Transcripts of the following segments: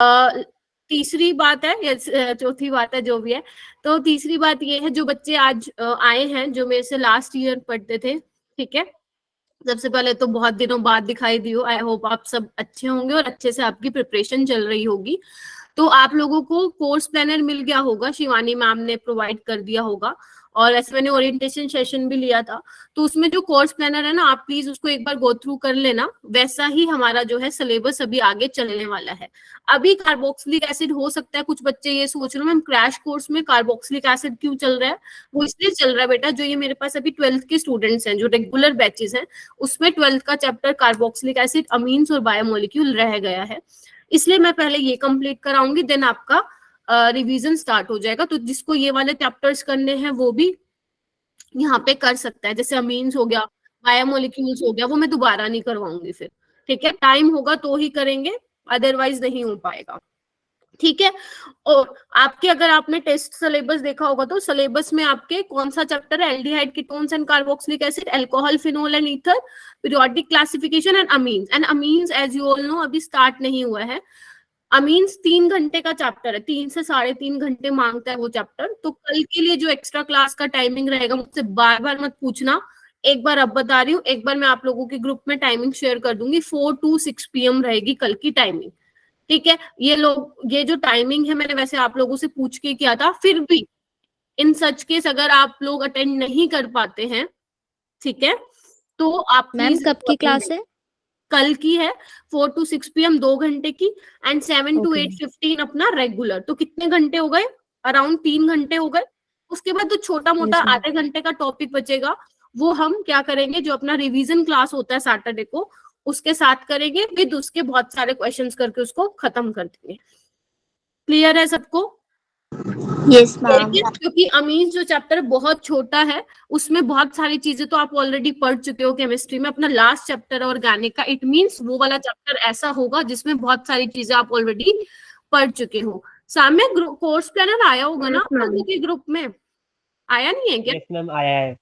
तीसरी बात है या चौथी बात है, जो भी है, तो तीसरी बात ये है, जो बच्चे आज आए हैं, जो मेरे से लास्ट ईयर पढ़ते थे, ठीक है, सबसे पहले तो बहुत दिनों बाद दिखाई दी हो, आई होप आप सब अच्छे होंगे और अच्छे से आपकी प्रिपरेशन चल रही होगी। तो आप लोगों को कोर्स प्लानर मिल गया होगा, शिवानी मैम ने प्रोवाइड कर दिया होगा, और ऐसे मैंने ओरिएंटेशन सेशन भी लिया था, तो उसमें जो कोर्स प्लानर है ना, आप प्लीज उसको एक बार गो थ्रू कर लेना। वैसा ही हमारा जो है सिलेबस अभी आगे चलने वाला है। अभी कार्बोक्सिलिक एसिड, हो सकता है कुछ बच्चे ये सोच रहे हो मैम क्रैश कोर्स में कार्बोक्सिलिक एसिड क्यों चल रहा है, वो इसलिए चल रहा है बेटा, जो ये मेरे पास अभी 12th के स्टूडेंट्स हैं, जो रेगुलर बैचेस हैं, उसमें 12th का चैप्टर कार्बोक्सिलिक एसिड, अमीन्स और बायोमोलिक्यूल रह गया है, इसलिए मैं पहले ये कंप्लीट कराऊंगी, देन आपका रिवीजन स्टार्ट हो जाएगा। तो जिसको ये वाले चैप्टर्स करने हैं वो भी यहाँ पे कर सकता है, जैसे अमीन्स हो गया, बायोमोलिक्यूल्स हो गया, वो मैं दोबारा नहीं करवाऊंगी फिर, ठीक है, टाइम होगा तो ही करेंगे, अदरवाइज नहीं हो पाएगा, ठीक है। और आपके, अगर आपने टेस्ट सिलेबस देखा होगा, तो सिलेबस में आपके कौन सा चैप्टर है, aldehyde, ketones and carboxylic acid, alcohol, phenol and ether, periodic classification and amines. And amines as you all know अभी स्टार्ट नहीं हुआ है। अमीन्स 3 घंटे का चैप्टर है, 3 से 3.5 घंटे मांगता है वो चैप्टर। तो कल के लिए जो एक्स्ट्रा क्लास का टाइमिंग रहेगा, मुझसे बार बार मत पूछना, एक बार अब बता रही हूँ, एक बार मैं आप लोगों के ग्रुप में टाइमिंग शेयर कर दूंगी, 4 to 6 PM रहेगी कल की टाइमिंग, ठीक है। ये जो टाइमिंग है, मैंने वैसे आप लोगों से पूछ के किया था, फिर भी इन सच केस अगर आप लोग अटेंड नहीं कर पाते हैं, ठीक है, तो आप मैम कब की क्लास है? कल की है 4 to 6 PM, 2 घंटे की, एंड 7 to Okay. 8:15 अपना रेगुलर। तो कितने घंटे हो गए, अराउंड 3 घंटे हो गए। उसके बाद जो छोटा मोटा Yes, ma'am. आधे घंटे का टॉपिक बचेगा, वो हम क्या करेंगे, जो अपना रिवीजन क्लास होता है सैटरडे को, उसके साथ करेंगे, विद उसके बहुत सारे क्वेश्चंस करके उसको खत्म कर देंगे। क्लियर है सबको? Yes, ma'am. क्योंकि अमीन जो चैप्टर बहुत छोटा है, उसमें बहुत सारी चीजें तो आप ऑलरेडी पढ़ चुके हो केमिस्ट्री में, अपना लास्ट चैप्टर ऑर्गेनिक का, इट मींस वो वाला चैप्टर ऐसा होगा जिसमें बहुत सारी चीजें आप ऑलरेडी पढ़ चुके हो। सामने कोर्स प्लानर आया होगा ना आप लोगों के ग्रुप में, आया नहीं है क्या? यस मैम, आया है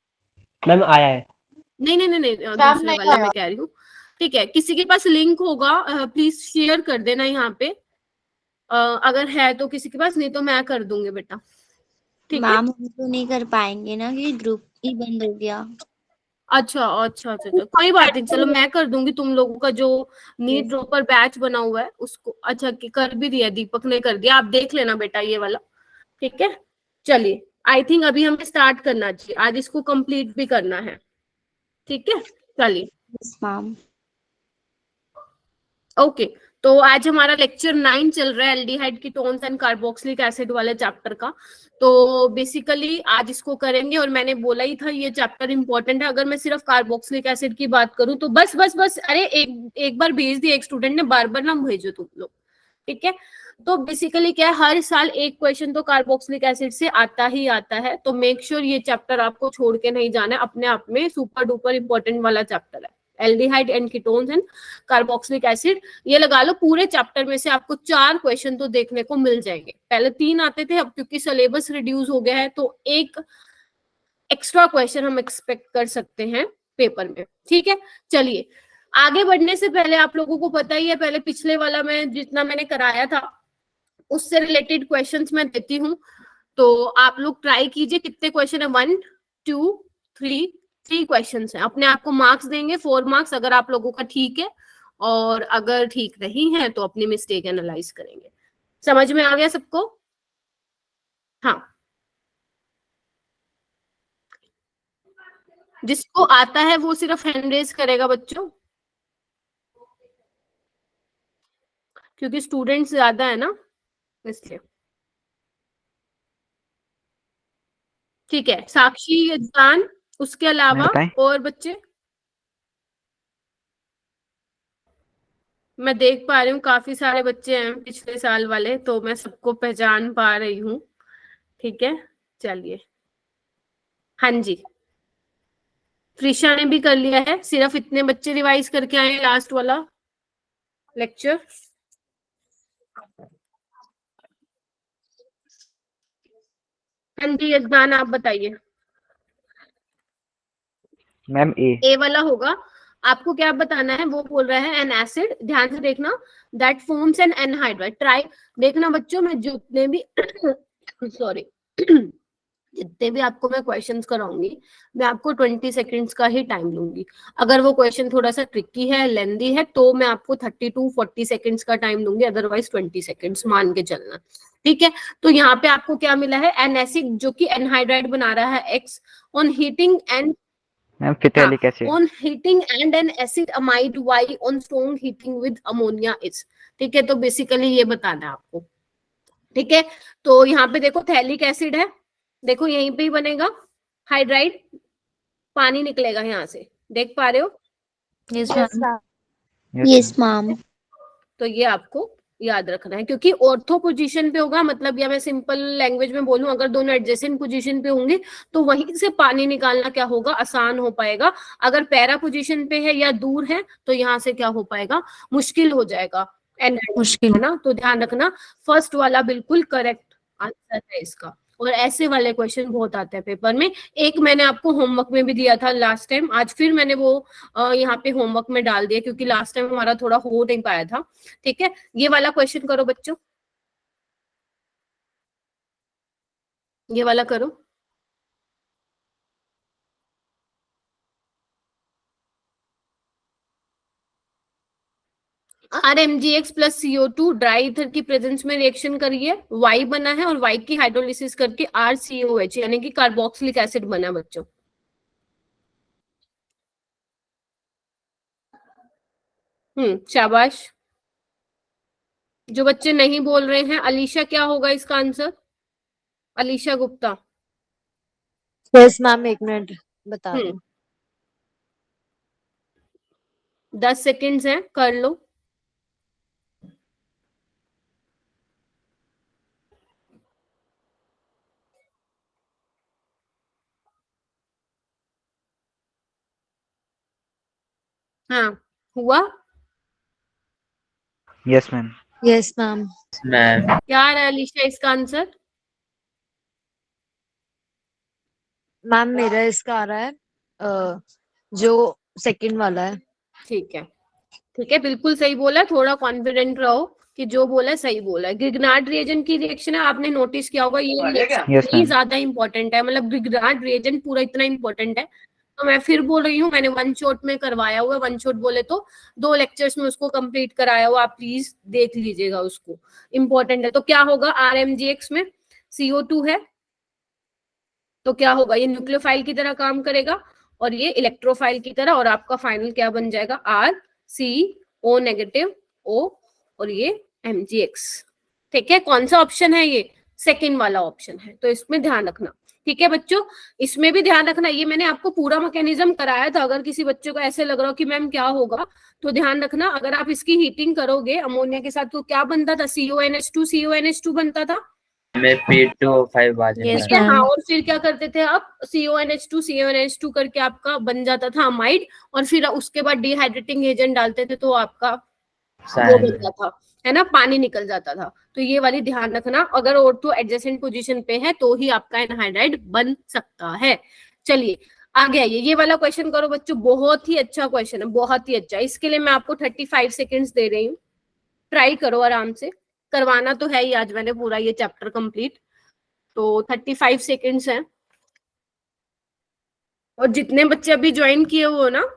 मैम, आया है। नहीं, दूसरे वाला मैं कह रही हूँ, ठीक है। किसी के पास लिंक होगा, प्लीज शेयर कर देना यहाँ पे, अगर है तो किसी के पास, नहीं तो मैं कर दूंगी बेटा, ठीक है। मैम हम तो नहीं कर पाएंगे ना, कि ग्रुप ही बंद हो गया। अच्छा, कोई बात नहीं, चलो मैं कर दूंगी। तुम लोगों का जो नीट Yes. ड्रॉपर बैच बना हुआ है उसको, अच्छा कि कर भी दिया, दीपक ने कर दिया, आप देख लेना बेटा ये वाला, ठीक है। चलिए, आई थिंक अभी हमें स्टार्ट करना चाहिए, आज इसको कंप्लीट भी करना है, ठीक है। चलिए, Yes, ma'am. ओके। तो आज हमारा लेक्चर 9 चल रहा है, aldehyde, ketones and carboxylic acid वाले चैप्टर का। तो बेसिकली आज इसको करेंगे, और मैंने बोला ही था ये चैप्टर इंपॉर्टेंट है। अगर मैं सिर्फ कार्बोक्सिलिक एसिड की बात करूं तो बस अरे एक बार भेज दिया एक स्टूडेंट ने, बार बार ना भेजो तुम लोग, ठीक है। तो बेसिकली क्या है, हर साल एक क्वेश्चन तो कार्बोक्सिलिक एसिड से आता ही आता है, तो मेक श्योर ये चैप्टर आपको छोड़ के नहीं जाना है, अपने आप में सुपर डुपर इंपॉर्टेंट वाला चैप्टर है, aldehyde and ketones and carboxylic acid. ये लगा लो पूरे चैप्टर में से आपको 4 क्वेश्चन तो देखने को मिल जाएंगे। पहले 3 आते थे, अब क्योंकि सिलेबस रिड्यूस हो गया है तो एक एक्स्ट्रा क्वेश्चन हम एक्सपेक्ट कर सकते हैं पेपर में, ठीक है। चलिए, आगे बढ़ने से पहले आप लोगों को पता ही है, पहले पिछले वाला में जितना मैंने कराया था उससे रिलेटेड क्वेश्चंस मैं देती हूँ, तो आप लोग ट्राई कीजिए। कितने क्वेश्चन है, 1 2 3 क्वेश्चंस हैं। अपने आप को मार्क्स देंगे 4 मार्क्स अगर आप लोगों का ठीक है, और अगर ठीक नहीं है तो अपनी मिस्टेक एनालाइज करेंगे। समझ में आ गया सबको? हाँ, जिसको आता है वो सिर्फ हैंड रेज करेगा बच्चों, क्योंकि स्टूडेंट्स ज्यादा है ना, इसलिए। ठीक है, साक्षी, यजमान, उसके अलावा और बच्चे? मैं देख पा रही हूँ काफी सारे बच्चे हैं पिछले साल वाले, तो मैं सबको पहचान पा रही हूँ, ठीक है। चलिए, हाँ जी, प्रीशा ने भी कर लिया है। सिर्फ इतने बच्चे रिवाइज करके आए लास्ट वाला लेक्चर। हाँ जी, यजमान आप बताइए। मैम ए वाला होगा। आपको क्या बताना है, वो बोल रहा है एन एसिड, ध्यान से देखना, that forms an anhydride. Try देखना बच्चों, मैं जितने भी सॉरी जितने भी आपको मैं क्वेश्चंस कराऊंगी, मैं आपको 20 सेकंड्स का ही टाइम लूंगी। अगर वो क्वेश्चन थोड़ा सा ट्रिकी है, लेंदी है, तो मैं आपको 30 to 40 सेकंड्स का टाइम लूंगी, अदरवाइज 20 सेकंड्स मान के चलना। ठीक है, तो यहाँ पे आपको क्या मिला है, एन एसिड जो कि एनहाइड्राइड बना रहा है X, on heating and ma'am phthalic acid. on heating and an acid amide y on strong heating with ammonia is। ठीक है, तो बेसिकली ये बताना है आपको। ठीक है, तो यहाँ पे देखो थैलिक एसिड है, देखो यहीं पे ही बनेगा हाइड्राइड, पानी निकलेगा यहाँ से, देख पा रहे हो? Yes Yes, ma'am. ma'am. Yes ma'am. तो ये आपको याद रखना है, क्योंकि ऑर्थो पोजीशन पे होगा, मतलब या मैं सिंपल लैंग्वेज में बोलूं, अगर दोनों एडजेसेंट पोजीशन पे होंगे तो वहीं से पानी निकालना क्या होगा, आसान हो पाएगा। अगर पैरा पोजीशन पे है या दूर है तो यहाँ से क्या हो पाएगा, मुश्किल हो जाएगा, मुश्किल है ना। तो ध्यान रखना, फर्स्ट वाला बिल्कुल करेक्ट आंसर है इसका। और ऐसे वाले क्वेश्चन बहुत आते हैं पेपर में। एक मैंने आपको होमवर्क में भी दिया था लास्ट टाइम, आज फिर मैंने वो यहाँ पे होमवर्क में डाल दिया, क्योंकि लास्ट टाइम हमारा थोड़ा हो नहीं पाया था। ठीक है, ये वाला क्वेश्चन करो बच्चों, ये वाला करो। RMgx plus CO2 dry ether की प्रेजेंस में रिएक्शन करिए, Y बना है, और Y की हाइड्रोलिसिस करके RCOH यानी कि कार्बोक्सिलिक एसिड बना बच्चों। शाबाश। जो बच्चे नहीं बोल रहे हैं, अलीशा क्या होगा इसका answer, Alisha Gupta? Yes ma'am, एक मिनट बता हम्म दो। 10 सेकेंड्स हैं, कर लो। हाँ, हुआ? Yes ma'am. Yes ma'am. क्या आ रहा है अलीशा इसका आंसर? मैम मेरा इसका आ रहा है जो सेकंड वाला है। ठीक है, ठीक है, बिल्कुल सही बोला, थोड़ा कॉन्फिडेंट रहो कि जो बोला है सही बोला है। ग्रिग्नार्ड रिएजेंट की रिएक्शन है, आपने नोटिस किया होगा, ये Yes, इतनी ma'am. ज्यादा इंपॉर्टेंट है, मतलब ग्रिग्नार्ड रिएजेंट पूरा इतना इंपॉर्टेंट है। तो मैं फिर बोल रही हूँ, मैंने वन शॉट में करवाया हुआ, वन शॉट बोले तो 2 लेक्चर्स में उसको कंप्लीट कराया हुआ, आप प्लीज देख लीजिएगा उसको, इंपॉर्टेंट है। तो क्या होगा, RMgx में CO2 है, तो क्या होगा, ये न्यूक्लियोफाइल की तरह काम करेगा और ये इलेक्ट्रोफाइल की तरह, और आपका फाइनल क्या बन जाएगा, RCO नेगेटिव O, और ये MgX। ठीक है, कौन सा ऑप्शन है ये, सेकेंड वाला ऑप्शन है, तो इसमें ध्यान रखना। ठीक है बच्चों, इसमें भी ध्यान रखना, ये मैंने आपको पूरा मैकेनिज्म कराया था। अगर किसी बच्चे को ऐसे लग रहा हो कि मैम क्या होगा, तो ध्यान रखना, अगर आप इसकी हीटिंग करोगे अमोनिया के साथ, तो क्या बनता था, CONH2 बनता था में P2O5 आ Yes, जाता ठीक है। है। हाँ, और फिर क्या करते थे आप, CONH2 करके आपका बन जाता था अमाइड, और फिर उसके बाद डिहाइड्रेटिंग एजेंट डालते थे तो आपका वो बनता था, है ना, पानी निकल जाता था। तो ये वाली ध्यान रखना, अगर ऑर्थो एडजेसेंट पोजीशन पे है तो ही आपका एनहाइड्राइड बन सकता है। चलिए आगे आइए, ये वाला क्वेश्चन करो बच्चों, बहुत ही अच्छा क्वेश्चन है, बहुत ही अच्छा। इसके लिए मैं आपको 35 सेकेंड्स दे रही हूँ, ट्राई करो आराम से, करवाना तो है ही आज मैंने पूरा ये चैप्टर कंप्लीट। तो 35 सेकेंड्स हैं, और जितने बच्चे अभी ज्वाइन किए हुए हो ना,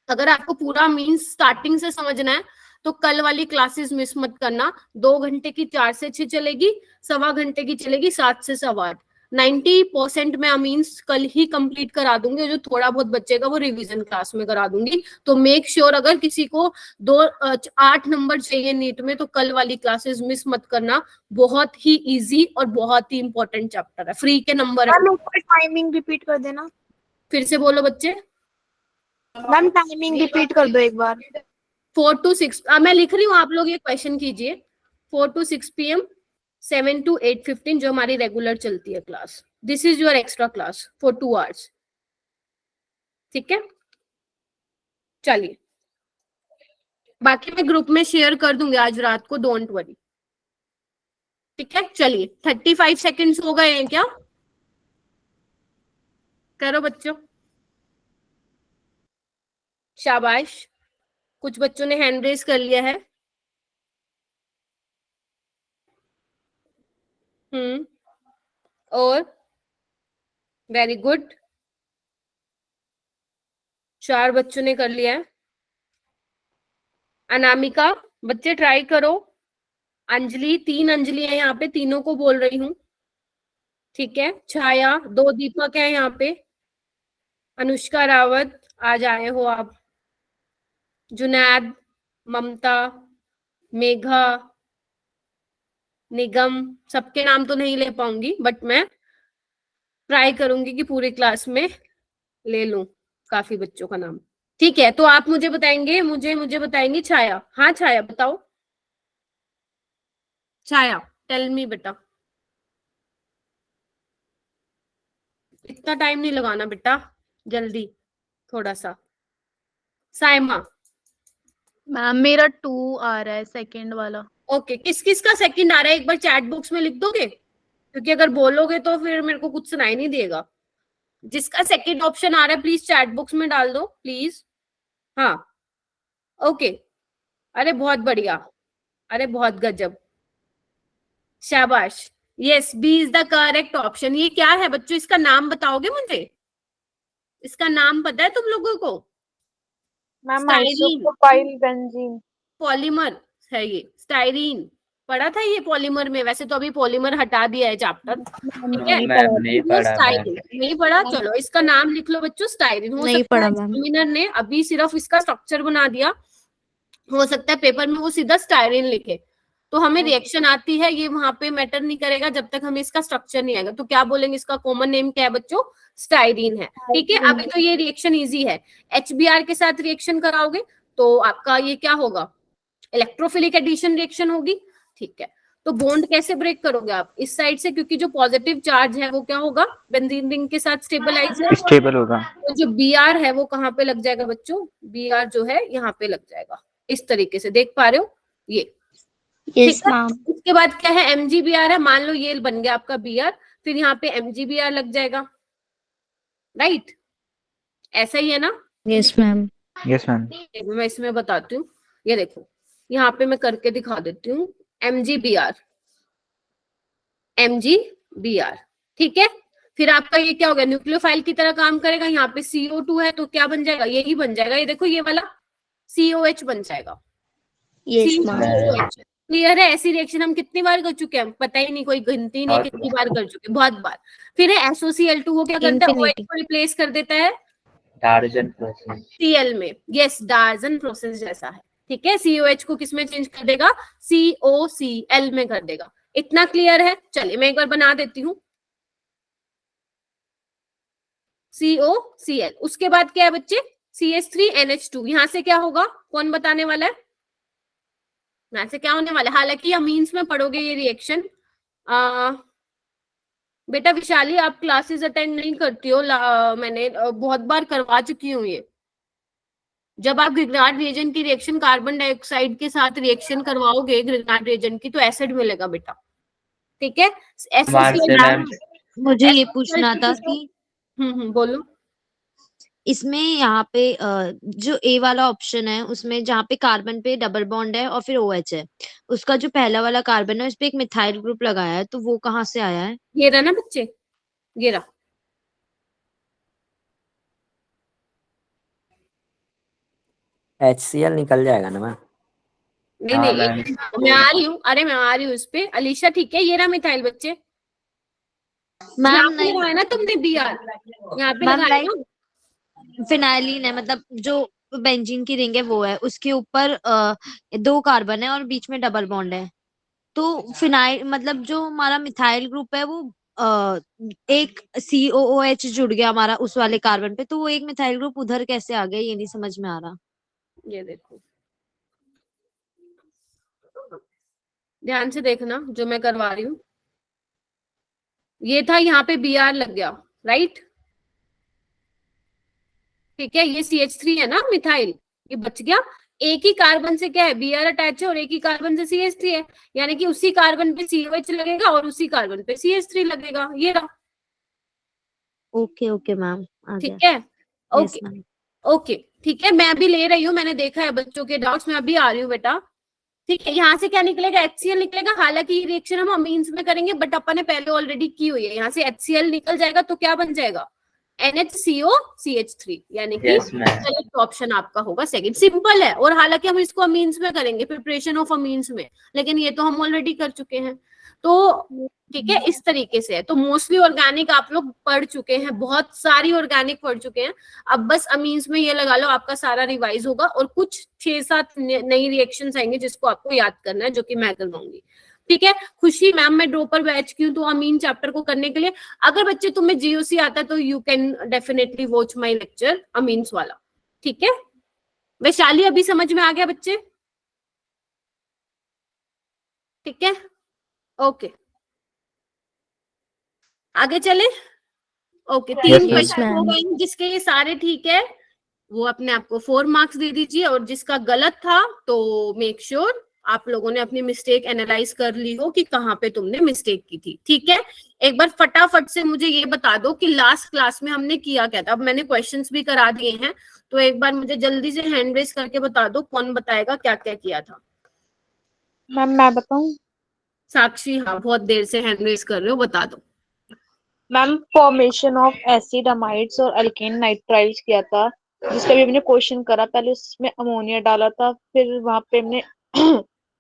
अगर आपको पूरा मीन्स स्टार्टिंग से समझना है तो कल वाली क्लासेस मिस मत करना। 2 घंटे की 4 से 6 चलेगी, 1.25 घंटे की चलेगी 7 से 8:15। 90% मैं मीन्स कल ही कंप्लीट करा दूंगी, जो थोड़ा बहुत बचेगा वो रिवीजन क्लास में करा दूंगी। तो मेक श्योर अगर किसी को 8 नंबर चाहिए नीट में, तो कल वाली क्लासेस मिस मत करना, बहुत ही इजी और बहुत ही इंपॉर्टेंट चैप्टर है, फ्री के नंबर है। मैम टाइमिंग रिपीट कर देना। फिर से बोलो बच्चे, मैम टाइमिंग रिपीट कर दो एक बार। 4 to 6, मैं लिख रही हूँ, आप लोग ये क्वेश्चन कीजिए। 4 to 6 PM, 7 to 8:15 जो हमारी रेगुलर चलती है class. This is your extra class for 2 hours। ठीक है, चलिए, बाकी मैं ग्रुप में शेयर कर दूंगी आज रात को, डोंट वरी। ठीक है, चलिए 35 सेकेंड्स हो गए हैं क्या, करो बच्चों। शाबाश, कुछ बच्चों ने हैंड रेज कर लिया है। और वेरी गुड, 4 बच्चों ने कर लिया है। अनामिका, बच्चे ट्राई करो। अंजलि, 3 अंजलि है यहाँ पे, तीनों को बोल रही हूँ, ठीक है। छाया, 2 दीपक है यहाँ पे। अनुष्का रावत, आज आए हो आप। जुनैद, ममता, मेघा, निगम, सबके नाम तो नहीं ले पाऊंगी बट मैं ट्राई करूंगी कि पूरी क्लास में ले लूं काफी बच्चों का नाम, ठीक है। तो आप मुझे बताएंगे, मुझे बताएंगे छाया। हाँ छाया बताओ, छाया टेल मी बेटा। इतना टाइम नहीं लगाना बेटा, जल्दी थोड़ा सा। साइमा, मैम मेरा 2 आ रहा है, सेकंड वाला। ओके, किस किस का सेकंड आ रहा है एक बार चैट बॉक्स में लिख दोगे, क्योंकि अगर बोलोगे तो फिर मेरे को कुछ सुनाई नहीं देगा। जिसका सेकंड ऑप्शन आ रहा है प्लीज चैट बॉक्स में डाल दो प्लीज। हाँ ओके, अरे बहुत बढ़िया, अरे बहुत गजब, शाबाश। Yes, B is the correct option. ये क्या है बच्चों, इसका नाम बताओगे मुझे? इसका नाम पता है तुम लोगों को? Ma'am styrene. Isopropyl benzene. Polymer है ये, स्टाइरीन पढ़ा था ये पॉलीमर में, वैसे तो अभी पॉलीमर हटा दिया है चैप्टर, ठीक है। मैम नहीं वो पढ़ा स्टाइरीन नहीं पढ़ा, चलो इसका नाम लिख लो बच्चों, स्टाइरीन। हो नहीं सकता है पढ़ा मैम। एग्जामिनर ने अभी सिर्फ इसका स्ट्रक्चर बना दिया, हो सकता है पेपर में वो सीधा स्टाइरीन लिखे, तो हमें रिएक्शन आती है, ये वहां पे मैटर नहीं करेगा जब तक हमें इसका स्ट्रक्चर नहीं आएगा। तो क्या बोलेंगे, इसका कॉमन नेम क्या है बच्चों? स्टाइरीन है, ठीक है। अभी तो ये रिएक्शन इजी है। HBr के साथ रिएक्शन कराओगे तो आपका ये क्या होगा, इलेक्ट्रोफिलिक एडिशन रिएक्शन होगी, ठीक है। तो बॉन्ड कैसे ब्रेक करोगे आप? इस साइड से, क्योंकि जो पॉजिटिव चार्ज है वो क्या होगा, बेंजीन रिंग के साथ स्टेबलाइज है, स्टेबल होगा। तो जो Br है वो कहाँ पे लग जाएगा बच्चों? Br जो है यहाँ पे लग जाएगा, इस तरीके से देख पा रहे हो ये, यस ठीक है। मैम। उसके बाद क्या है, MgBr है, मान लो ये बन गया आपका Br, फिर यहाँ पे MgBr लग जाएगा, राइट? ऐसा ही है ना? Yes ma'am. Yes ma'am. मैं इसमें बताती हूँ, ये देखो यहाँ पे मैं करके दिखा देती हूँ, MgBr, MgBr, ठीक है। फिर आपका ये क्या होगा, न्यूक्लियोफाइल की तरह काम करेगा। यहाँ पे CO2 है तो क्या बन जाएगा, यही बन जाएगा, ये देखो ये वाला COH बन जाएगा। Yes ma'am. क्लियर है? ऐसी रिएक्शन हम कितनी बार कर चुके हैं, पता ही नहीं, कोई गिनती नहीं कितनी बार कर चुके, बहुत बार। फिर है SOCl2, वो क्या करता है, OH को रिप्लेस कर देता है डार्जन प्रोसेस। Cl में। यस, डार्जन प्रोसेस जैसा है, ठीक है। COH को किस में चेंज कर देगा, COCl में कर देगा। इतना क्लियर है? चलिए मैं एक बार बना देती हूँ, COCl। उसके बाद क्या है बच्चे, CH3NH2। यहाँ से क्या होगा, कौन बताने वाला है? यहाँ से क्या होने वाला है? हालांकि अमीन्स में पढ़ोगे ये रिएक्शन। बेटा विशाली, आप क्लासेस अटेंड नहीं करती हो, मैंने बहुत बार करवा चुकी हूँ ये। जब आप ग्रिग्नार्ड रिएजेंट की रिएक्शन कार्बन डाइऑक्साइड के साथ रिएक्शन करवाओगे ग्रिग्नार्ड रिएजेंट की, तो एसिड मिलेगा बेटा, ठीक है। मुझे ये पूछना था कि बोलो। इसमें यहाँ पे जो ए वाला ऑप्शन है उसमें जहाँ पे कार्बन पे डबल बॉन्ड है और फिर OH है, उसका जो पहला वाला कार्बन है उस पे एक मिथाइल ग्रुप लगाया है, तो वो कहाँ से आया है? ये रहा ना बच्चे, ये रहा। HCl निकल जाएगा ना मैम? नहीं नहीं, मैं आ रही हूँ, अरे मैं आ रही हूँ इस पे। अलीशा ठीक है, ये रहा मिथाइल बच्चे। मैम नहीं नहीं है ना तुमने Br यहाँ पे मैम, लगाया ना? फिनाइलिन है, मतलब जो बेंजीन की रिंग है वो है, उसके ऊपर 2 कार्बन है और बीच में डबल बॉन्ड है, तो फिनाइल मतलब जो हमारा मिथाइल ग्रुप है वो एक COOH जुड़ गया हमारा उस वाले कार्बन पे, तो वो एक मिथाइल ग्रुप उधर कैसे आ गया, ये नहीं समझ में आ रहा। ये देखो, ध्यान से देखना जो मैं करवा रही हूँ। ये था, यहाँ पे Br लग गया, राइट, ठीक है। ये CH3 है ना मिथाइल, ये बच गया। एक ही कार्बन से क्या है, Br अटैच है, और एक ही कार्बन से CH3 है, यानी कि उसी कार्बन पे COH लगेगा और उसी कार्बन पे CH3 लगेगा, ये रहा। ओके ओके मैम, आ गया। ठीक है, ओके मैम। ओके, ठीक है, मैं अभी ले रही हूँ, मैंने देखा है बच्चों के डाउट्स, मैं अभी आ रही हूँ बेटा। ठीक है, यहाँ से क्या निकलेगा, HCl निकलेगा। हालांकि ये रिएक्शन हम अमीन्स में करेंगे, बट अपन ने पहले ऑलरेडी की हुई है। यहाँ से HCl निकल जाएगा तो क्या बन जाएगा, NHCOCH3, यानी कि Yes, ma'am. करेक्ट ऑप्शन आपका होगा सेकंड। सिंपल है, और हालांकि हम इसको अमीन्स में करेंगे, प्रिपरेशन ऑफ अमीन्स में, लेकिन ये तो हम ऑलरेडी कर चुके हैं। तो ठीक है, इस तरीके से है। तो मोस्टली ऑर्गेनिक आप लोग पढ़ चुके हैं, बहुत सारी ऑर्गेनिक पढ़ चुके हैं। अब बस अमीन्स में ये लगा लो, आपका सारा रिवाइज होगा, और कुछ 6-7 नई रिएक्शंस आएंगे जिसको आपको याद करना है, जो कि मैं करवाऊंगी। ठीक है, खुशी मैम, मैं ड्रॉपर बैच की हूँ, तो अमीन चैप्टर को करने के लिए अगर बच्चे तुम्हें GOC आता है तो you can definitely watch my lecture amines वाला। ठीक है, वैशाली अभी समझ में आ गया बच्चे? ठीक है, ओके, आगे चले। ओके, 3 Yes, क्वेश्चन हो ma'am. गए, जिसके ये सारे ठीक है वो अपने आप को 4 मार्क्स दे दीजिए, और जिसका गलत था तो मेक श्योर आप लोगों ने अपनी मिस्टेक एनालाइज कर ली हो कि कहाँ पे तुमने मिस्टेक की थी। ठीक है, एक बार फटाफट से मुझे ये बता दो कि लास्ट क्लास में हमने किया क्या था। अब मैंने क्वेश्चंस भी करा दिए हैं, तो एक बार मुझे जल्दी से हैंड रेज करके बता दो, कौन बताएगा क्या क्या किया था। मैम मैं बताऊं? साक्षी, हाँ बहुत देर से हैंड रेज कर रहे हो, बता दो। Ma'am formation of acid amides और अल्केन नाइट्राइल्स किया था, जिसका भी हमने क्वेश्चन करा। पहले उसमें अमोनिया डाला था, फिर वहां पे हमने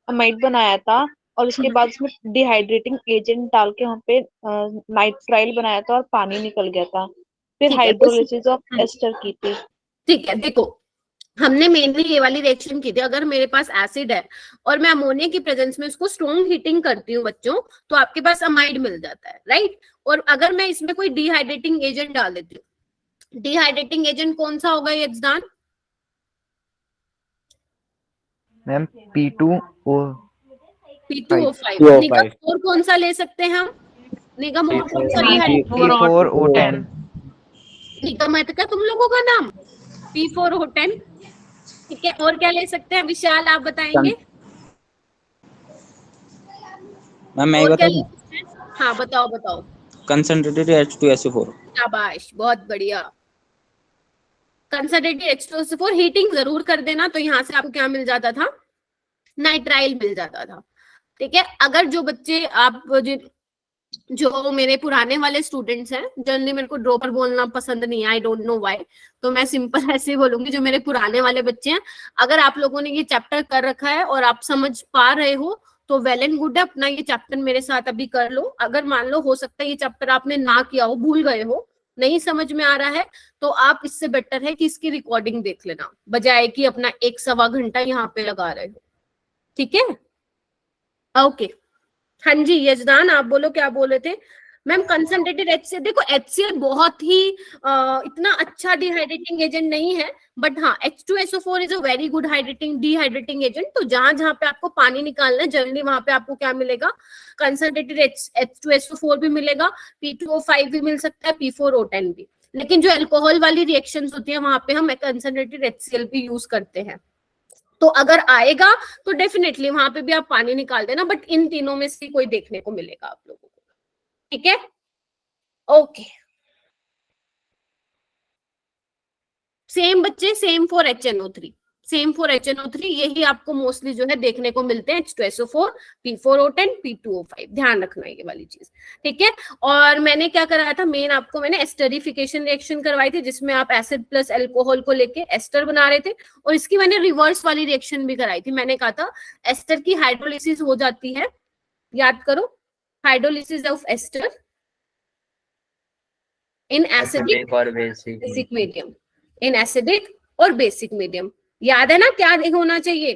अमाइड बनाया था, और उसके बाद उसमें डिहाइड्रेटिंग एजेंट डाल के वहां पे नाइट्राइल बनाया था, और पानी निकल गया था। फिर ठीक है, हाइड्रोलिसिस ऑफ एस्टर की थी। ठीक है, देखो हमने मेनली ये वाली रिएक्शन की थी। अगर मेरे पास एसिड है और मैं अमोनिया की प्रेजेंस में उसको स्ट्रॉन्ग हीटिंग करती हूँ बच्चों, तो आपके पास अमाइड मिल जाता है, राइट। और अगर मैं इसमें कोई डिहाइड्रेटिंग एजेंट डाल देती हूँ, डिहाइड्रेटिंग एजेंट कौन सा होगा ये exam? Ma'am P2O P2O5। P2O5। निगम और कौन सा ले सकते हैं हम? निगम और कौन सा P4O10 निगम है तो क्या तुम लोगों का नाम? P4O10। ठीक है, और क्या ले सकते हैं? विशाल आप बताएंगे। मैम मैं और क्या बताऊं? ले सकते हैं? हाँ बताओ बताओ। Concentrated H2SO4। शाबाश, बहुत बढ़िया। कंसंट्रेटेड H2SO4 हीटिंग जरूर कर देना, तो यहाँ से आपको क्या मिल जाता था? नाइट्राइल मिल जाता था। ठीक है, अगर जो बच्चे आप जो मेरे पुराने वाले स्टूडेंट्स हैं, जनरली मेरे को ड्रॉपर बोलना पसंद नहीं है, आई डोंट नो व्हाई, तो मैं सिंपल ऐसे ही बोलूंगी, जो मेरे पुराने वाले बच्चे हैं, अगर आप लोगों ने ये चैप्टर कर रखा है और आप समझ पा रहे हो तो वेल एंड गुड है, अपना ये चैप्टर मेरे साथ अभी कर लो। अगर मान लो हो सकता है ये चैप्टर आपने ना किया हो, भूल गए हो, नहीं समझ में आ रहा है, तो आप इससे बेटर है कि इसकी रिकॉर्डिंग देख लेना, बजाय कि अपना 1-1.25 घंटा यहाँ पे लगा रहे हो। ठीक है, ओके। हाँ जी यजदान, आप बोलो क्या बोल रहे थे? मैम कंसंट्रेटेड HCl, देखो HCl बहुत ही इतना अच्छा डिहाइड्रेटिंग एजेंट नहीं है, बट हाँ H2SO4 is a very good hydrating dehydrating agent. तो जहां जहां पे आपको पानी निकालना है, जनरली वहां पे आपको क्या मिलेगा? कंसंट्रेटेड H2SO4 भी मिलेगा, P2O5 भी मिल सकता है, P4O10 भी। लेकिन जो अल्कोहल वाली रिएक्शंस होती है वहां पे हम कंसंट्रेटेड HCl भी यूज करते हैं। तो अगर आएगा तो डेफिनेटली वहां पे भी आप पानी निकाल देना, बट इन तीनों में से कोई देखने को मिलेगा आप लोगों को। ठीक है, ओके। सेम बच्चे, same for HNO3, same for HNO3, यही आपको मोस्टली जो है देखने को मिलते हैं, H2SO4, P4O10, P2O5, ध्यान रखना ये वाली चीज। ठीक है, और मैंने क्या कराया था, मेन आपको मैंने एस्टरिफिकेशन रिएक्शन करवाई थी, जिसमें आप एसिड प्लस अल्कोहल को लेके एस्टर बना रहे थे, और इसकी मैंने रिवर्स वाली रिएक्शन भी कराई थी। मैंने कहा था एस्टर की हाइड्रोलिसिस हो जाती है, याद करो, hydrolysis of ester in acidic और basic basic medium, in acidic और बेसिक मीडियम। याद है ना क्या होना चाहिए?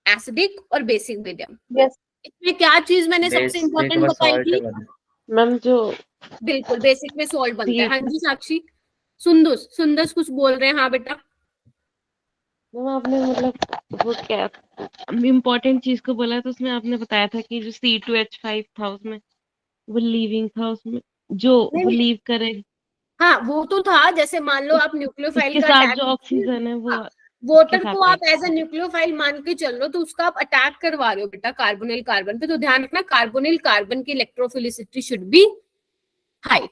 एसिडिक और बेसिक मीडियम। यस इसमें क्या चीज मैंने सबसे इम्पोर्टेंट बताई थी? मैम, जो बिल्कुल बेसिक में सॉल्ट बनता है। हाँ जी साक्षी, सुंदस सुंदस कुछ बोल रहे हैं। हाँ बेटा, मैम आपने मतलब वो क्या इम्पोर्टेंट चीज को बोला, तो उसमें आपने बताया था कि जो C2H5 था उसमें वो लीविंग था, उसमें जो वो लीव करे, हाँ वो तो था। जैसे मान लो आप न्यूक्लियोफाइल उसके का साथ अटैक, जो ऑक्सीजन है वो वाटर साथ को आप है। एज अ न्यूक्लियोफाइल मान के चल रहे हो, तो उसका आप अटैक करवा रहे हो बेटा कार्बोनिल कार्बन पे। तो ध्यान रखना कार्बोनिल कार्बन की इलेक्ट्रोफिलिसिटी शुड बी हाई।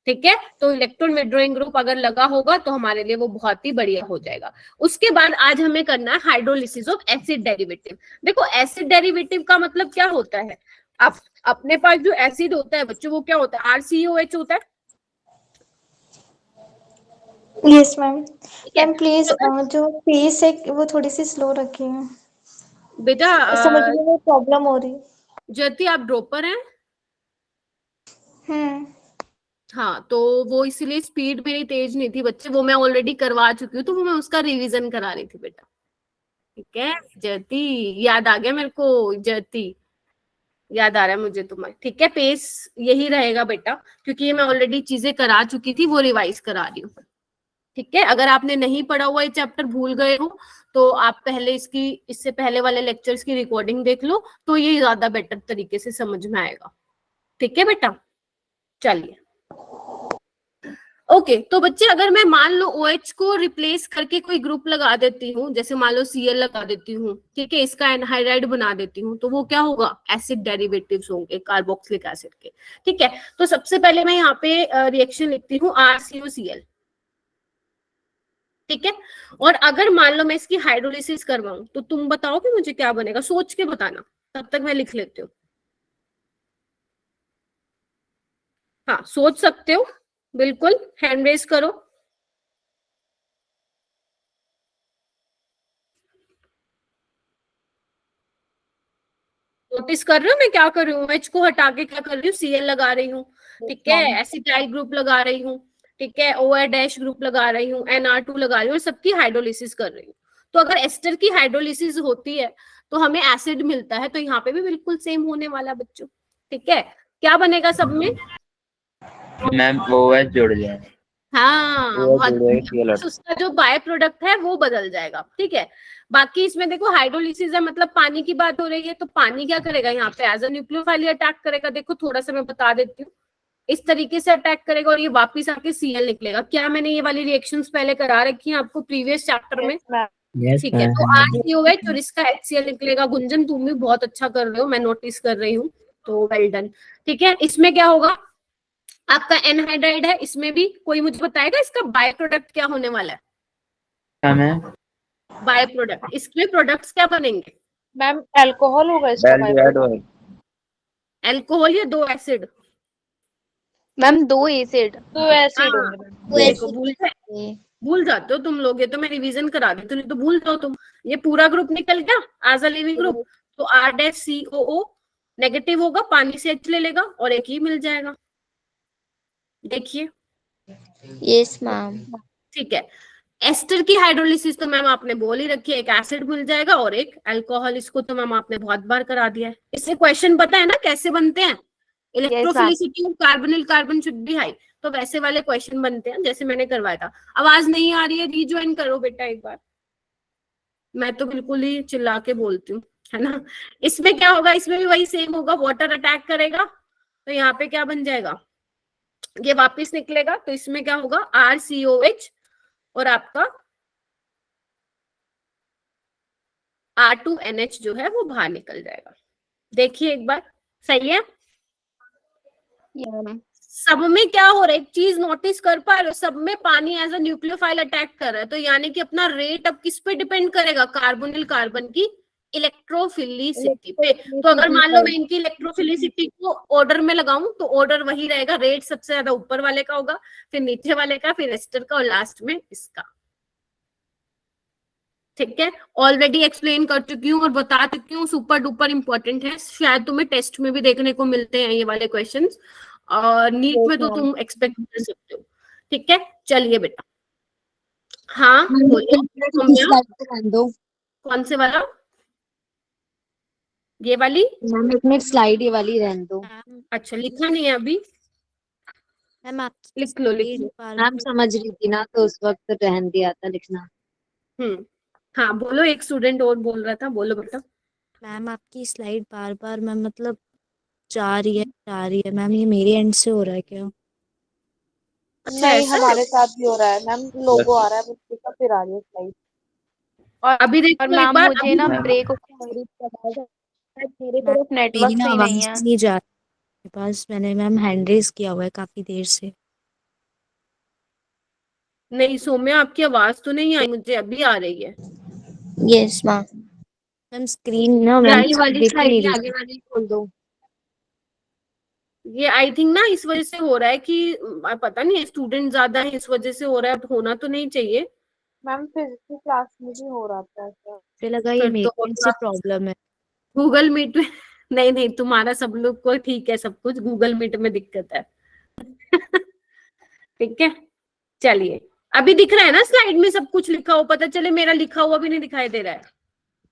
ठीक है, तो इलेक्ट्रॉन विड्रॉइंग ग्रुप अगर लगा होगा तो हमारे लिए वो बहुत ही बढ़िया हो जाएगा। उसके बाद आज हमें करना है हाइड्रोलिसिस ऑफ एसिड डेरिवेटिव। देखो एसिड डेरिवेटिव का मतलब क्या होता है, आप अपने पास जो एसिड होता है बच्चों वो क्या होता है, RCOH होता है। Yes ma'am. ठीक है, मैम प्लीज तो जो पेस है वो थोड़ी सी स्लो रखिए, बेटा समझने में प्रॉब्लम हो रही। ज्योति आप ड्रॉपर हैं। हम्म। हाँ, तो वो इसलिए स्पीड मेरी तेज नहीं थी बच्चे, वो मैं ऑलरेडी करवा चुकी हूँ, तो वो मैं उसका रिवीजन करा रही थी बेटा। ठीक है ज्योति, याद आ गया मेरे को, ज्योति याद आ रहा है मुझे तुम्हें। ठीक है, पेस यही रहेगा बेटा, क्योंकि ये मैं ऑलरेडी चीजें करा चुकी थी, वो रिवाइज करा रही हूँ। ठीक है, अगर आपने नहीं पढ़ा हुआ ये चैप्टर, भूल गए हो, तो आप पहले इससे पहले वाले लेक्चर्स की रिकॉर्डिंग देख लो, तो ये ज्यादा बेटर तरीके से समझ में आएगा। ठीक है बेटा, चलिए ओके। तो बच्चे अगर मैं मान लो OH को रिप्लेस करके कोई ग्रुप लगा देती हूँ, जैसे मान लो Cl लगा देती हूँ, ठीक है, इसका एनहाइड्राइड बना देती हूँ, तो वो क्या होगा, एसिड डेरिवेटिव्स होंगे कार्बोक्सिलिक एसिड के। ठीक है, तो सबसे पहले मैं यहाँ पे रिएक्शन लिखती हूँ RCOCl। ठीक है, और अगर मान लो मैं इसकी हाइड्रोलिसिस करवाऊं तो तुम बताओ कि मुझे क्या बनेगा, सोच के बताना, तब तक मैं लिख लेती हूँ। हाँ सोच सकते हो, बिल्कुल हैंड रेज करो। नोटिस कर रहे हो मैं क्या कर रही हूँ, H को हटा के क्या कर रही हूँ, Cl लगा रही हूँ। ठीक है, एसिटाइल ग्रुप लगा रही हूँ, ठीक है, OH डैश ग्रुप लगा रही हूँ, NR2 लगा रही हूँ, और सबकी हाइड्रोलिसिस कर रही हूँ। तो अगर एस्टर की हाइड्रोलिसिस होती है तो हमें एसिड मिलता है, तो यहाँ पे भी बिल्कुल सेम होने वाला बच्चों। ठीक है, क्या बनेगा सब में, मैम OH जुड़ जाए। हाँ OH बहुत जुड़ जाएगा, बढ़िया। Cl बस उसका जो बाय प्रोडक्ट है वो बदल जाएगा। ठीक है, बाकी इसमें देखो हाइड्रोलिसिस है, मतलब पानी की बात हो रही है, तो पानी क्या करेगा यहाँ पे, एज अ न्यूक्लियोफाइल अटैक करेगा। देखो थोड़ा सा मैं बता देती हूँ, इस तरीके से अटैक करेगा और ये वापस आके Cl निकलेगा। क्या मैंने ये वाली रिएक्शंस पहले करा रखी है आपको प्रीवियस चैप्टर में। यस ठीक है, तो RCOH और इसका HCl निकलेगा। गुंजन तुम भी बहुत अच्छा कर रहे हो, मैं नोटिस कर रही हूँ, तो वेल डन। ठीक है, इसमें क्या होगा, आपका एनहाइड्राइड है, इसमें भी कोई मुझे बताएगा इसका बाय प्रोडक्ट क्या होने वाला है, मैम बाय प्रोडक्ट, इसमें प्रोडक्ट्स क्या बनेंगे, मैम अल्कोहल होगा इसका बाय प्रोडक्ट। एल्कोहल या 2 एसिड, मैम 2 एसिड। तो एसिड हाँ, होंगे। देखो भूल जाते हो तुम लोग, ये तो मैं रिवीजन करा देती हूँ, नहीं तो भूल जाओ तुम। ये पूरा ग्रुप निकल गया एज अ लिविंग ग्रुप, तो R-COO नेगेटिव होगा, पानी से H ले लेगा और एक ही मिल जाएगा। देखिए यस मैम। ठीक है, एस्टर की हाइड्रोलिसिस तो मैम आपने बोल ही रखी है, एक एसिड मिल जाएगा और एक अल्कोहल, इसको तो मैम आपने बहुत बार करा दिया है। इससे क्वेश्चन पता है ना कैसे बनते हैं, electrophilicity carbonyl carbon should be high, तो वैसे वाले क्वेश्चन बनते हैं जैसे मैंने करवाया था। आवाज नहीं आ रही है, रीज्वाइन करो बेटा एक बार, मैं तो बिल्कुल ही चिल्ला के बोलती हूँ, है ना। इसमें क्या होगा, इसमें भी वही सेम होगा, वाटर अटैक करेगा, तो यहाँ पे क्या बन जाएगा, ये वापस निकलेगा, तो इसमें क्या होगा, RCOH और आपका R2NH जो है वो बाहर निकल जाएगा। देखिए एक बार, सही है। सब में क्या हो रहा है, एक चीज नोटिस कर पा रहे हो, सब में पानी एज अ न्यूक्लियोफाइल अटैक कर रहा है, तो यानी कि अपना रेट अब किस पे डिपेंड करेगा, कार्बोनिल कार्बन की इलेक्ट्रोफिलिसिटी पे। तो अगर मान लो मैं इनकी इलेक्ट्रोफिलिसिटी को ऑर्डर में लगाऊं, तो ऑर्डर वही रहेगा, रेट सबसे ज्यादा ऊपर वाले का होगा, फिर नीचे वाले का, फिर एस्टर का, और लास्ट में इसका। ठीक है, ऑलरेडी एक्सप्लेन कर चुकी हूँ और बता चुकी हूँ, सुपर डुपर इंपॉर्टेंट है, शायद तुम्हें टेस्ट में भी देखने को मिलते हैं ये वाले क्वेश्चंस, और नीट में तो तुम एक्सपेक्ट कर सकते हो। ठीक है, चलिए बेटा, हाँ बोलिए दो कौन से वाला, ये वाली, मैम एक मिनट स्लाइड ये वाली रहने दो। अच्छा लिखा नहीं है अभी, मैम आप लिख लो लिख लो। मैम समझ रही थी ना, तो उस वक्त रहन दिया था लिखना। हाँ बोलो, एक स्टूडेंट और बोल रहा था, बोलो बेटा। मैम आपकी स्लाइड बार बार मैम मतलब जा रही है मैम, ये मेरे एंड से हो रहा है क्या? अच्छा नहीं ऐसा हमारे साथ भी हो रहा है मैम, लोगो आ रहा है बच्चे का, फिर आ रही है स्लाइड। और अभी देखो और एक मैम बार, मुझे ना मैम। ब्रेक मेरे तरफ नेटवर्क मेरी ना सही नहीं आवाज है। नहीं जा रही मेरे पास, मैंने मैम हैंड रेज किया हुआ है काफी देर से। नहीं सौम्या, आपकी आवाज तो नहीं आई मुझे, अभी आ रही है। Yes ma'am. मैम स्क्रीन ना मैम आगे वाली दिख स्लाइड नहीं में रही। आगे वाली खोल दो। ये आई थिंक ना इस वजह से हो रहा है कि पता नहीं स्टूडेंट ज्यादा है इस वजह से हो रहा है, होना तो नहीं चाहिए। मैम फिजिक्स की क्लास में भी हो रहा था ऐसा। मुझे लगा ये फिर तो मेरे एंड से प्रॉब्लम है। गूगल मीट में नहीं नहीं, तुम्हारा सब लोग को ठीक है सब कुछ, गूगल मीट में दिक्कत है। ठीक है, चलिए अभी दिख रहा है ना स्लाइड में सब कुछ लिखा हो, पता चले मेरा लिखा हुआ भी नहीं दिखाई दे रहा है।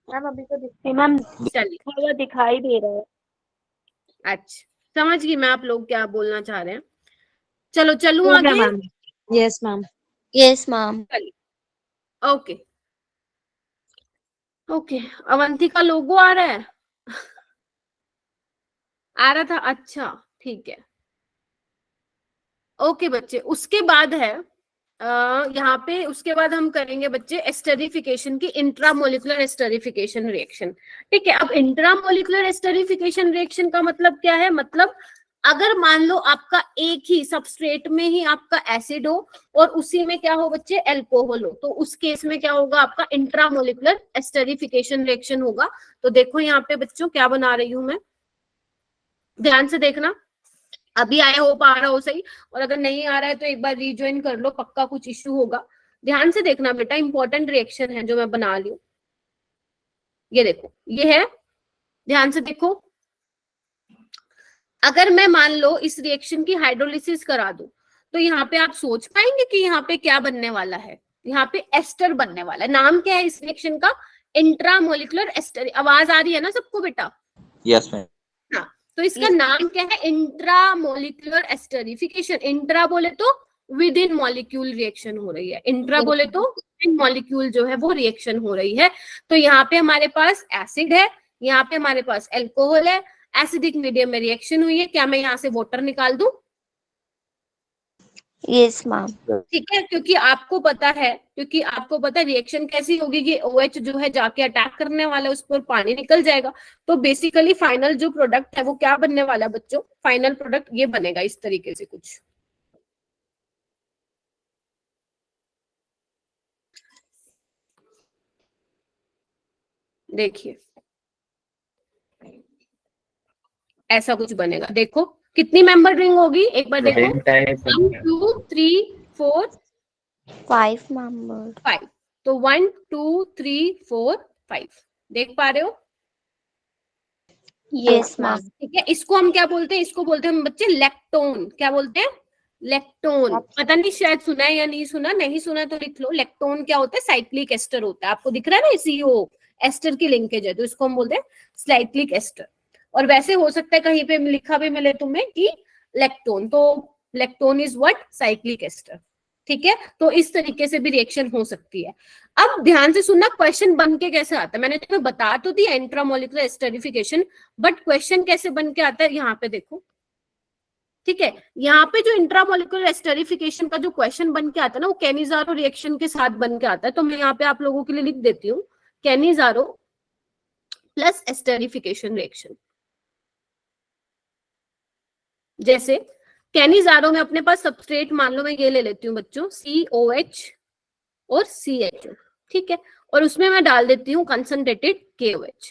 मैम अभी तो दिखती मैम चलिए हुआ दिखाई दे रहा है। अच्छा, समझ गई मैं आप लोग क्या बोलना चाह रहे हैं। चलो चलूं हो गया आगे। Ma'am. Yes ma'am. Yes ma'am. Okay okay, Avantika लोगो आ रहा है? आ रहा था, अच्छा ठीक है। ओके बच्चे, उसके बाद है यहाँ पे, उसके बाद हम करेंगे बच्चे एस्टरिफिकेशन की, इंट्रामोलिकुलर एस्टरिफिकेशन रिएक्शन। ठीक है, अब इंट्रामोलिकुलर एस्टरिफिकेशन रिएक्शन का मतलब क्या है? मतलब अगर मान लो आपका एक ही सबस्ट्रेट में ही आपका एसिड हो और उसी में क्या हो बच्चे, एल्कोहल हो, तो उस केस में क्या होगा, आपका इंट्रामोलिकुलर एस्टरिफिकेशन रिएक्शन होगा। तो देखो यहाँ पे बच्चों क्या बना रही हूं मैं, ध्यान से देखना। अभी आई होप आ रहा हो सही, और अगर नहीं आ रहा है तो एक बार रीज्वाइन कर लो, पक्का कुछ इश्यू होगा। ध्यान से देखना बेटा, इंपॉर्टेंट रिएक्शन है जो मैं बना रही हूँ। ये देखो, ये है, ध्यान से देखो। अगर मैं मान लो इस रिएक्शन की हाइड्रोलिसिस करा दूं, तो यहाँ पे आप सोच पाएंगे कि यहाँ पे क्या बनने वाला है? यहाँ पे एस्टर बनने वाला है। नाम क्या है इस रिएक्शन का? Intramolecular ester. आवाज आ रही है ना सबको बेटा? Yes ma'am. हाँ, तो इसका नाम क्या है? Intramolecular esterification. इंट्रा बोले तो विद इन मॉलिक्यूल रिएक्शन हो रही है, इंट्रा बोले तो विद मॉलिक्यूल जो है वो रिएक्शन हो रही है। तो यहाँ पे हमारे पास एसिड है, यहाँ पे हमारे पास एल्कोहल है, एसिडिक मीडियम में रिएक्शन हुई है। क्या मैं यहाँ से वाटर निकाल दूं? Yes ma'am. ठीक है, क्योंकि आपको पता है रिएक्शन कैसी होगी कि OH जो है जाके अटैक करने वाला है, उस पर पानी निकल जाएगा। तो बेसिकली फाइनल जो प्रोडक्ट है वो क्या बनने वाला है बच्चों? फाइनल प्रोडक्ट ये बनेगा इस तरीके से कुछ। देखिए ऐसा कुछ बनेगा। देखो कितनी मेंबर रिंग होगी, एक बार देखो। 1 2 3 4 5 मेंबर। 5। तो 1 2 3 4 5 देख पा रहे हो? Yes ma'am. ठीक है, इसको हम क्या बोलते हैं? इसको बोलते हैं हम बच्चे लेक्टोन। क्या बोलते हैं? लेक्टोन। पता नहीं शायद सुना है या नहीं सुना, नहीं सुना तो लिख लो। लेक्टोन क्या होता है? साइक्लिक एस्टर होता है। आपको दिख रहा है ना, CO एस्टर की लिंकेज है, तो इसको हम बोलते हैं साइक्लिक एस्टर। और वैसे हो सकता है कहीं पे लिखा भी मिले तुम्हें कि लेक्टोन, तो lactone is what? Cyclic ester. ठीक है, तो इस तरीके से भी रिएक्शन हो सकती है। अब ध्यान से सुनना, क्वेश्चन बन के कैसे आता है? मैंने तुम्हें बता तो दिया इंट्रामोलिकुलर एस्टरिफिकेशन, बट क्वेश्चन कैसे बन के आता है यहाँ पे देखो। ठीक है, यहाँ पे जो इंट्रामोलिकुलर एस्टरिफिकेशन का जो क्वेश्चन बन के आता है ना, वो कैनिजारो रिएक्शन के साथ बन के आता है। तो मैं यहाँ पे आप लोगों के लिए लिख देती हूँ, कैनिजारो प्लस एस्टरिफिकेशन रिएक्शन। जैसे कैनिजारो में अपने पास सबस्ट्रेट मान लो मैं ये ले लेती हूँ बच्चों, COH और CHO। ठीक है, और उसमें मैं डाल देती हूँ कंसंट्रेटेड KOH।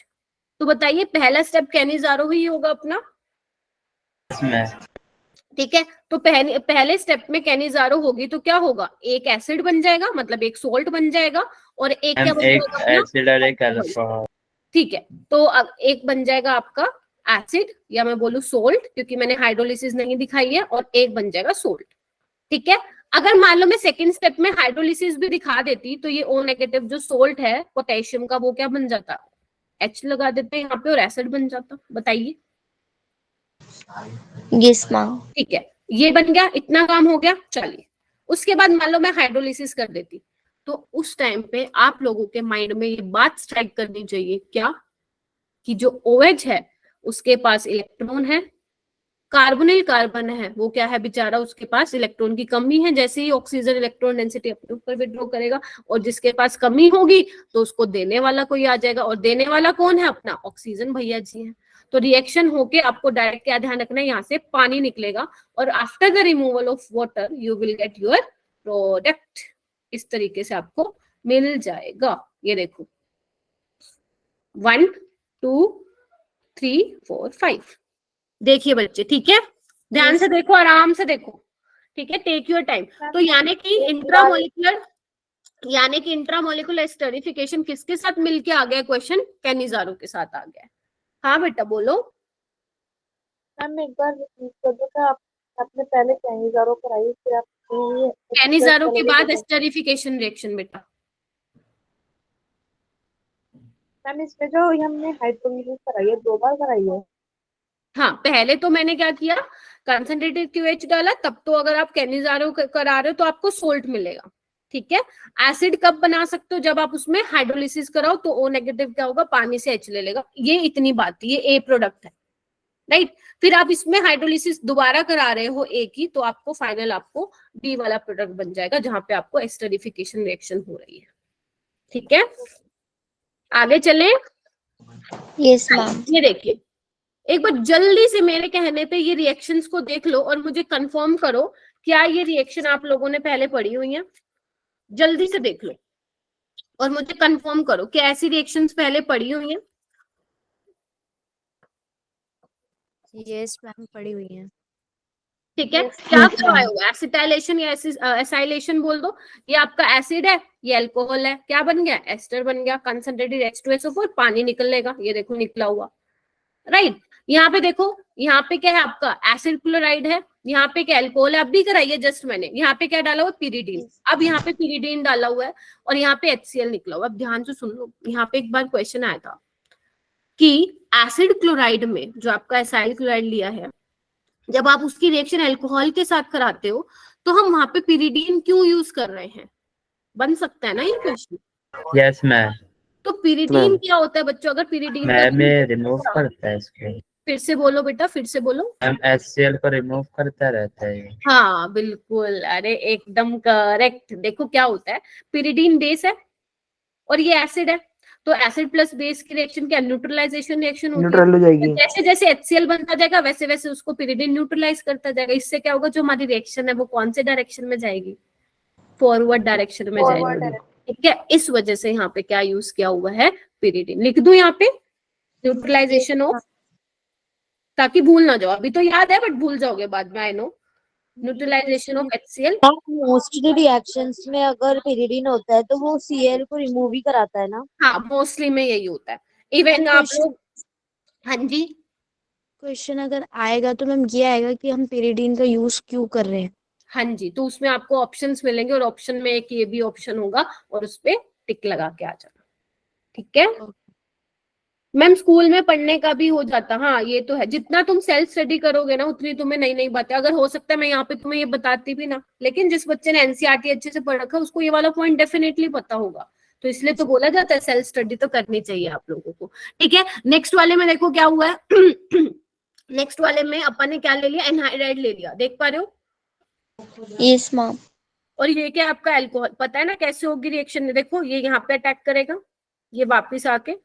तो बताइए पहला स्टेप कैनिजारो ही होगा अपना। ठीक है, तो पहले स्टेप में कैनिजारो होगी तो क्या होगा? एक एसिड बन जाएगा, मतलब एक सोल्ट बन जाएगा, और एक क्या बन जाएगा? एसिड और एक अल्कोहल। ठीक है, तो अब एक बन जाएगा आपका एसिड, या मैं बोलूं सोल्ट, क्योंकि मैंने हाइड्रोलिसिस नहीं दिखाई है, और एक बन जाएगा सोल्ट। ठीक है, अगर मान लो मैं सेकंड स्टेप में हाइड्रोलिसिस भी दिखा देती, तो ये O- जो सोल्ट है पोटेशियम का, वो क्या बन जाता? H लगा देते हैं यहाँ पे और एसिड बन जाता। बताइए। Yes ma'am. ठीक है, ये बन गया, इतना काम हो गया। चलिए, उसके बाद मान लो मैं हाइड्रोलिसिस कर देती, तो उस टाइम पे आप लोगों के माइंड में ये बात स्ट्राइक करनी चाहिए क्या, कि जो OH है उसके पास इलेक्ट्रॉन है, कार्बोनिल कार्बन है वो क्या है बेचारा, उसके पास इलेक्ट्रॉन की कमी है। जैसे ही ऑक्सीजन इलेक्ट्रॉन डेंसिटी अपने ऊपर विड्रॉ करेगा, और जिसके पास कमी होगी तो उसको देने वाला कोई आ जाएगा, और देने वाला कौन है? अपना ऑक्सीजन भैया जी है। तो रिएक्शन होके आपको डायरेक्ट क्या ध्यान रखना है, यहाँ से पानी निकलेगा, और after the removal of water you will get your product. इस तरीके से आपको मिल जाएगा। ये देखो 1 2 3 4 5। देखिए बच्चे, ठीक है, ध्यान से देखो, आराम से देखो, ठीक है, टेक योर टाइम। तो यानी कि इंट्रामोलिकुलर एस्टरिफिकेशन किसके साथ मिलके आ गया क्वेश्चन? कैनिजारो के साथ आ गया। हाँ बेटा बोलो। मैम एक बार रिपीट कर दो कि आपने पहले कैनिजारो कराई, फिर आप कैनिजारो के बाद एस्टरिफिकेशन रिएक्शन बेटा। मैम इसमें जो हमने हाइड्रोलिसिस कराई है 2 बार कराई है। हाँ, पहले तो मैंने क्या किया, कंसंट्रेटेड QH डाला, तब तो अगर आप कैनिजारो करा रहे हो तो आपको सोल्ट मिलेगा, ठीक है। एसिड कब बना सकते हो? जब आप उसमें हाइड्रोलिसिस कराओ तो O नेगेटिव क्या होगा, पानी से H ले लेगा। ये इतनी बात थी, ये A प्रोडक्ट है, राइट। फिर आप इसमें हाइड्रोलिसिस दोबारा करा रहे हो A की, तो आपको फाइनल आपको B वाला प्रोडक्ट बन जाएगा, जहां पे आपको एस्टरिफिकेशन रिएक्शन हो रही है, ठीक है। आगे चले। Yes ma'am. ये देखिए, एक बार जल्दी से मेरे कहने पे ये रिएक्शंस को देख लो और मुझे कंफर्म करो, क्या ये रिएक्शन आप लोगों ने पहले पढ़ी हुई है? जल्दी से देख लो और मुझे कंफर्म करो कि ऐसी रिएक्शंस पहले पढ़ी हुई हैं। यस मैम, पड़ी हुई है। ठीक है, क्या करवाया हुआ? एसिटाइलेशन या एसाइलेशन बोल दो। ये आपका एसिड है, ये अल्कोहल है, क्या बन गया? एस्टर बन गया। कंसंट्रेटेड H2SO4, पानी निकलेगा, ये देखो निकला हुआ, राइट। यहाँ पे देखो, यहाँ पे क्या है आपका एसिड क्लोराइड है, यहाँ पे क्या अल्कोहल है, अब भी कराइए जस्ट मैंने। यहाँ पे क्या डाला हुआ? पिरिडीन। अब यहाँ पे पिरिडीन डाला हुआ है और यहाँ पे HCl निकला हुआ। अब ध्यान से सुन लो, यहाँ पे एक बार क्वेश्चन आया था कि एसिड क्लोराइड में जो आपका एसाइल क्लोराइड लिया है, जब आप उसकी रिएक्शन अल्कोहल के साथ कराते हो तो हम वहां पे पिरिडीन क्यों यूज कर रहे हैं? बन सकता है ना ये क्वेश्चन? Yes ma'am. तो पिरिडीन क्या होता है बच्चों? अगर पिरिडीन मैम ये रिमूव करता है इसको। फिर से बोलो बेटा, फिर से बोलो। मैम HCl को रिमूव करता रहता है। हाँ बिल्कुल, अरे एकदम करेक्ट। देखो क्या होता है, पिरिडीन बेस है और ये एसिड है, तो एसिड प्लस बेस की रिएक्शन क्या? न्यूट्रलाइजेशन रिएक्शन होती न्यूट्रल हो जाएगी। है। जैसे जैसे HCl बनता जाएगा वैसे वैसे उसको पिरिडीन न्यूट्रलाइज करता जाएगा। इससे क्या होगा, जो हमारी रिएक्शन है वो कौन से डायरेक्शन में जाएगी? फॉरवर्ड डायरेक्शन में जाएगी, ठीक है। इस वजह से यहाँ पे क्या यूज किया हुआ है? पिरिडीन। लिख दूं यहाँ पे न्यूट्रलाइजेशन ऑफ, ताकि भूल ना जाओ। अभी तो याद है बट भूल जाओगे बाद में, I know. Neutralization of HCl। Mostly reactions में अगर पिरिडीन होता है तो वो Cl को रिमूव ही कराता है ना? हाँ, मोस्टली में यही होता है। इवन आप लोग, हाँ जी, क्वेश्चन अगर आएगा तो मैम ये आएगा कि हम पिरिडीन का यूज क्यों कर रहे हैं। हाँ जी, तो उसमें आपको ऑप्शंस मिलेंगे और ऑप्शन में एक ये भी ऑप्शन होगा और उस पे टिक लगा के आ जाना, ठीक है। मैम स्कूल में पढ़ने का भी हो जाता, हाँ ये तो है। जितना तुम सेल्फ स्टडी करोगे ना उतनी तुम्हें नई नई बातें, अगर हो सकता है मैं यहाँ पे तुम्हें ये बताती भी ना, लेकिन जिस बच्चे ने NCERT अच्छे से पढ़ रखा है उसको ये वाला पॉइंट डेफिनेटली पता होगा। तो इसलिए तो बोला जाता है सेल्फ स्टडी तो करनी चाहिए आप लोगों को, ठीक है। नेक्स्ट वाले में देखो क्या हुआ है। नेक्स्ट वाले में अपन ने क्या ले लिया? एनहाइड्राइड ले लिया, देख पा रहे हो? Yes ma'am. और ये क्या आपका अल्कोहल, पता है ना कैसे होगी रिएक्शन? देखो ये यहाँ पे अटैक करेगा, ये वापिस आके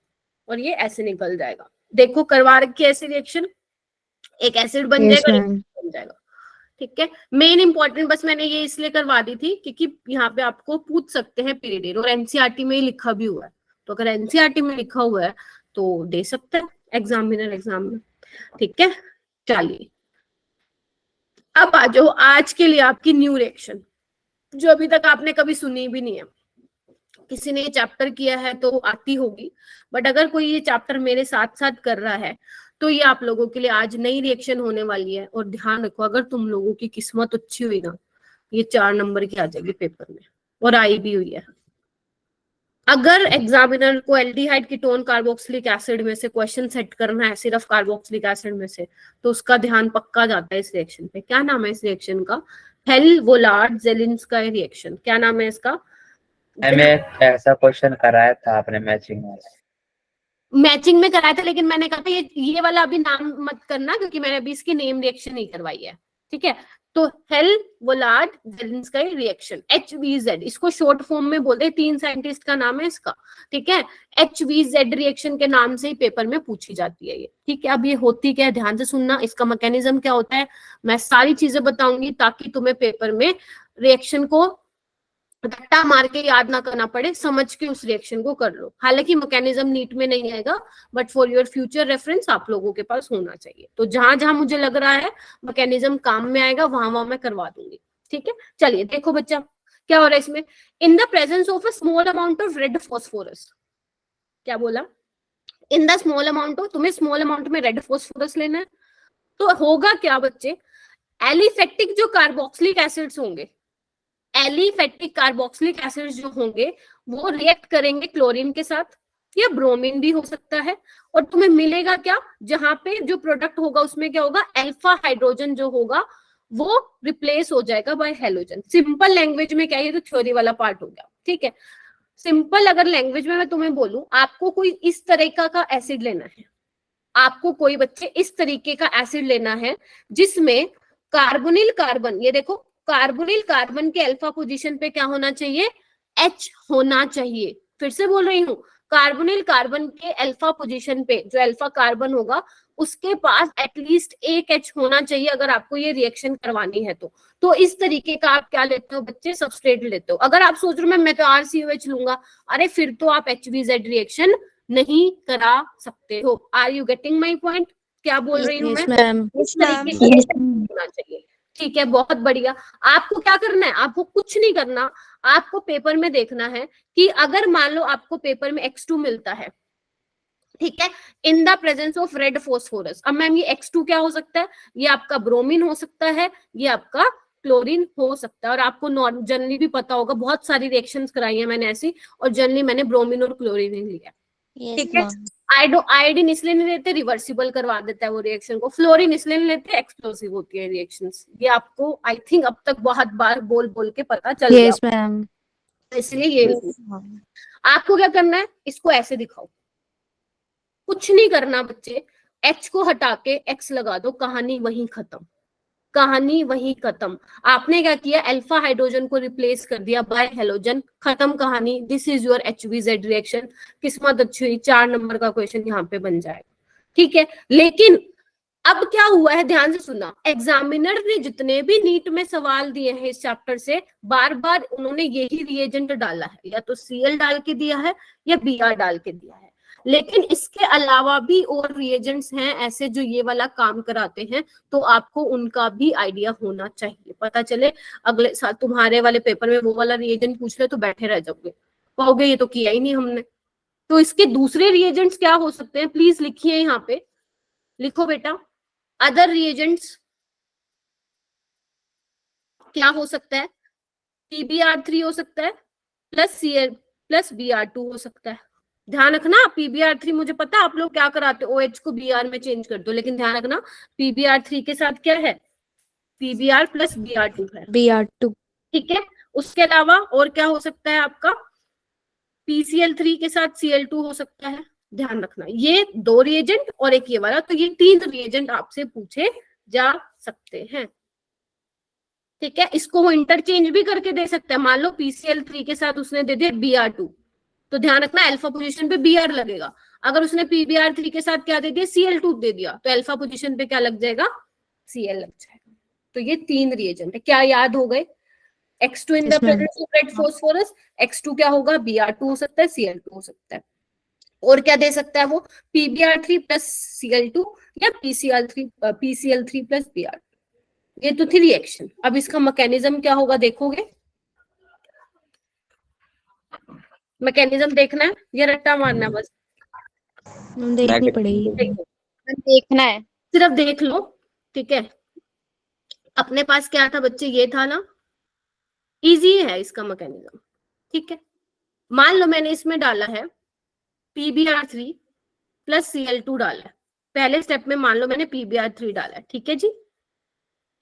और ये ऐसे निकल जाएगा। देखो करवा रखी है ऐसी रिएक्शन, एक एसिड बन जाएगा, बन जाएगा, ठीक है। मेन इंपॉर्टेंट बस मैंने ये इसलिए करवा दी थी क्योंकि यहाँ पे आपको पूछ सकते हैं पिरिडीन, और NCERT में ही लिखा भी हुआ है। तो अगर NCERT में लिखा हुआ है तो दे सकता है एग्जामिनर एग्जाम में, ठीक है। चलिए अब आ जाओ आज के लिए आपकी न्यू रिएक्शन, जो अभी तक आपने कभी सुनी भी नहीं है। किसी ने ये चैप्टर किया है तो आती होगी, बट अगर कोई ये चैप्टर मेरे साथ साथ कर रहा है तो ये आप लोगों के लिए आज नई रिएक्शन होने वाली है। और ध्यान रखो, अगर तुम लोगों की किस्मत अच्छी हुई ना, ये 4 नंबर की आ जाएगी पेपर में, और आई भी हुई है। अगर एग्जामिनर को एल्डिहाइड कीटोन कार्बोक्सिलिक एसिड में से क्वेश्चन सेट करना है, सिर्फ कार्बोक्सिलिक एसिड में से, तो उसका ध्यान पक्का जाता है इस रिएक्शन पे। क्या नाम है इस रिएक्शन का? हेल-वोलार्ड जेलिंस्की रिएक्शन। क्या नाम है इसका? मैंने ऐसा क्वेश्चन कराया था आपने मैचिंग में। मैचिंग में कराया था, लेकिन मैंने कहा था ये वाला अभी नाम मत करना क्योंकि मैंने अभी इसकी नेम रिएक्शन नहीं करवाई है, ठीक है। तो हेल-वोलार्ड जेलिंस्की रिएक्शन, HVZ, इसको शॉर्ट फॉर्म में बोलते हैं। 3 साइंटिस्ट का नाम है इसका, ठीक है। HVZ रिएक्शन के नाम से ही पेपर में पूछी जाती है ये, ठीक है। अब ये होती क्या है, ध्यान से सुनना। इसका मैकेनिज्म क्या होता है, मैं सारी चीजें बताऊंगी ताकि तुम्हें पेपर में रिएक्शन को रट्टा मार के याद ना करना पड़े, समझ के उस रिएक्शन को कर लो। हालांकि मैकेनिज्म नीट में नहीं आएगा, but for your future reference आप लोगों के पास होना चाहिए। तो जहां जहां मुझे लग रहा है मैकेनिज्म काम में आएगा वहां वहां मैं करवा दूंगी, ठीक है। चलिए देखो बच्चा क्या हो रहा है इसमें, in the presence of a small amount of red phosphorus, क्या बोला, in the small amount of, तुम्हें स्मॉल अमाउंट में रेड फॉस्फोरस लेना है, तो होगा क्या बच्चे, एलिफेटिक जो कार्बोक्सिलिक एसिड्स होंगे, एलिफेटिक कार्बोक्सिलिक एसिड्स जो होंगे वो रिएक्ट करेंगे क्लोरीन के साथ, या ब्रोमीन भी हो सकता है, और तुम्हें मिलेगा क्या, जहां पे जो प्रोडक्ट होगा उसमें क्या होगा, अल्फा हाइड्रोजन जो होगा वो रिप्लेस हो जाएगा बाय हेलोजन। सिंपल लैंग्वेज में क्या, ये तो थ्योरी वाला पार्ट हो गया, ठीक है। सिंपल अगर लैंग्वेज में मैं तुम्हें बोलूं, आपको कोई इस तरीका का एसिड लेना है, आपको कोई बच्चे इस तरीके का एसिड लेना है जिसमें कार्बोनिल कार्बन, ये देखो कार्बोनिल कार्बन के अल्फा पोजीशन पे क्या होना चाहिए, H होना चाहिए। फिर से बोल रही हूँ, कार्बोनिल कार्बन के अल्फा पोजीशन पे जो अल्फा कार्बन होगा उसके पास एटलीस्ट एक H होना चाहिए अगर आपको ये रिएक्शन करवानी है तो इस तरीके का आप क्या लेते हो बच्चे, सबस्ट्रेट लेते हो। अगर आप सोच रहे हो मैं तो RCOH लूंगा, अरे फिर तो आप HVZ रिएक्शन नहीं करा सकते हो। Are you getting my point, क्या बोल रही हूँ मैं, इस तरीके से होना चाहिए, ठीक है। बहुत बढ़िया। आपको क्या करना है, आपको कुछ नहीं करना, आपको पेपर में देखना है कि अगर मान लो आपको पेपर में X2 मिलता है, ठीक है, in the presence of red phosphorus. अब मैम ये X2 क्या हो सकता है, ये आपका ब्रोमीन हो सकता है, ये आपका क्लोरीन हो सकता है। और आपको जनरली भी पता होगा, बहुत सारी रिएक्शंस कराई है मैंने ऐसी, और जनरली मैंने ब्रोमीन और क्लोरीन ही लिया, ठीक है। आयोडीन इसलिए नहीं लेते, रिवर्सिबल करवा देता है वो रिएक्शन को। फ्लोरीन इसलिए नहीं लेते, एक्सप्लोसिव होती है रिएक्शंस। ये आपको आई थिंक अब तक बहुत बार बोल बोल के पता चल गया, यस मैम। इसलिए ये आपको क्या करना है, इसको ऐसे दिखाओ, कुछ नहीं करना बच्चे, H को हटा के X लगा दो, कहानी वहीं खत्म, कहानी वहीं खत्म। आपने क्या किया, अल्फा हाइड्रोजन को रिप्लेस कर दिया बाय हेलोजन, खत्म कहानी। This is your HVZ reaction. किस्मत अच्छी हुई, 4 नंबर का क्वेश्चन यहाँ पे बन जाएगा, ठीक है। लेकिन अब क्या हुआ है, ध्यान से सुनना, एग्जामिनर ने जितने भी नीट में सवाल दिए हैं इस चैप्टर से, बार बार उन्होंने यही रिएजेंट डाला है, या तो Cl डाल के दिया है या Br डाल के दिया है। लेकिन इसके अलावा भी और रिएजेंट्स हैं ऐसे जो ये वाला काम कराते हैं, तो आपको उनका भी आइडिया होना चाहिए। पता चले अगले साल तुम्हारे वाले पेपर में वो वाला रिएजेंट पूछ ले तो बैठे रह जाओगे, कहोगे ये तो किया ही नहीं हमने। तो इसके दूसरे रिएजेंट्स क्या हो सकते हैं, प्लीज लिखिए यहाँ पे, लिखो बेटा। अदर रिएजेंट्स क्या हो सकता है, PbR3 हो सकता है, प्लस Cl प्लस Br2 हो सकता है। ध्यान रखना, PbR3 मुझे पता आप लोग क्या कराते हो, OH को Br में चेंज कर दो, लेकिन ध्यान रखना PbR3 के साथ क्या है, PbR प्लस Br2 है, Br2, ठीक है। उसके अलावा और क्या हो सकता है आपका, PCl3 के साथ Cl2 हो सकता है। ध्यान रखना, ये 2 रिएजेंट और एक ये वाला, तो ये 3 रिएजेंट आपसे पूछे जा सकते हैं, ठीक है। इसको वो इंटरचेंज भी करके दे सकते हैं। मान लो PCl3 के साथ उसने दे दिया Br2, तो ध्यान रखना अल्फा पोजीशन पे Br लगेगा। अगर उसने PbR3 के साथ क्या दे दिया, Cl2 दे दिया, तो अल्फा पोजीशन पे क्या लग जाएगा, Cl लग जाएगा। तो ये 3 रिएजेंट है, क्या याद हो गए, X2 in the presence of red phosphorus, X2 क्या होगा, Br2 हो सकता है, Cl2 हो सकता है। और क्या दे सकता है वो, PbR3 प्लस Cl2 या PCl3 प्लस Br2। ये तो थी रिएक्शन। अब इसका मैकेनिज्म क्या होगा देखोगे, मैकेनिज्म देखना है या रट्टा मारना है, बस देखनी पड़ेगी, देखना है, सिर्फ देख लो, ठीक है। अपने पास क्या था बच्चे, ये था ना, इजी है इसका मैकेनिज्म, ठीक है। मान लो मैंने इसमें डाला है PbR3 प्लस Cl2 डाला है, पहले स्टेप में मान लो मैंने PbR3 डाला है, ठीक है जी।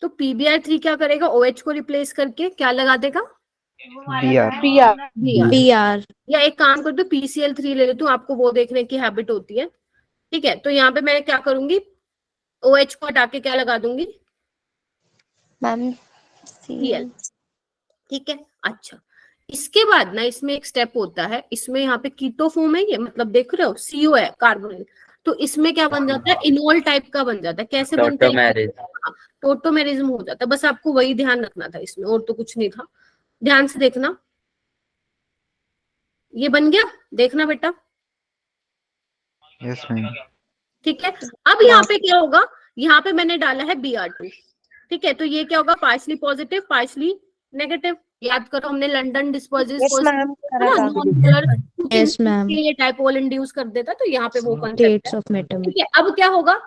तो PbR3 क्या करेगा, OH को रिप्लेस करके क्या लगा देगा, Br, या एक काम कर दो PCl3 ले लेती हूँ, आपको वो देखने की हैबिट होती है, ठीक है। तो यहाँ पे मैं क्या करूंगी, OH को हटा के क्या लगा दूंगी, मैम Cl, ठीक है। अच्छा, इसके बाद ना इसमें एक स्टेप होता है, इसमें यहाँ पे कीटो फॉर्म है, ये मतलब देख रहे हो CO है कार्बोनिल, तो इसमें क्या बन जाता है, इनोल टाइप का बन जाता है। कैसे बनता है, टोटोमेरिज्म हो जाता है। बस आपको वही ध्यान रखना था इसमें, और तो कुछ नहीं था। ध्यान से देखना, ये बन गया, देखना बेटा। Yes ma'am. ठीक है, अब यहाँ पे क्या होगा, यहाँ पे मैंने डाला है Br2, ठीक है, तो ये क्या होगा, पार्शली पॉजिटिव पार्शली नेगेटिव। याद करो हमने London dispersive Yes, ma'am. Yes, ma'am. ये डाइपोल इंड्यूस कर देता, तो यहाँ पे वो concept States है। of matter. ठीक है, अब क्या होगा,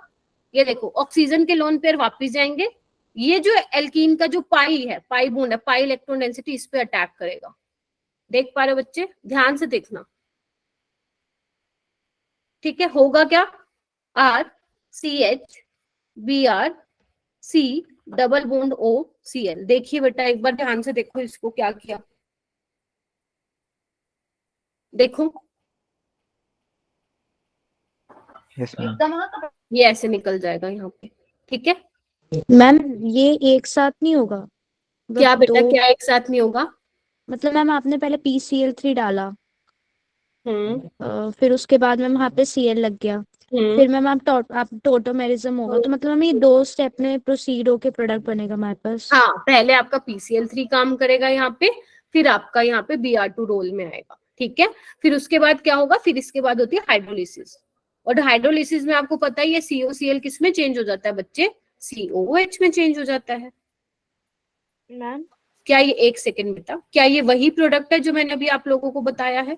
ये देखो ऑक्सीजन के लोन पेयर वापस जाएंगे, ये जो एल्कीन का जो पाई है, पाई बॉन्ड है, पाई इलेक्ट्रॉन डेंसिटी इस पे अटैक करेगा। देख पा रहे हो बच्चे, ध्यान से देखना। ठीक है, होगा क्या, RCH BrC double bond OCl। देखिए बेटा एक बार ध्यान से देखो इसको, क्या किया, देखो यस मैम। ये ऐसे निकल जाएगा यहाँ पे। ठीक है, मैम ये एक साथ नहीं होगा? मतलब क्या बेटा, दो- क्या एक साथ नहीं होगा? मतलब मैम आपने पहले PCl3 डाला, हम्म फिर उसके बाद मैम वहाँ पे Cl लग गया, फिर मैम आप टोटोमेरिज्म होगा, तो मतलब हमें ये 2 स्टेप में प्रोसीड होके प्रोडक्ट बनेगा हमारे पास। हाँ, पहले आपका PCl3 काम करेगा यहाँ पे, फिर आपका यहाँ पे Br2 रोल में आएगा। ठीक है, फिर उसके बाद क्या होगा, फिर इसके बाद होती है हाइड्रोलिसिस, और हाइड्रोलिसिस में आपको पता ही है COCl किस में चेंज हो जाता है बच्चे, COOH में चेंज हो जाता है। मैम क्या ये, एक सेकेंड बेटा, क्या ये वही प्रोडक्ट है जो मैंने अभी आप लोगों को बताया है?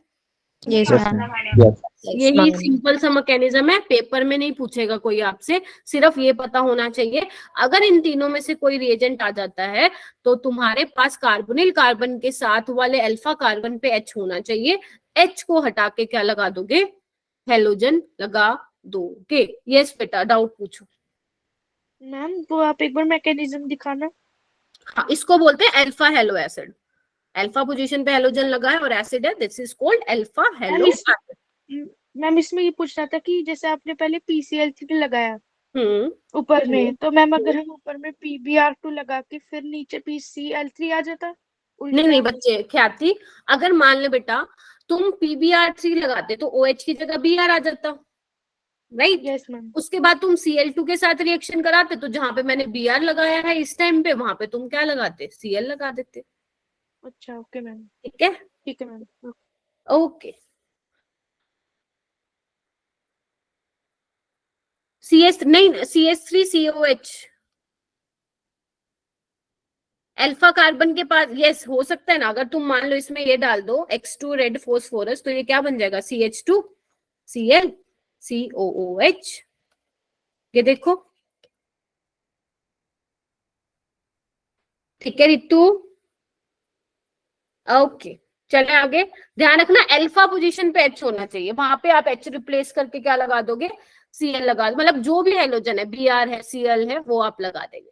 Yes yes ma'am. मैम। यही सिंपल सा मैकेनिज्म है, पेपर में नहीं पूछेगा कोई आपसे, सिर्फ ये पता होना चाहिए। अगर इन तीनों में से कोई रिएजेंट आ जाता है तो तुम्हारे पास कार्बोनिल कार्बन के साथ वाले अल्फा कार्बन पे H होना चाहिए, H को हटा के क्या लगा दोगे, हेलोजन लगा दोगे। यस बेटा, डाउट पूछो। मैम वो आप एक बार मैकेनिज्म दिखाना। हाँ, इसको बोलते हैं alpha hello acid. Alpha position पे हेलोजन लगा है और एसिड है, this is called alpha hello acid. Ma'am इसमें ये पूछना था कि जैसे आपने पहले PCl3 लगाया हम्म ऊपर में, तो मैम अगर हम ऊपर में PbR2 लगा के फिर नीचे PCl3 आ जाता नहीं नहीं बच्चे, ख्याति, अगर मान ले बेटा तुम PbR3 लगाते तो OH की जगह Br आ जाता, राइट? Yes ma'am. उसके बाद तुम Cl2 के साथ रिएक्शन कराते तो जहां पे मैंने Br लगाया है इस टाइम पे, वहां पे तुम क्या लगाते, Cl लगा देते। अच्छा ओके मैम। ठीक है, ठीक है मैम। ओके। CS नहीं, CH3COH अल्फा कार्बन के पास, यस हो सकता है ना, अगर तुम मान लो इसमें ये डाल दो X2 रेड फोस्फोरस, तो ये क्या बन जाएगा, CH2Cl COOH। ये देखो, ठीक है रितु, ओके। चले आगे, ध्यान रखना अल्फा पोजीशन पे H होना चाहिए, वहां पे आप H रिप्लेस करके क्या लगा दोगे, Cl लगा दो, मतलब जो भी हेलोजन है, Br है Cl है वो आप लगा देंगे।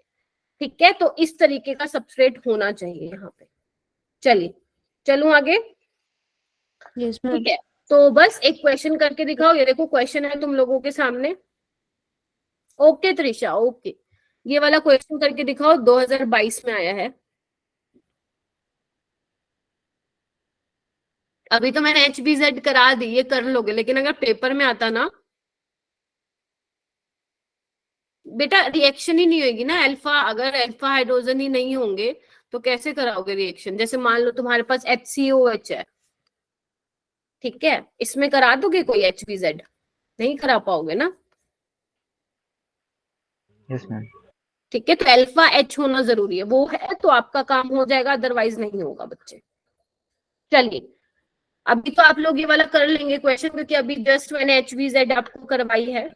ठीक है, तो इस तरीके का सबस्ट्रेट होना चाहिए यहाँ पे। चलिए चलूं आगे। Yes ma'am. ठीक है, तो बस एक क्वेश्चन करके दिखाओ, ये देखो क्वेश्चन है तुम लोगों के सामने। ओके त्रिशा, ओके, ये वाला क्वेश्चन करके दिखाओ, 2022 में आया है। अभी तो मैंने HBZ करा दी, ये कर लोगे, लेकिन अगर पेपर में आता ना बेटा, रिएक्शन ही नहीं होगी ना अल्फा, अगर अल्फा हाइड्रोजन ही नहीं होंगे तो कैसे कराओगे रिएक्शन? जैसे मान लो तुम्हारे पास HCOH है, ठीक है, इसमें करा दोगे कोई HBZ? नहीं करा पाओगे ना। Yes ma'am. ठीक है, तो अल्फा H होना जरूरी है, वो है तो आपका काम हो जाएगा, अदरवाइज नहीं होगा बच्चे। चलिए, अभी तो आप लोग ये वाला कर लेंगे क्वेश्चन, क्योंकि अभी जस्ट मैंने HBZ आपको करवाई है।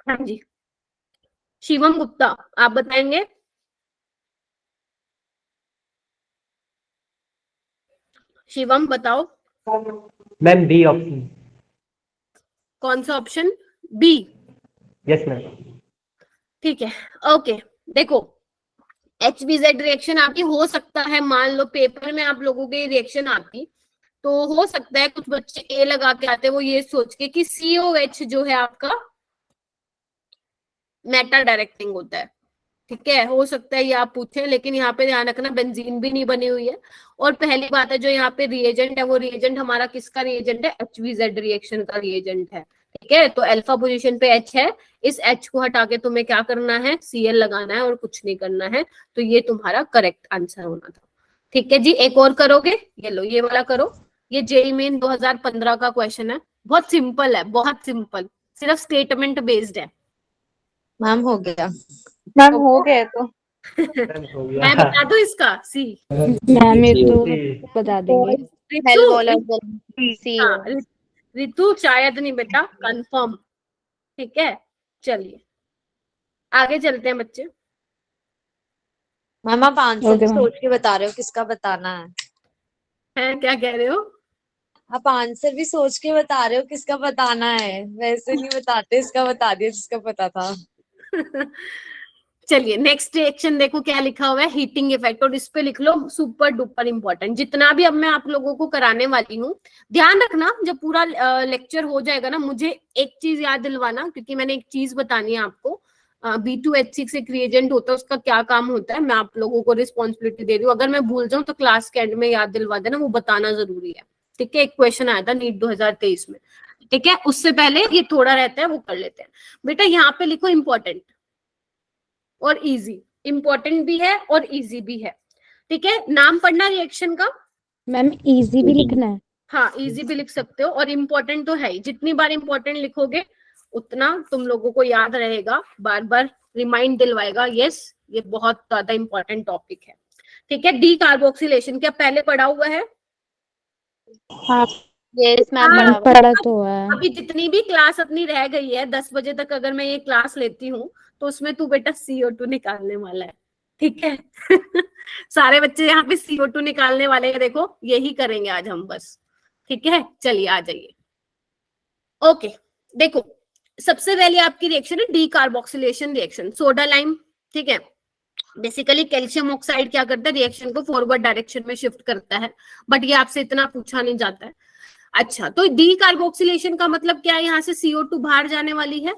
हाँ जी, शिवम गुप्ता आप बताएंगे। शिवम बताओ, मैम बी ऑप्शन। कौन सा ऑप्शन, बी? Yes ma'am. ठीक है, ओके। देखो HBZ रिएक्शन आपकी हो सकता है, मान लो पेपर में आप लोगों के रिएक्शन आती, तो हो सकता है कुछ बच्चे ए लगा के आते, वो ये सोच के कि COH जो है आपका मेटा डायरेक्टिंग होता है। ठीक है, हो सकता है ये आप पूछें, लेकिन यहाँ पे ध्यान रखना बेंजीन भी नहीं बनी हुई है, और पहली बात है जो यहाँ पे रिएजेंट है वो रिएजेंट हमारा किसका रिएजेंट है, HBZ रिएक्शन का रिएजेंट है। ठीक है, तो अल्फा पोजीशन पे H है, इस H को हटा के तुम्हें क्या करना है, Cl लगाना है और कुछ नहीं करना है। तो ये तुम्हारा करेक्ट आंसर होना था। ठीक है जी, एक और करोगे, ये लो ये वाला करो। ये जेईई मेन 2015 का क्वेश्चन है, बहुत सिंपल है, बहुत सिंपल, सिर्फ स्टेटमेंट बेस्ड है। मैम हो गया। मैम हो गए तो मैम हो गया। मैं बता दूं इसका सी? मैम ये तो जी। बता देंगे। हेल ऋतु, बोला सी हाँ, ऋतु शायद नहीं बेटा, कंफर्म। ठीक है, चलिए आगे चलते हैं बच्चे। मैम आप आंसर Okay, मैम। सोच के बता रहे हो किसका बताना है? हैं, क्या कह रहे हो? आप आंसर भी सोच के बता रहे हो किसका बताना है, वैसे नहीं बताते, इसका बता दिया जिसका पता था। चलिए नेक्स्ट रिएक्शन देखो क्या लिखा हुआ है, हीटिंग इफेक्ट, और इस पे लिख लो सुपर डुपर इंपॉर्टेंट। जितना भी अब मैं आप लोगों को कराने वाली हूँ, ध्यान रखना, जब पूरा लेक्चर हो जाएगा ना, मुझे एक चीज याद दिलवाना, क्योंकि मैंने एक चीज बतानी है आपको। B2H6 एक रिएजेंट होता है, उसका क्या काम होता है, मैं आप लोगों को रिस्पॉन्सिबिलिटी दे रही हूँ। अगर मैं भूल जाऊं तो क्लास के एंड में याद दिलवा देना, वो बताना जरूरी है। ठीक है, एक क्वेश्चन आया था नीट 2023 में। ठीक है, उससे पहले ये थोड़ा रहता है, वो कर लेते हैं। बेटा यहाँ पे लिखो इंपॉर्टेंट और इजी, इंपॉर्टेंट भी है और इजी भी है। ठीक है, नाम पढ़ना रिएक्शन का। मैम इजी भी लिखना है? हाँ, इजी भी लिख सकते हो और इम्पोर्टेंट तो है ही। जितनी बार इम्पोर्टेंट लिखोगे उतना तुम लोगों को याद रहेगा, बार बार रिमाइंड दिलवाएगा, यस ये बहुत ज्यादा इंपॉर्टेंट टॉपिक है। ठीक है, डी कार्बोक्सिलेशन क्या पहले पढ़ा हुआ है? यस मैम हाँ, पढ़ा तो है। अभी जितनी भी क्लास अपनी रह गई है 10 बजे तक, अगर मैं ये क्लास लेती हूँ तो उसमें तू बेटा CO2 निकालने वाला है। ठीक है सारे बच्चे यहाँ पे CO2 निकालने वाले हैं, देखो यही करेंगे आज हम बस। ठीक है, चलिए आ जाइए। ओके, देखो सबसे पहले आपकी रिएक्शन है D carboxylation reaction, soda lime. ठीक है, बेसिकली कैल्शियम ऑक्साइड क्या करता है, रिएक्शन को फॉरवर्ड डायरेक्शन में शिफ्ट करता है, बट ये आपसे इतना पूछा नहीं जाता है। अच्छा, तो डी कार्बोक्सिलेशन का मतलब क्या है, यहाँ से CO2 बाहर जाने वाली है।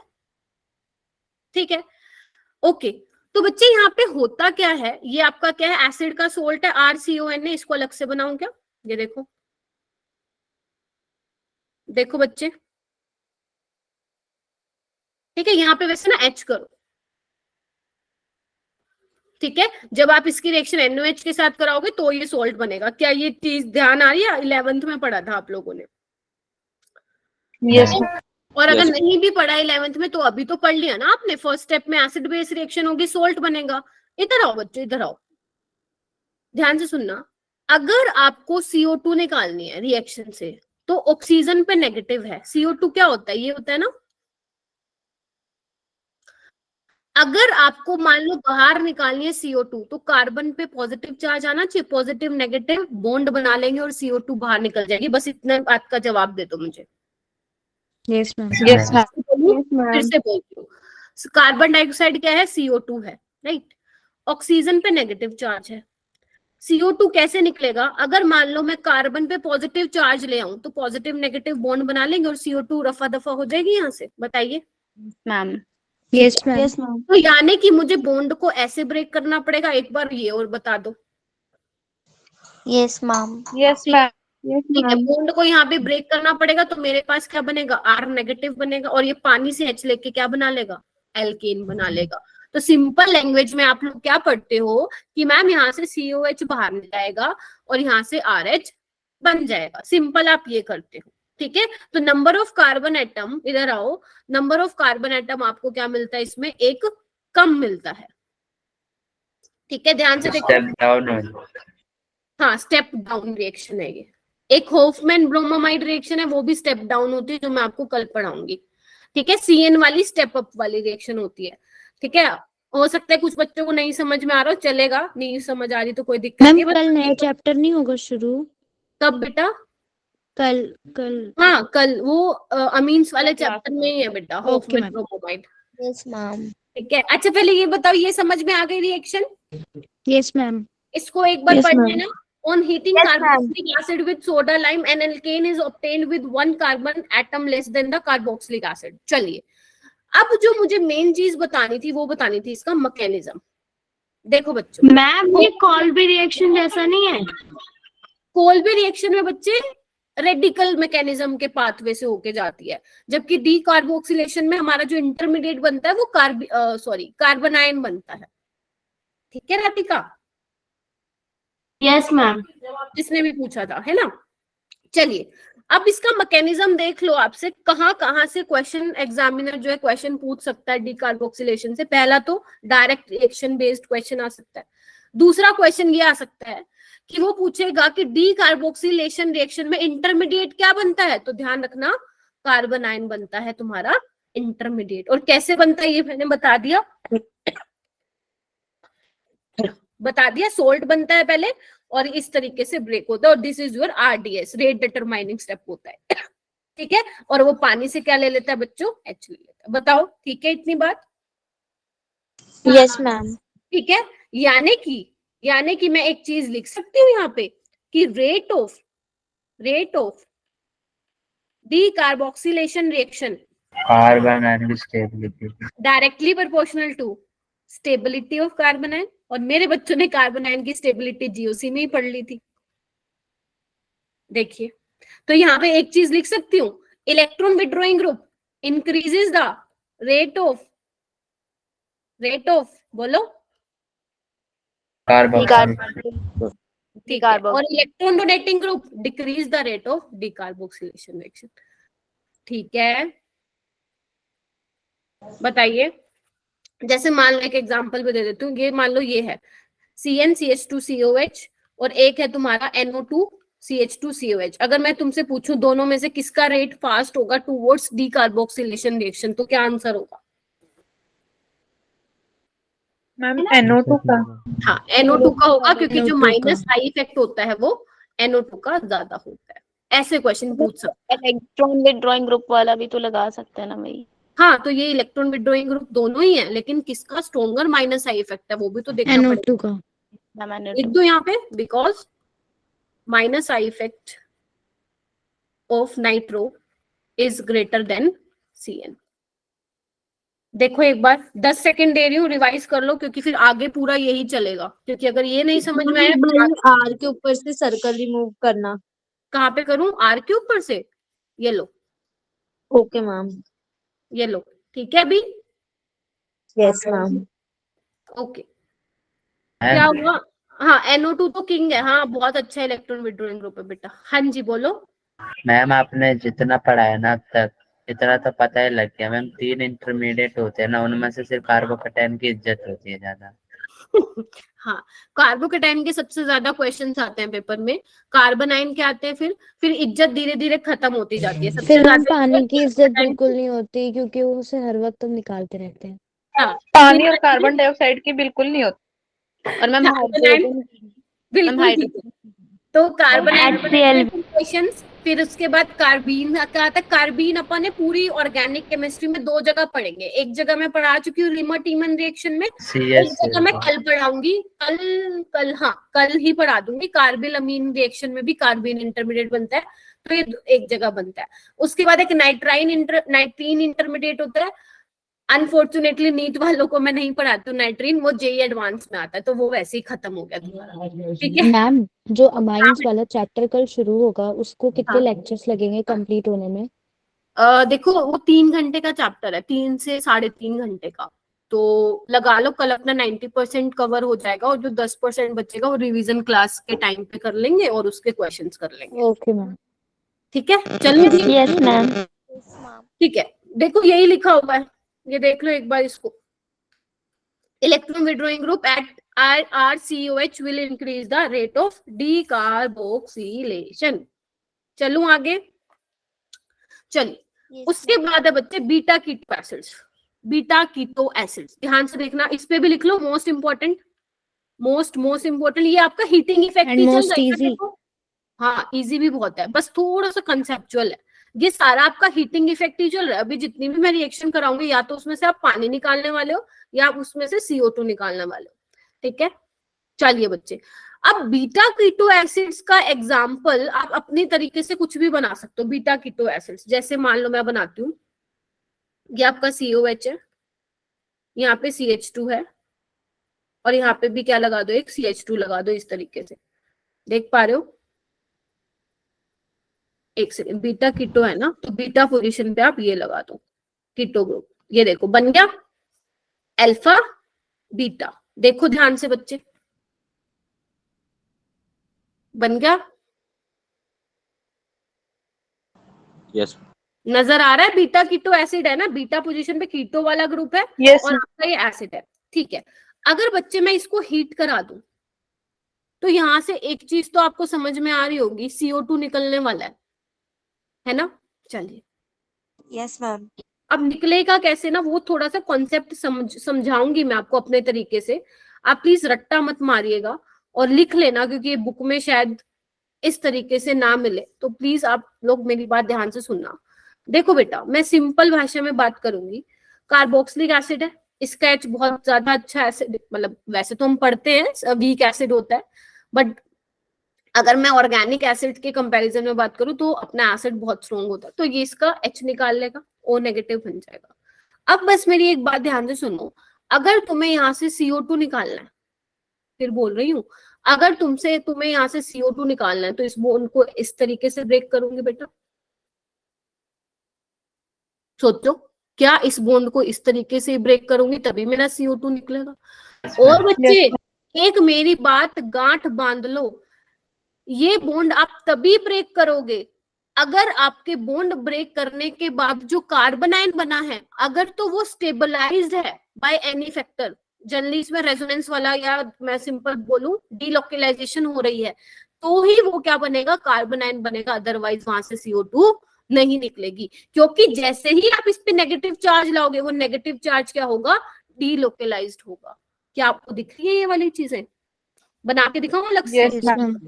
ठीक है, ओके, तो बच्चे यहाँ पे होता क्या है, ये आपका क्या है, एसिड का सोल्ट है RCON, इसको अलग से बनाऊं क्या? ये देखो, देखो बच्चे, ठीक है, यहाँ पे वैसे ना H करो। ठीक है, जब आप इसकी रिएक्शन NOH के साथ कराओगे तो ये सोल्ट बनेगा। क्या ये चीज ध्यान आ रही है? 11th में पढ़ा था आप लोगों ने। यस और अगर Yes. नहीं भी पढ़ा 11th में तो अभी तो पढ़ लिया ना आपने। फर्स्ट स्टेप में एसिड बेस रिएक्शन होगी, सोल्ट बनेगा। इधर आओ बच्चे, इधर आओ, ध्यान से सुनना। अगर आपको CO2 निकालनी है रिएक्शन से तो ऑक्सीजन पे नेगेटिव है, CO2 क्या होता है, ये होता है ना। अगर आपको मान लो बाहर निकालनी है CO2 तो कार्बन पे पॉजिटिव चार्ज आना चाहिए, पॉजिटिव नेगेटिव बॉन्ड बना लेंगे और CO2 बाहर निकल जाएगी। बस इतना बात का जवाब दे दो मुझे। Yes ma'am. यस मैम फिर से बोलती हूँ, कार्बन डाइऑक्साइड क्या है, CO2 है, राइट। ऑक्सीजन पे नेगेटिव चार्ज है। CO2 कैसे निकलेगा, अगर मान लो मैं कार्बन पे पॉजिटिव चार्ज ले आऊं तो पॉजिटिव नेगेटिव बॉन्ड बना लेंगे और CO2 रफा दफा हो जाएगी यहाँ से। बताइए। Ma'am yes ma'am. तो यानी कि मुझे बॉन्ड को ऐसे ब्रेक करना पड़ेगा। एक बार ये और बता दो। यस मैम यस मैम ठीक है, बॉन्ड को यहाँ पे ब्रेक करना पड़ेगा तो मेरे पास क्या बनेगा, R नेगेटिव बनेगा और ये पानी से H लेके क्या बना लेगा, एल्केन बना लेगा। तो सिंपल लैंग्वेज में आप लोग क्या पढ़ते हो कि मैम यहाँ से COH बाहर निकल जाएगा और यहाँ से RH बन जाएगा। सिंपल आप ये करते हो। ठीक है, तो नंबर ऑफ कार्बन एटम, इधर आओ, नंबर ऑफ कार्बन एटम आपको क्या मिलता है इसमें, एक कम मिलता है। ठीक है, ध्यान से देखो। Step down. हाँ, स्टेप डाउन रिएक्शन है ये। एक होफमैन ब्रोमामाइड रिएक्शन है, वो भी स्टेप डाउन होती है, जो मैं आपको कल पढ़ाऊंगी। ठीक है, CN वाली स्टेप अप वाली रिएक्शन होती है। ठीक है, हो सकता है कुछ बच्चों को नहीं समझ में आ रहा हो, चलेगा, नहीं समझ आ रही तो कोई दिक्कत मैम नहीं। कल नया चैप्टर नहीं होगा शुरू? कब बेटा? कल हाँ कल, वो अमीन्स वाले चैप्टर में ही है बेटा, Hofmann ma'am. Bromamide. Yes ma'am ठीक है, अच्छा पहले ये बताओ, ये समझ में आ गई रिएक्शन? Yes ma'am. इसको एक बार Yes, पढ़ ma'am. लेना। On heating Yes, carboxylic acid with soda lime, an alkane is obtained with 1 carbon atom less than the carboxylic acid. चलिए, अब जो मुझे मेन चीज बतानी थी वो बतानी थी इसका मैकेनिज्म। देखो बच्चों, मैम ये कॉल्बी रिएक्शन जैसा नहीं है? कोल्बी रिएक्शन में बच्चे रेडिकल मैकेनिज्म के पाथवे से होके जाती है, जबकि डी कार्बोक्सिलेशन में हमारा जो इंटरमीडिएट बनता है वो कार्बनायन बनता है। ठीक है राधिका? Yes ma'am. जिसने भी पूछा था, है ना? चलिए अब इसका मैकेनिज्म देख लो, आपसे कहाँ से क्वेश्चन एग्जामिनर जो है क्वेश्चन पूछ सकता है डीकार्बोक्सिलेशन से। पहला तो डायरेक्ट रिएक्शन बेस्ड क्वेश्चन आ सकता है। दूसरा क्वेश्चन ये आ सकता है कि वो पूछेगा कि डीकार्बोक्सिलेशन रिएक्शन में इंटरमीडिएट क्या बनता है, तो ध्यान रखना कार्बन आयन बनता है तुम्हारा इंटरमीडिएट। और कैसे बनता है ये मैंने बता दिया, सोल्ट बनता है पहले और इस तरीके से ब्रेक होता है, और this is your RDS, rate determining step होता है। ठीक है, और वो पानी से क्या ले लेता है बच्चों, H ले लेता है। बताओ ठीक है इतनी बात? Yes ma'am. ठीक है, यानी कि मैं एक चीज लिख सकती हूँ यहाँ पे कि rate of decarboxylation reaction carbon ion stability directly proportional to stability of carbon ion. और मेरे बच्चों ने कार्बन आयन की स्टेबिलिटी GOC में ही पढ़ ली थी। देखिए, तो यहाँ पे एक चीज लिख सकती हूँ, electron withdrawing group increases the rate of बोलो कार्बन। ठीक है, और electron donating group decrease the rate of decarboxylation reaction. ठीक है, बताइए। जैसे मान लो एक एग्जांपल भी दे देती हूँ, ये मान लो ये है CnCH2COH और एक है तुम्हारा NO2CH2COH। अगर मैं तुमसे पूछूं दोनों में से किसका रेट फास्ट होगा टुवर्ड्स डीकार्बोक्सिलेशन रिएक्शन, तो क्या आंसर होगा? मैम NO2 का। हाँ, NO2 का होगा, क्योंकि जो NO2 माइनस का। आई इफेक्ट होता है वो NO2 का ज्यादा होता है। ऐसे क्वेश्चन पूछ सकते हैं। इलेक्ट्रॉन विड्रॉइंग ग्रुप वाला भी तो लगा सकते हैं ना भाई। हाँ, तो ये इलेक्ट्रॉन विड्रॉइंग ग्रुप दोनों ही है, लेकिन किसका स्ट्रॉन्गर माइनस आई इफेक्ट है वो भी तो देखना पड़ेगा। NO2 का। लिख दो यहाँ पे, because minus I effect of nitro is greater than CN। देखो एक बार 10 सेकंड दे रही हूँ, रिवाइज कर लो, क्योंकि फिर आगे पूरा यही चलेगा। क्योंकि अगर ये नहीं समझ में आया तो आर के ऊपर से सर्कल रिमूव करना। कहाँ पे करूँ? R के ऊपर से? ये लो, ओके मैम। ये लो, ठीक है अभी? Yes ma'am. ओके, क्या हुआ? हाँ, NO2 तो किंग है। हाँ, बहुत अच्छा इलेक्ट्रॉन विड्रॉइंग ग्रुप है बेटा। हाँ जी बोलो। मैम आपने जितना पढ़ा है ना अब तक, इतना तो पता ही लग गया मैम। 3 इंटरमीडिएट होते हैं ना, उनमें से सिर्फ कार्बोकेटायन की इज्जत होती है ज्यादा। हाँ, कार्बोकेटायन के सबसे ज्यादा क्वेश्चंस आते हैं पेपर में। कार्बन आयन के आते हैं, फिर इज्जत धीरे धीरे खत्म होती जाती है। सबसे फिर मैम ज्यादा पानी की इज्जत कार्बन बिल्कुल नहीं होती, क्योंकि वो उसे हर वक्त तुम निकालते रहते हैं। हाँ, पानी और कार्बन डाइऑक्साइड की बिल्कुल नहीं होती। और मैम कार्बन आयन बिल्कुल ठीक है। तो कार्बन आयन क्वेश्चंस, फिर उसके बाद कार्बीन का आता है। कार्बीन अपन ने पूरी ऑर्गेनिक केमिस्ट्री में 2 जगह पढ़ेंगे। एक जगह मैं पढ़ा चुकी हूँ रिमर-टीमन रिएक्शन में, एक जगह मैं कल पढ़ाऊंगी। कल ही पढ़ा दूंगी। कार्बिल अमीन रिएक्शन में भी कार्बीन इंटरमीडिएट बनता है, तो ये एक जगह बनता है। उसके बाद एक नाइट्रीन इंटरमीडिएट होता है। अनफॉर्चुनेटली नीट वालों को मैं नहीं पढ़ाती हूँ नाइट्रीन, वो JEE एडवांस में आता है, तो वो वैसे ही खत्म हो गया तुम्हारा। ठीक है मैम, जो अमाइंस वाला चैप्टर कल शुरू होगा उसको कितने हाँ। लेक्चर्स लगेंगे कंप्लीट होने में? देखो वो 3 घंटे का चैप्टर है, 3 से 3.5 घंटे का। तो लगा लो कल अपना 90% कवर हो जाएगा, और जो 10% बचेगा वो रिवीजन क्लास के टाइम पे कर लेंगे और उसके क्वेश्चंस कर लेंगे। Okay ma'am. ठीक है, चलो जी। Yes ma'am. ठीक है, देखो यही लिखा हुआ है, ये देख लो एक बार इसको। Electron withdrawing group at RCOH will increase the rate of decarboxylation। चलूं आगे? चलिए, उसके बाद है बच्चे beta keto acids. Beta keto acids ध्यान से देखना, इस पे भी लिख लो। मोस्ट इंपॉर्टेंट ये आपका हीटिंग इफेक्ट ही चल रहा है। देखो हाँ, इजी भी बहुत है, बस थोड़ा सा कंसेप्चुअल है। ये सारा आपका हीटिंग इफेक्ट ही चल रहा है। अभी जितनी भी मैं रिएक्शन कराऊंगी, या तो उसमें से आप पानी निकालने वाले हो या आप उसमें से CO2 निकालने वाले हो। ठीक है, चलिए बच्चे, अब बीटा कीटो एसिड्स का एग्जाम्पल आप अपनी तरीके से कुछ भी बना सकते हो। बीटा कीटो एसिड्स जैसे मान लो मैं बनाती हूँ, ये आपका COH है, यहाँ पे CH2 है, और यहाँ पे भी क्या लगा दो, एक CH2 लगा दो। इस तरीके से देख पा रहे हो? एक सेकेंड, बीटा कीटो है ना, तो बीटा पोजीशन पे आप ये लगा दो, कीटो ग्रुप, ये देखो बन गया अल्फा बीटा। देखो ध्यान से बच्चे, बन गया, यस नजर आ रहा है? बीटा कीटो एसिड है ना, बीटा पोजीशन पे कीटो वाला ग्रुप है यस और आपका ये एसिड है, ठीक है। अगर बच्चे मैं इसको हीट करा दूं तो यहां से एक चीज तो आपको समझ में आ रही होगी, CO2 निकलने वाला है ना? चलिए, यस मैम। अब निकलेगा कैसे ना, वो थोड़ा सा कॉन्सेप्ट समझाऊंगी मैं आपको अपने तरीके से। आप प्लीज रट्टा मत मारिएगा और लिख लेना, क्योंकि ये बुक में शायद इस तरीके से ना मिले, तो प्लीज आप लोग मेरी बात ध्यान से सुनना। देखो बेटा, मैं सिंपल भाषा में बात करूंगी। कार्बोक्सिलिक एसिड है, इसका एच बहुत ज्यादा अच्छा एसिड, मतलब वैसे तो हम पढ़ते हैं वीक एसिड होता है, बट अगर मैं ऑर्गेनिक एसिड के कंपैरिजन में बात करूं तो अपना एसिड बहुत स्ट्रॉन्ग होता है, तो ये इसका एच निकाल लेगा, O नेगेटिव बन जाएगा। अब बस मेरी एक बात ध्यान से सुनो, अगर तुम्हें यहाँ से CO2 निकालना है, फिर बोल रही हूँ, अगर तुम्हें यहाँ से CO2 निकालना है तो इस बॉन्ड को इस तरीके से ब्रेक करूंगी बेटा। सोचो, क्या इस बॉन्ड को इस तरीके से ब्रेक करूंगी तभी मेरा CO2 निकलेगा? और बच्चे एक मेरी बात गांठ बांध लो, ये बॉन्ड आप तभी ब्रेक करोगे अगर आपके बॉन्ड ब्रेक करने के बाद जो कार्बनाइन बना है, अगर तो वो स्टेबलाइज्ड है बाय एनी फैक्टर, जनरली इसमें रेजोनेंस वाला, या मैं सिंपल बोलूं डीलोकलाइजेशन हो रही है, तो ही वो क्या बनेगा, कार्बनाइन बनेगा, अदरवाइज वहां से CO2 नहीं निकलेगी। क्योंकि जैसे ही आप इस पे नेगेटिव चार्ज लाओगे, वो नेगेटिव चार्ज क्या होगा, डीलोकलाइज्ड होगा। क्या आपको दिख रही है ये वाली चीजें? बना के दिखाऊं अलग से? Yes ma'am.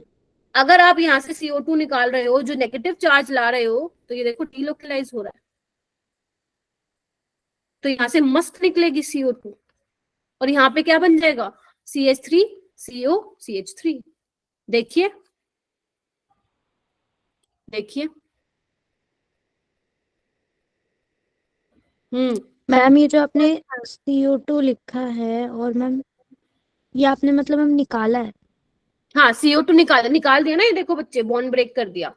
अगर आप यहाँ से CO2 निकाल रहे हो, जो नेगेटिव चार्ज ला रहे हो, तो ये देखो डीलोकलाइज हो रहा है, तो यहाँ से मस्त निकलेगी CO2, और यहाँ पे क्या बन जाएगा, CH3 CO CH3। देखिए देखिए, मैम ये जो आपने CO2 लिखा है, और मैम ये आपने मतलब हम निकाला है? हाँ CO2 निकाल दिया ना, ये देखो बच्चे, बॉन्ड ब्रेक कर दिया।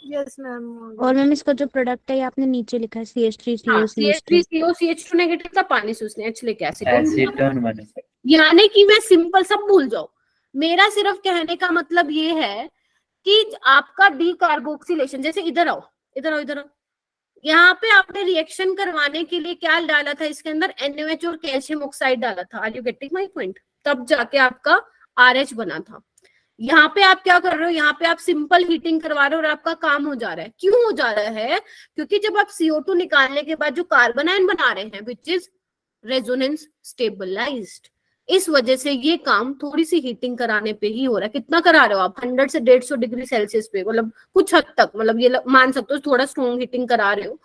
Yes ma'am. और मैम इसका जो प्रोडक्ट है ये आपने नीचे लिखा है CH3 हाँ, CO CH3। CH3 CO CH2 negative का पानी से उसने एचिलिक एसीटोन बने। यानी कि मैं सिंपल सब भूल जाओ, मेरा सिर्फ कहने का मतलब ये है कि आपका डीकार्बोक्सिलेशन, जैसे इधर आओ, इधर आओ, इधर आओ, यहाँ पे आपने रिएक्शन करवाने के लिए क्या डाला था इसके अंदर, NaOH और कैल्शियम ऑक्साइड डाला था। Are you getting my point? तब जाके आपका RH बना था। यहाँ पे आप क्या कर रहे हो, यहाँ पे आप सिंपल हीटिंग करवा रहे हो और आपका काम हो जा रहा है। क्यों हो जा रहा है? क्योंकि जब आप CO2 निकालने के बाद जो कार्बनाइन बना रहे हैं, विच इज रेजोनेंस स्टेबलाइज्ड, इस वजह से ये काम थोड़ी सी हीटिंग कराने पे ही हो रहा है। कितना करा रहे हो आप? 100 से 150 डिग्री सेल्सियस पे, मतलब कुछ हद तक, मतलब ये मान सकते हो थोड़ा स्ट्रॉन्ग हीटिंग करा रहे हो,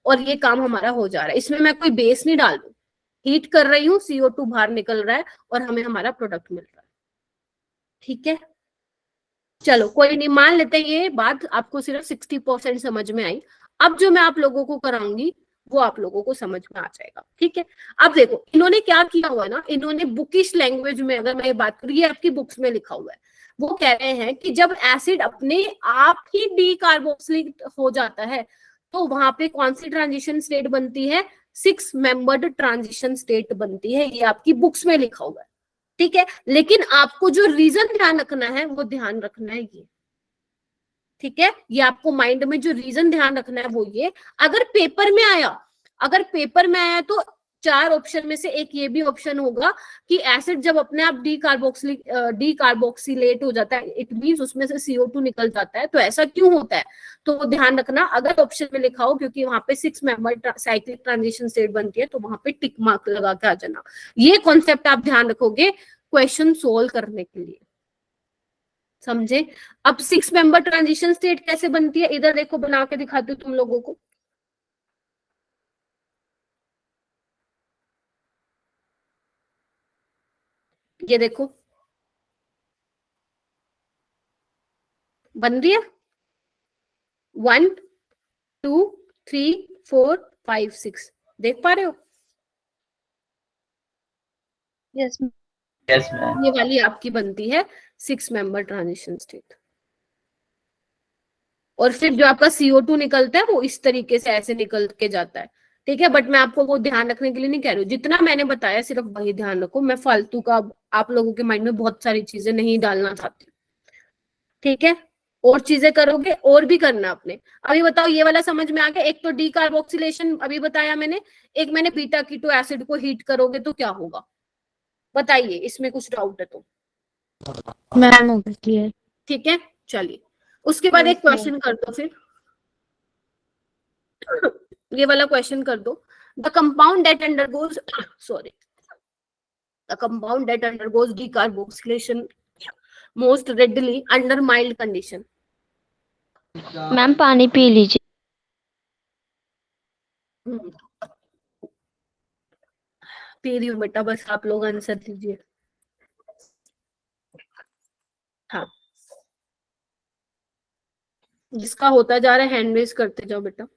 और ये काम हमारा हो जा रहा है। इसमें मैं कोई बेस नहीं डाल रही, हीट कर रही हूँ, CO2 बाहर निकल रहा है और हमें हमारा प्रोडक्ट मिल रहा है। ठीक है, चलो कोई नहीं, मान लेते हैं ये बात आपको सिर्फ 60% समझ में आई। अब जो मैं आप लोगों को कराऊंगी वो आप लोगों को समझ में आ जाएगा। ठीक है, अब देखो इन्होंने क्या किया हुआ है ना, इन्होंने बुकिश लैंग्वेज में, अगर मैं ये बात करूँ, ये आपकी बुक्स में लिखा हुआ है, वो कह रहे हैं कि जब एसिड अपने आप ही डीकार्बोक्सिलेट हो जाता है तो वहां पे कौन सी ट्रांजिशन स्टेट बनती है, 6 मेंबर्ड ट्रांजिशन स्टेट बनती है। ये आपकी बुक्स में लिखा हुआ है, ठीक है। लेकिन आपको जो रीजन ध्यान रखना है वो ध्यान रखना है ये, ठीक है, ये आपको माइंड में जो रीजन ध्यान रखना है वो ये। अगर पेपर में आया तो 4 ऑप्शन में से एक ये भी ऑप्शन होगा कि एसिड जब अपने आप डीकार्बोक्सिलेट हो जाता है, इट मींस उसमें से CO2 निकल जाता है। तो ऐसा क्यों होता है, तो ध्यान रखना, अगर ऑप्शन में लिखा हो, क्योंकि वहां पे 6 मेंबर साइक्लिक ट्रांजिशन स्टेट बनती है, तो वहां पे टिक मार्क लगा के आ जाना। ये कॉन्सेप्ट आप ध्यान रखोगे क्वेश्चन सोल्व करने के लिए, समझे? अब 6 मेंबर ट्रांजिशन स्टेट कैसे बनती है, इधर देखो, बना के दिखाती हूँ तुम लोगों को। ये देखो बन रही है, 1 2 3 4 5 6, देख पा रहे हो? Yes yes ma'am. ये वाली आपकी बनती है 6 मेंबर ट्रांजिशन स्टेट। और फिर जो आपका CO2 निकलता है वो इस तरीके से ऐसे निकल के जाता है, ठीक है। बट मैं आपको वो ध्यान रखने के लिए नहीं कह रही हूँ, जितना मैंने बताया सिर्फ वही ध्यान रखो। मैं फालतू का आप लोगों के माइंड में बहुत सारी चीजें नहीं डालना चाहती, ठीक है। और चीजें करोगे और भी करना आपने। अभी बताओ ये वाला समझ में आ गया? एक तो डी कार्बोक्सिलेशन अभी बताया मैंने, एक मैंने बीटा कीटो एसिड को हीट करोगे तो क्या होगा, बताइए, इसमें कुछ डाउट है तो? मैम हो गई है। ठीक है, चलिए उसके बाद एक क्वेश्चन कर दो फिर, ये वाला क्वेश्चन कर दो। The compound that undergoes sorry the compound that undergoes decarboxylation most readily under mild condition. Ma'am पानी पी लीजिए। पी रही हूँ बेटा, बस आप लोग आंसर दीजिए। हाँ, जिसका होता जा रहा है हैंड रेज करते जाओ बेटा।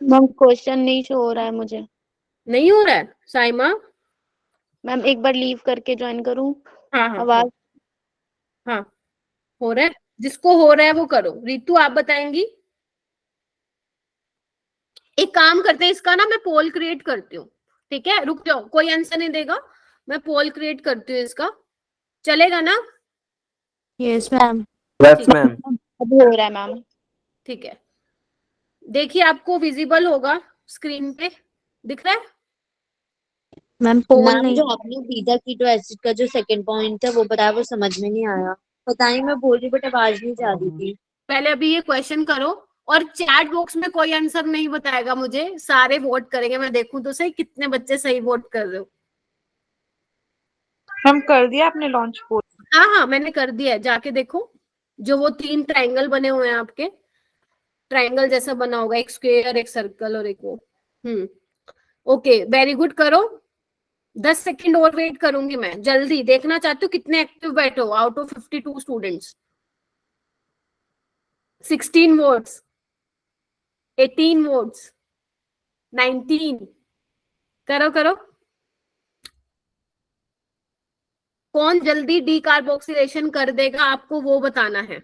मैम क्वेश्चन नहीं शो हो रहा है मुझे। नहीं हो रहा है साइमा? मैम एक बार लीव करके ज्वाइन करूं? हाँ हाँ आवाज हाँ, हो रहा है। जिसको हो रहा है वो करो। रितु आप बताएंगी? एक काम करते हैं, इसका ना मैं पोल क्रिएट करती हूँ, ठीक है। रुक जाओ, कोई आंसर नहीं देगा, मैं पोल क्रिएट करती हूँ इसका, चलेगा ना? Yes ma'am. Yes ma'am. अब हो रहा है मैम। ठीक है, देखिए आपको विजिबल होगा स्क्रीन पे, दिख रहा है? मैम पोल मैम नहीं। जो आपने बीटा कीटो एसिड का जो सेकंड पॉइंट था वो बताया, वो समझ में नहीं आया। पता नहीं, मैं बोल रही बट आवाज नहीं जा रही थी। पहले अभी ये क्वेश्चन करो, और चैट बॉक्स में कोई आंसर नहीं बताएगा मुझे, सारे वोट करेंगे, मैं देखूं तो सही कितने बच्चे सही वोट कर रहे हो। हम कर दिया आपने लॉन्च पोल? हाँ हाँ मैंने कर दिया है, जाके देखो। जो वो 3 ट्रायंगल बने हुए हैं आपके, ट्रायंगल जैसा बना होगा, एक स्क्वायर, एक सर्कल और एक वो। ओके, वेरी गुड, करो। 10 सेकंड और वेट करूंगी मैं, जल्दी देखना चाहती हूँ कितने एक्टिव बैठे हो। Out of 52 students 16 votes, 18 votes, 19। करो करो, कौन जल्दी डीकार्बोक्सिलेशन कर देगा आपको वो बताना है।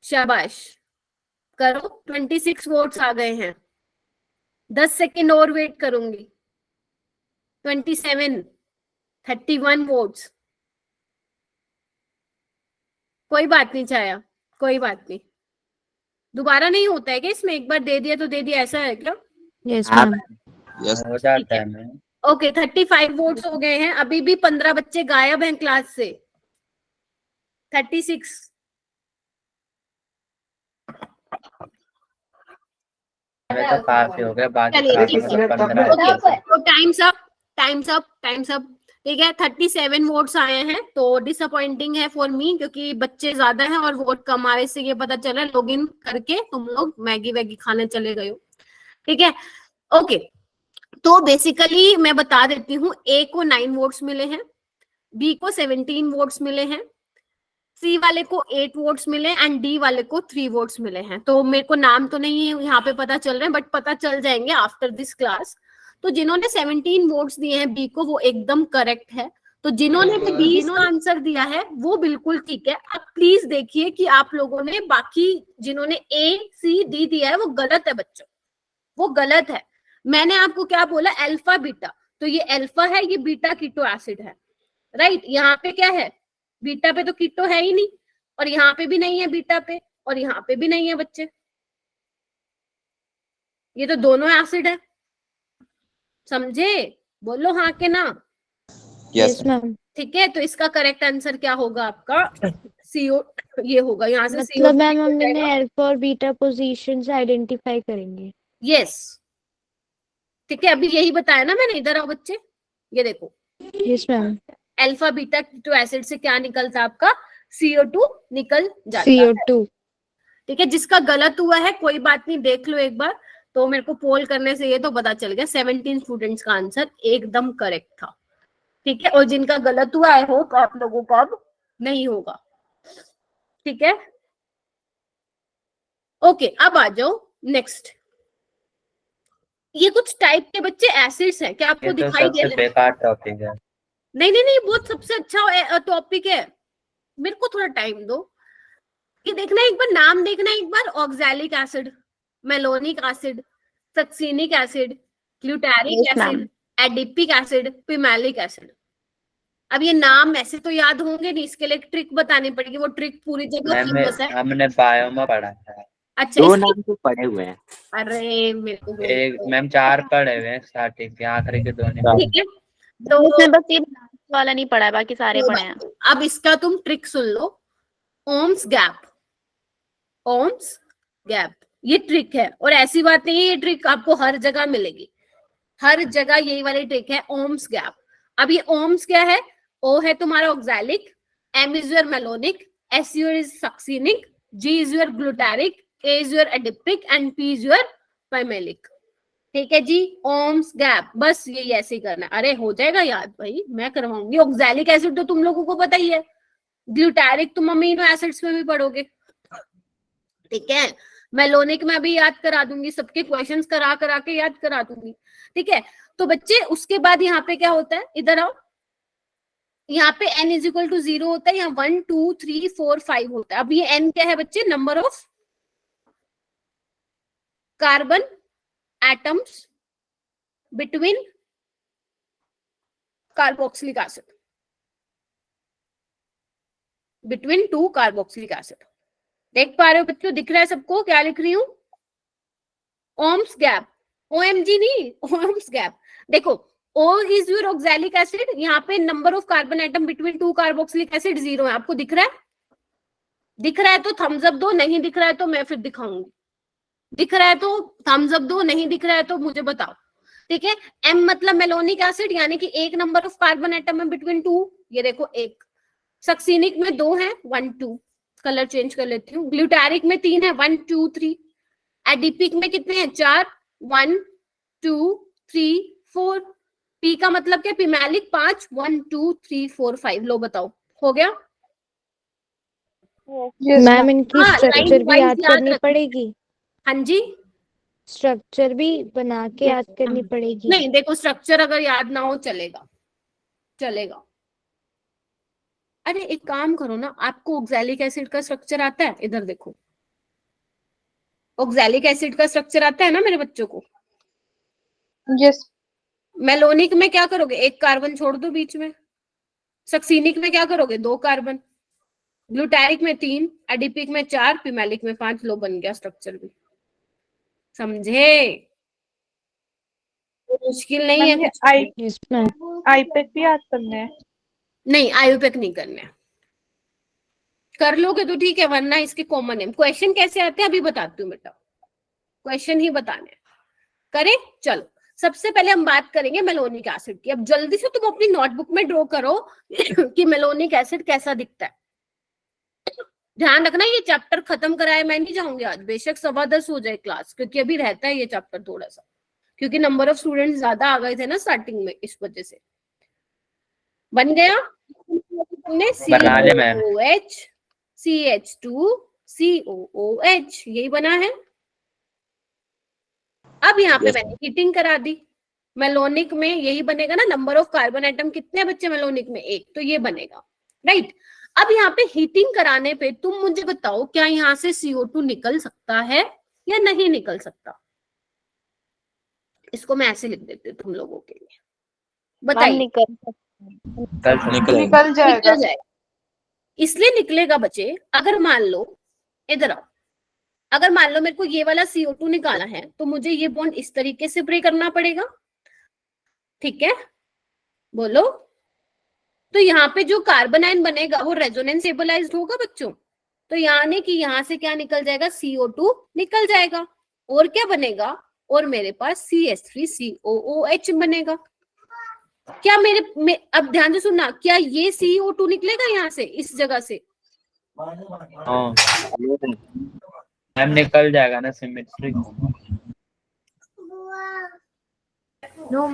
शाबाश, करो। 26 वोट्स आ गए हैं, 10 सेकंड और वेट करूंगी। 27, 31 वोट्स। कोई बात नहीं छाया, कोई बात नहीं, दोबारा नहीं होता है क्या इसमें? एक बार दे दिया तो दे दिया, ऐसा है क्या? यस हाँ मैम। यस हो जाता है मैम। ओके, 35 वोट्स हो गए हैं, अभी भी 15 बच्चे गायब हैं क्लास से। 36। हमें तो काफी हो गया, बाकी चलिए, क्लास ठीक में है। तो 15 तो times up, times up, times up. ठीक है, 37 वोट्स आए हैं, तो डिसअपॉइंटिंग है फॉर मी, क्योंकि बच्चे ज्यादा हैं और वोट कम आ रहे, से ये पता चला लॉगिन करके तुम लोग मैगी वैगी खाने चले गए हो, ठीक है। ओके, तो बेसिकली मैं बता देती हूँ, ए को 9 वोट्स मिले हैं, बी को 17 वोट्स मिले हैं, सी वाले को 8 वोट्स मिले एंड डी वाले को 3 वोट्स मिले हैं। तो मेरे को नाम तो नहीं है यहाँ पे पता चल रहे हैं, बट पता चल जाएंगे आफ्टर दिस क्लास। तो जिन्होंने 17 वोट्स दिए हैं बी को, वो एकदम करेक्ट है। तो जिन्होंने भी बी का आंसर दिया है वो बिल्कुल ठीक है। अब प्लीज देखिए कि आप लोगों ने बाकी जिन्होंने ए सी डी दिया है वो गलत है बच्चों, वो गलत है। मैंने आपको क्या बोला? अल्फा बीटा, तो ये अल्फा है, ये बीटा कीटो एसिड है, राइट। यहाँ पे क्या है? बीटा पे तो कीटो है ही नहीं, और यहाँ पे भी नहीं है बीटा पे, और यहाँ पे भी नहीं है बच्चे, ये तो दोनों एसिड है, समझे? बोलो हाँ के ना। Yes ma'am. ठीक है, तो इसका करेक्ट आंसर क्या होगा आपका? CO, ये होगा यहाँ से मतलब मैम CO2 हमने अल्फा और बीटा पोजीशंस आइडेंटिफाई करेंगे। यस, ठीक है, अभी यही बताया ना मैंने। इधर आओ बच्चे, ये देखो, yes ma'am. Alpha beta keto acid से क्या निकलता है आपका? CO2 निकल जाता है, CO2। ठीक है। जिसका गलत हुआ है कोई बात नहीं, देख लो एक बार। तो मेरे को पोल करने से ये तो पता चल गया 17 स्टूडेंट्स का आंसर एकदम करेक्ट था, ठीक है। और जिनका गलत हुआ, आई होप आप लोगों का अब नहीं होगा, ठीक है। ओके, अब आ जाओ नेक्स्ट। ये कुछ टाइप के बच्चे एसिड्स हैं, क्या आपको ये तो दिखाई दे सबसे रहे हैं? बेकार टॉपिक है। नहीं नहीं नहीं, बहुत सबसे अच्छा टॉपिक है, मेरे को थोड़ा टाइम दो। ये देखना एक बार, नाम देखना एक बार, oxalic acid, malonic acid, succinic acid, glutaric Yes, acid, ma'am. Adipic acid, pimelic acid. अब ये नाम ऐसे तो याद होंगे नहीं, इसके लिए एक ट्रिक बतानी पड़ेगी, वो ट्रिक पूरी जगह फेमस है। हमने बायो में पढ़ा था। अच्छा, दो इसकी, नाम तो पढ़े हुए हैं। अरे मेरे को बोल, एक मैम 4 पढ़े हुए हैं, स्टार्टिंग के आखिरी के 2 नहीं पढ़े। ठीक है, तो उसमें बस ये वाला नहीं पढ़ा है, बाकी सारे कोई पढ़े बात हैं। नहीं। अब इसका तुम ट्रिक सुन लो, ओम्स गैप, ओम्स गैप, ये ट्रिक है। और ऐसी बात नहीं है, ये ट्रिक आपको हर जगह मिलेगी, हर जगह यही वाली ट्रिक है, ओम्स गैप। अब ये ओम्स क्या है? ओ है तुम्हारा oxalic, M is your malonic, S your is succinic, G is your glutaric, A is your adipic and P is your pimelic. ठीक है जी, ओम्स गैप, बस ये ऐसे ही करना है। अरे हो जाएगा याद भाई, मैं करवाऊंगी। ऑक्सैलिक एसिड तो तुम लोगों को पता ही है, ग्लूटारिक तुम अमीनो एसिड्स में भी पढ़ोगे, ठीक है। मेलोनिक में भी याद करा दूंगी, सबके क्वेश्चंस करा करा के याद करा दूंगी, ठीक है। तो बच्चे उसके बाद यहाँ पे क्या होता है, इधर आओ, यहाँ पे n इज इक्वल टू 0 होता है, यहाँ 1 2 3 4 5 होता है। अब ये n क्या है बच्चे? Number of carbon atoms between carboxylic acid, between 2 carboxylic acid. देख पा रहे हो बच्चों, दिख रहा है सबको क्या लिख रही हूँ? ओम्स गैप, ओएमजी नहीं, ओम्स गैप। देखो, O is your oxalic acid, यहाँ पे number of carbon atom between 2 carboxylic acid 0 है। आपको दिख रहा है? दिख रहा है तो थम्स अप दो, नहीं दिख रहा है तो मैं फिर दिखाऊंगी। दिख रहा है तो थम्स अप दो, नहीं दिख रहा है तो मुझे बताओ, ठीक है। M मतलब मेलोनिक एसिड, यानी कि एक नंबर ऑफ कार्बन एटम है बिटवीन 2, ये देखो एक। सक्सिनिक में 2 है, 1 2, कलर चेंज कर लेती हूँ। ग्लूटारिक में 3 है, 1 2 3। एडिपिक में कितने हैं? 4, 1 2 3 4। पी का मतलब क्या? पिमेलिक 5, 1 2 3 4 5। लो बताओ, हो गया? Yes, ma'am ma'am. इनकी हाँ, स्ट्रक्चर लाइन भी वाइज याद याद करनी रखना। पड़ेगी, हाँ जी, स्ट्रक्चर भी बना के याद करनी पड़ेगी। नहीं देखो, स्ट्रक्चर अगर याद ना हो चलेगा, चलेगा। अरे एक काम करो ना, आपको ऑक्सैलिक एसिड का स्ट्रक्चर आता है? इधर देखो, ऑक्सैलिक एसिड का स्ट्रक्चर आता है ना मेरे बच्चों को? Yes. मेलोनिक में क्या करोगे? एक कार्बन छोड़ दो बीच में। सक्सिनिक में क्या करोगे? 2 कार्बन। ग्लूटारिक में 3, एडिपिक में 4, पिमेलिक में 5। लो बन गया स्ट्रक्चर भी। समझे? मुश्किल नहीं है कुछ भी। Yes ma'am. आईपेक भी याद करने हैं। नहीं, आयुपेक नहीं करने हैं। कर लोगे तो ठीक है, वरना इसके कॉमन है। क्वेश्चन कैसे आते हैं अभी बताती हूँ बेटा, क्वेश्चन ही बताने हैं। करें? चलो, सबसे पहले हम बात करेंगे मेलोनिक एसिड की। अब जल्दी से तुम अपनी नोटबुक में ड्रॉ करो कि मेलोनिक एसिड कैसा दिखता है। ध्यान रखना, ये चैप्टर खत्म कराए मैं नहीं जाऊंगी आज, बेशक 10:15 हो जाए क्लास, क्योंकि अभी रहता है ये चैप्टर थोड़ा सा, क्योंकि नंबर ऑफ स्टूडेंट्स ज्यादा आ गए थे ना स्टार्टिंग में, इस वजह से। बन गया? बना ले मैम। COOH CH2 COOH, यही बना है। अब यहाँ पे Yes. मैंने हीटिंग करा दी। मेलोनिक में यही बनेगा ना, नंबर ऑफ कार्बन एटम कितने बच्चे मेलोनिक में? 1, तो ये बनेगा, राइट। अब यहाँ पे हीटिंग कराने पे तुम मुझे बताओ, क्या यहाँ से CO2 निकल सकता है या नहीं निकल सकता? इसको मैं ऐसे लिख देती हूँ तुम लोगों के लिए, बताइए। निकल जाएगा। निकल जाए, इसलिए निकलेगा बच्चे, अगर मान लो, इधर आओ, अगर मान लो मेरे को ये वाला CO2 निकाला है, तो मुझे ये बॉन्ड इस तरीके से ब्रेक करना पड़ेगा, ठीक है? बोलो। तो यहाँ पे जो कार्बन आयन बनेगा वो रेजोनेंस स्टेबलाइज्ड होगा बच्चों। तो यानी कि यहाँ से क्या निकल जाएगा? CO2 निकल जाएगा, और क्या बनेगा? और मेरे पास CH3COOH बनेगा। क्या अब ध्यान से सुनना, क्या ये CO2 निकलेगा यहाँ से, इस जगह से? हाँ मैम, निकल जाएगा ना, सिमेट्रिक।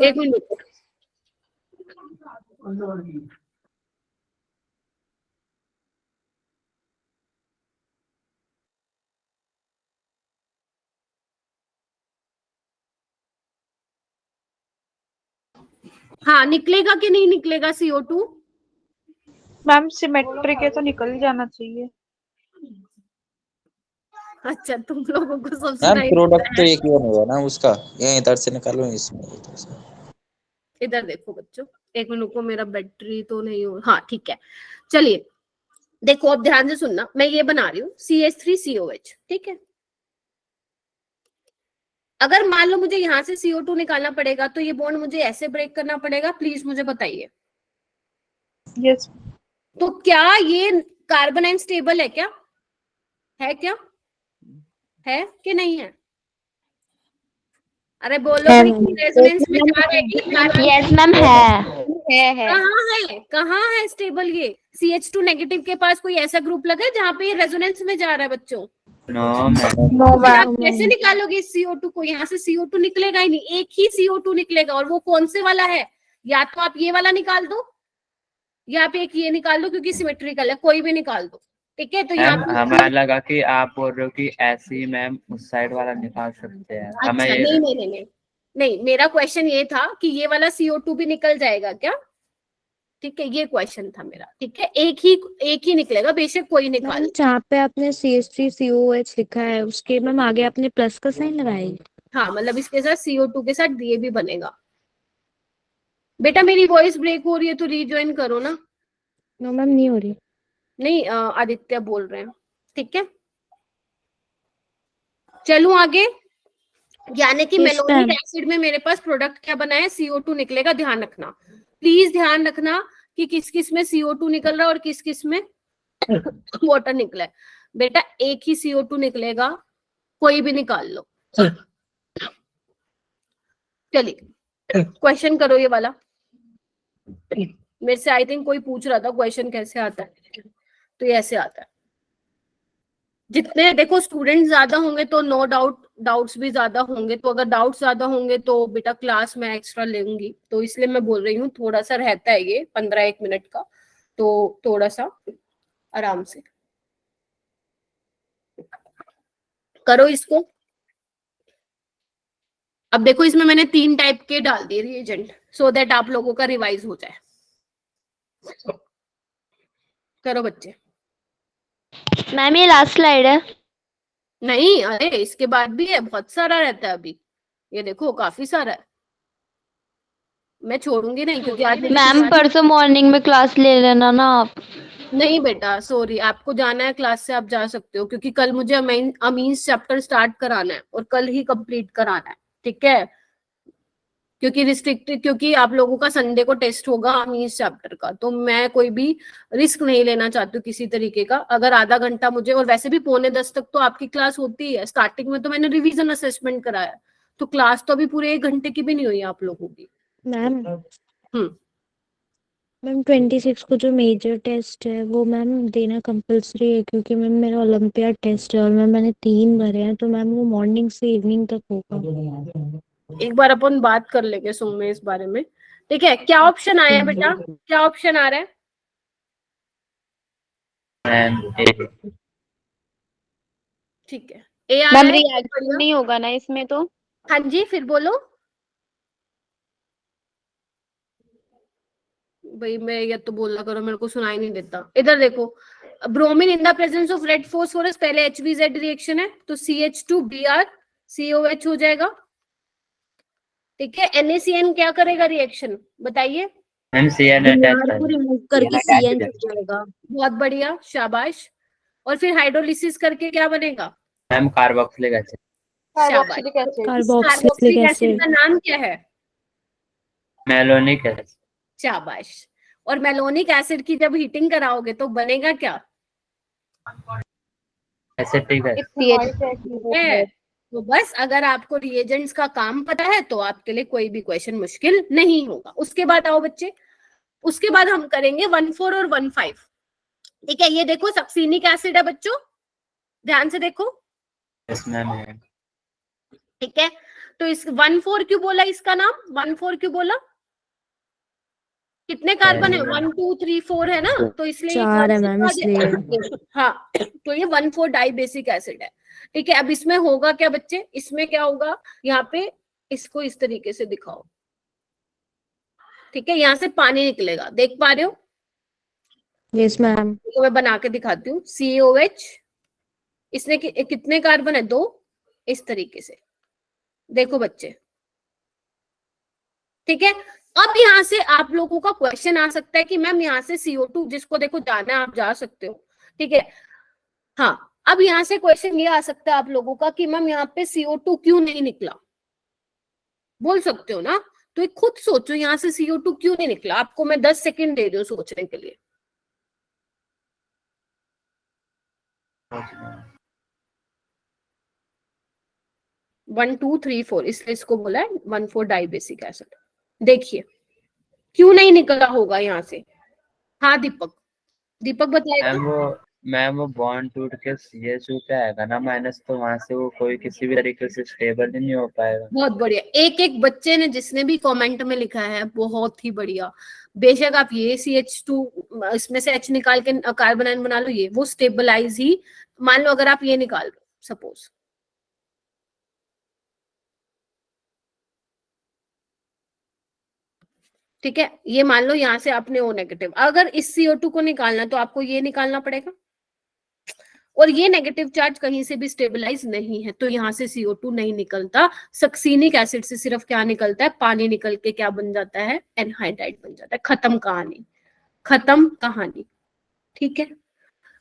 एक मिनट, हाँ, निकलेगा कि नहीं निकलेगा CO2? मैम सिमेट्रिक है तो निकल ही जाना चाहिए। अच्छा, तुम लोगों को सब मैम सुनाई प्रोडक्ट देता तो है। एक ही होगा ना उसका, ये इधर से निकालो इसमें इधर से। इधर देखो बच्चों, एक मिनट को, मेरा बैटरी तो नहीं हो, हाँ ठीक है। चलिए देखो, अब ध्यान से सुनना, मैं ये बना रही हूँ CH3COH, ठीक है। अगर मान लो मुझे यहाँ से CO2 निकालना पड़ेगा तो ये बॉन्ड मुझे ऐसे ब्रेक करना पड़ेगा, प्लीज मुझे बताइए। यस। तो क्या ये कार्बन आयन स्टेबल है क्या? है क्या? है कि नहीं है? अरे बोलो है भाई, मैम। रेजोनेंस में जा रहे हैं कि कार्बन? यस मैम है। कहाँ है स्टेबल ये? CH2 नेगेटिव के पास कोई ऐसा ग्रुप लगा है जहाँ पे ये रेजोनेंस में जा रहा है बच्चों? No ma'am. नो फिर आप मैम। कैसे निकालोगे इस CO2 को? यहाँ से CO2 निकलेगा ही नहीं, एक ही CO2 निकलेगा, और वो कौन से वाला है? या तो आप ये वाला निकाल दो, या आप एक ये निकाल दो क्योंकि सिमेट्रिकल है, कोई भी निकाल दो, ठीक है। तो यहाँ मैम पे हमें लगा कि आप बोल रहे हो कि ऐसे ही मैम उस साइड वाला निकाल सकते हैं, हमें अच्छा, ये नहीं नहीं नहीं नहीं नहीं, मेरा क्वेश्चन ये था कि ये वाला CO2 भी निकल जाएगा क्या, ठीक है, ये क्वेश्चन था मेरा, ठीक है। एक ही निकलेगा, बेशक कोई निकाल। मैम जहाँ पे आपने CH3COH लिखा है उसके मैम आगे आपने प्लस का साइन लगाया। हाँ, मतलब इसके साथ CO2 के साथ ये भी बनेगा। बेटा मेरी वॉइस ब्रेक हो रही है तो रीज्वाइन करो ना। नो मैम नहीं हो रही। नहीं, आदित्य बोल रहे हैं, ठीक है। चलूं आगे, यानी कि Yes, मेलोनिक ma'am. एसिड में मेरे पास प्रोडक्ट क्या बना है? CO2 निकलेगा। ध्यान रखना, प्लीज ध्यान रखना कि किस किस में CO2 निकल रहा है और किस किस में वाटर निकला है। बेटा एक ही CO2 निकलेगा, कोई भी निकाल लो। चलिए क्वेश्चन करो ये वाला। मेरे से आई थिंक कोई पूछ रहा था क्वेश्चन कैसे आता है, तो ये ऐसे आता है। जितने देखो स्टूडेंट ज्यादा होंगे तो नो डाउट डाउट्स भी ज्यादा होंगे, तो अगर डाउट्स ज्यादा होंगे तो बेटा क्लास में एक्स्ट्रा लेंगी, तो इसलिए मैं बोल रही हूँ थोड़ा सा रहता है ये 15-1 मिनट का, तो थोड़ा सा आराम से करो इसको। अब देखो इसमें मैंने 3 टाइप के डाल दिए रिएजेंट, सो दैट आप लोगों का रिवाइज हो जाए। करो बच्चे। मैम ये लास्ट स्लाइड है। नहीं, अरे इसके बाद भी है, बहुत सारा रहता है अभी, ये देखो काफी सारा है, मैं छोड़ूंगी नहीं क्योंकि आज मैम परसों मॉर्निंग में क्लास ले लेना ना आप। नहीं बेटा सॉरी, आपको जाना है क्लास से आप जा सकते हो, क्योंकि कल मुझे अमीन्स चैप्टर स्टार्ट कराना है और कल ही कंप्लीट कराना है, ठीक है। क्योंकि रिस्ट्रिक्टेड, क्योंकि आप लोगों का संडे को टेस्ट होगा अमीन्स चैप्टर का, तो मैं कोई भी रिस्क नहीं लेना चाहती हूँ किसी तरीके का। अगर आधा घंटा मुझे, और वैसे भी 9:45 तक तो आपकी क्लास होती है, स्टार्टिंग में तो मैंने रिवीजन असेसमेंट कराया, तो क्लास तो अभी पूरे 1 घंटे की भी नहीं हुई आप लोगों की। मैम हम्म, मैम 26 को जो मेजर टेस्ट है वो मैम देना कंपलसरी है, क्योंकि मैम मेरा ओलंपियाड टेस्ट है और मैंने 3 भरे हैं, तो मैम वो मॉर्निंग से इवनिंग तक होगा। एक बार अपन बात कर लेंगे सुमे इस बारे में, ठीक है। क्या ऑप्शन आया है बेटा, क्या ऑप्शन आ रहा है? ठीक है, ए आ रहा मैम है। रिएक्शन नहीं होगा ना इसमें तो? हाँ जी, फिर बोलो भाई, मैं ये तो बोला करो, मेरे को सुनाई नहीं देता। इधर देखो, bromine in the presence of red phosphorus, पहले HVZ रिएक्शन है तो CH2Br COH हो जाएगा, ठीक है। NaCN क्या करेगा रिएक्शन, बताइए? को रिमूव करके CN हो जाएगा। बहुत बढ़िया, शाबाश। और फिर हाइड्रोलिसिस करके क्या बनेगा? Ma'am carboxylic acid. Carboxylic acid. Carboxylic acid acid. का नाम क्या है? Malonic acid. शाबाश। और मेलोनिक एसिड की जब हीटिंग कराओगे तो बनेगा क्या? एसिटिक है। तो बस अगर आपको रिएजेंट्स का काम पता है तो आपके लिए कोई भी क्वेश्चन मुश्किल नहीं होगा। उसके बाद आओ बच्चे, उसके बाद हम करेंगे 1,4 और 1,5, ठीक है। ये देखो सक्सीनिक एसिड है बच्चों, ध्यान से देखो, ठीक है। तो इस 1,4 क्यों बोला इसका नाम, 1,4 क्यों बोला? कितने कार्बन है? 1 2 3 4 है ना, तो इसलिए 4 है मैम इसलिए। हाँ, तो ये 1,4 डाई बेसिक एसिड है, ठीक है। अब इसमें होगा क्या बच्चे, इसमें क्या होगा, यहाँ पे इसको इस तरीके से दिखाओ, ठीक है, यहाँ से पानी निकलेगा, देख पा रहे हो? Yes ma'am. तो मैं बना के दिखाती हूँ। COH, इसने कितने कार्बन है? 2, इस तरीके से, देखो बच्चे। ठीक है, अब यहाँ से आप लोगों का क्वेश्चन आ सकता है कि मैम यहाँ से CO2, जिसको देखो जाना है आप जा सकते हो, ठीक है। हाँ, अब यहाँ से क्वेश्चन ये आ सकता है आप लोगों का कि मैम यहाँ पे CO2 क्यों नहीं निकला, बोल सकते हो ना? तो एक खुद सोचो, यहाँ से CO2 क्यों नहीं निकला। आपको मैं 10 सेकंड दे रही हूँ सोचने के लिए। 1 2 3 4, इसलिए इसको बोला है 1,4 डाइबेसिक एसिड। देखिए क्यों नहीं निकला होगा यहाँ से। हाँ दीपक, दीपक बताएगा। मैम वो बॉन्ड टूट के CH2 पे आएगा ना माइनस, तो वहां से वो कोई किसी भी तरीके से स्टेबल ही नहीं हो पाएगा। बहुत बढ़िया, एक एक बच्चे ने जिसने भी कमेंट में लिखा है बहुत ही बढ़िया। बेशक आप ये CH2 इसमें से H निकाल के कार्बन आयन बना लो, ये वो स्टेबलाइज ही, मान लो अगर आप ये निकाल लो सपोज, ठीक है, ये मान लो यहाँ से आपने O नेगेटिव, अगर इस CO2 को निकालना तो आपको ये निकालना पड़ेगा, और ये नेगेटिव चार्ज कहीं से भी स्टेबलाइज नहीं है, तो यहाँ से CO2 नहीं निकलता। सक्सीनिक एसिड से सिर्फ क्या निकलता है? पानी निकल के क्या बन जाता है? एनहाइड्राइड बन जाता है। खत्म कहानी, खत्म कहानी। ठीक है,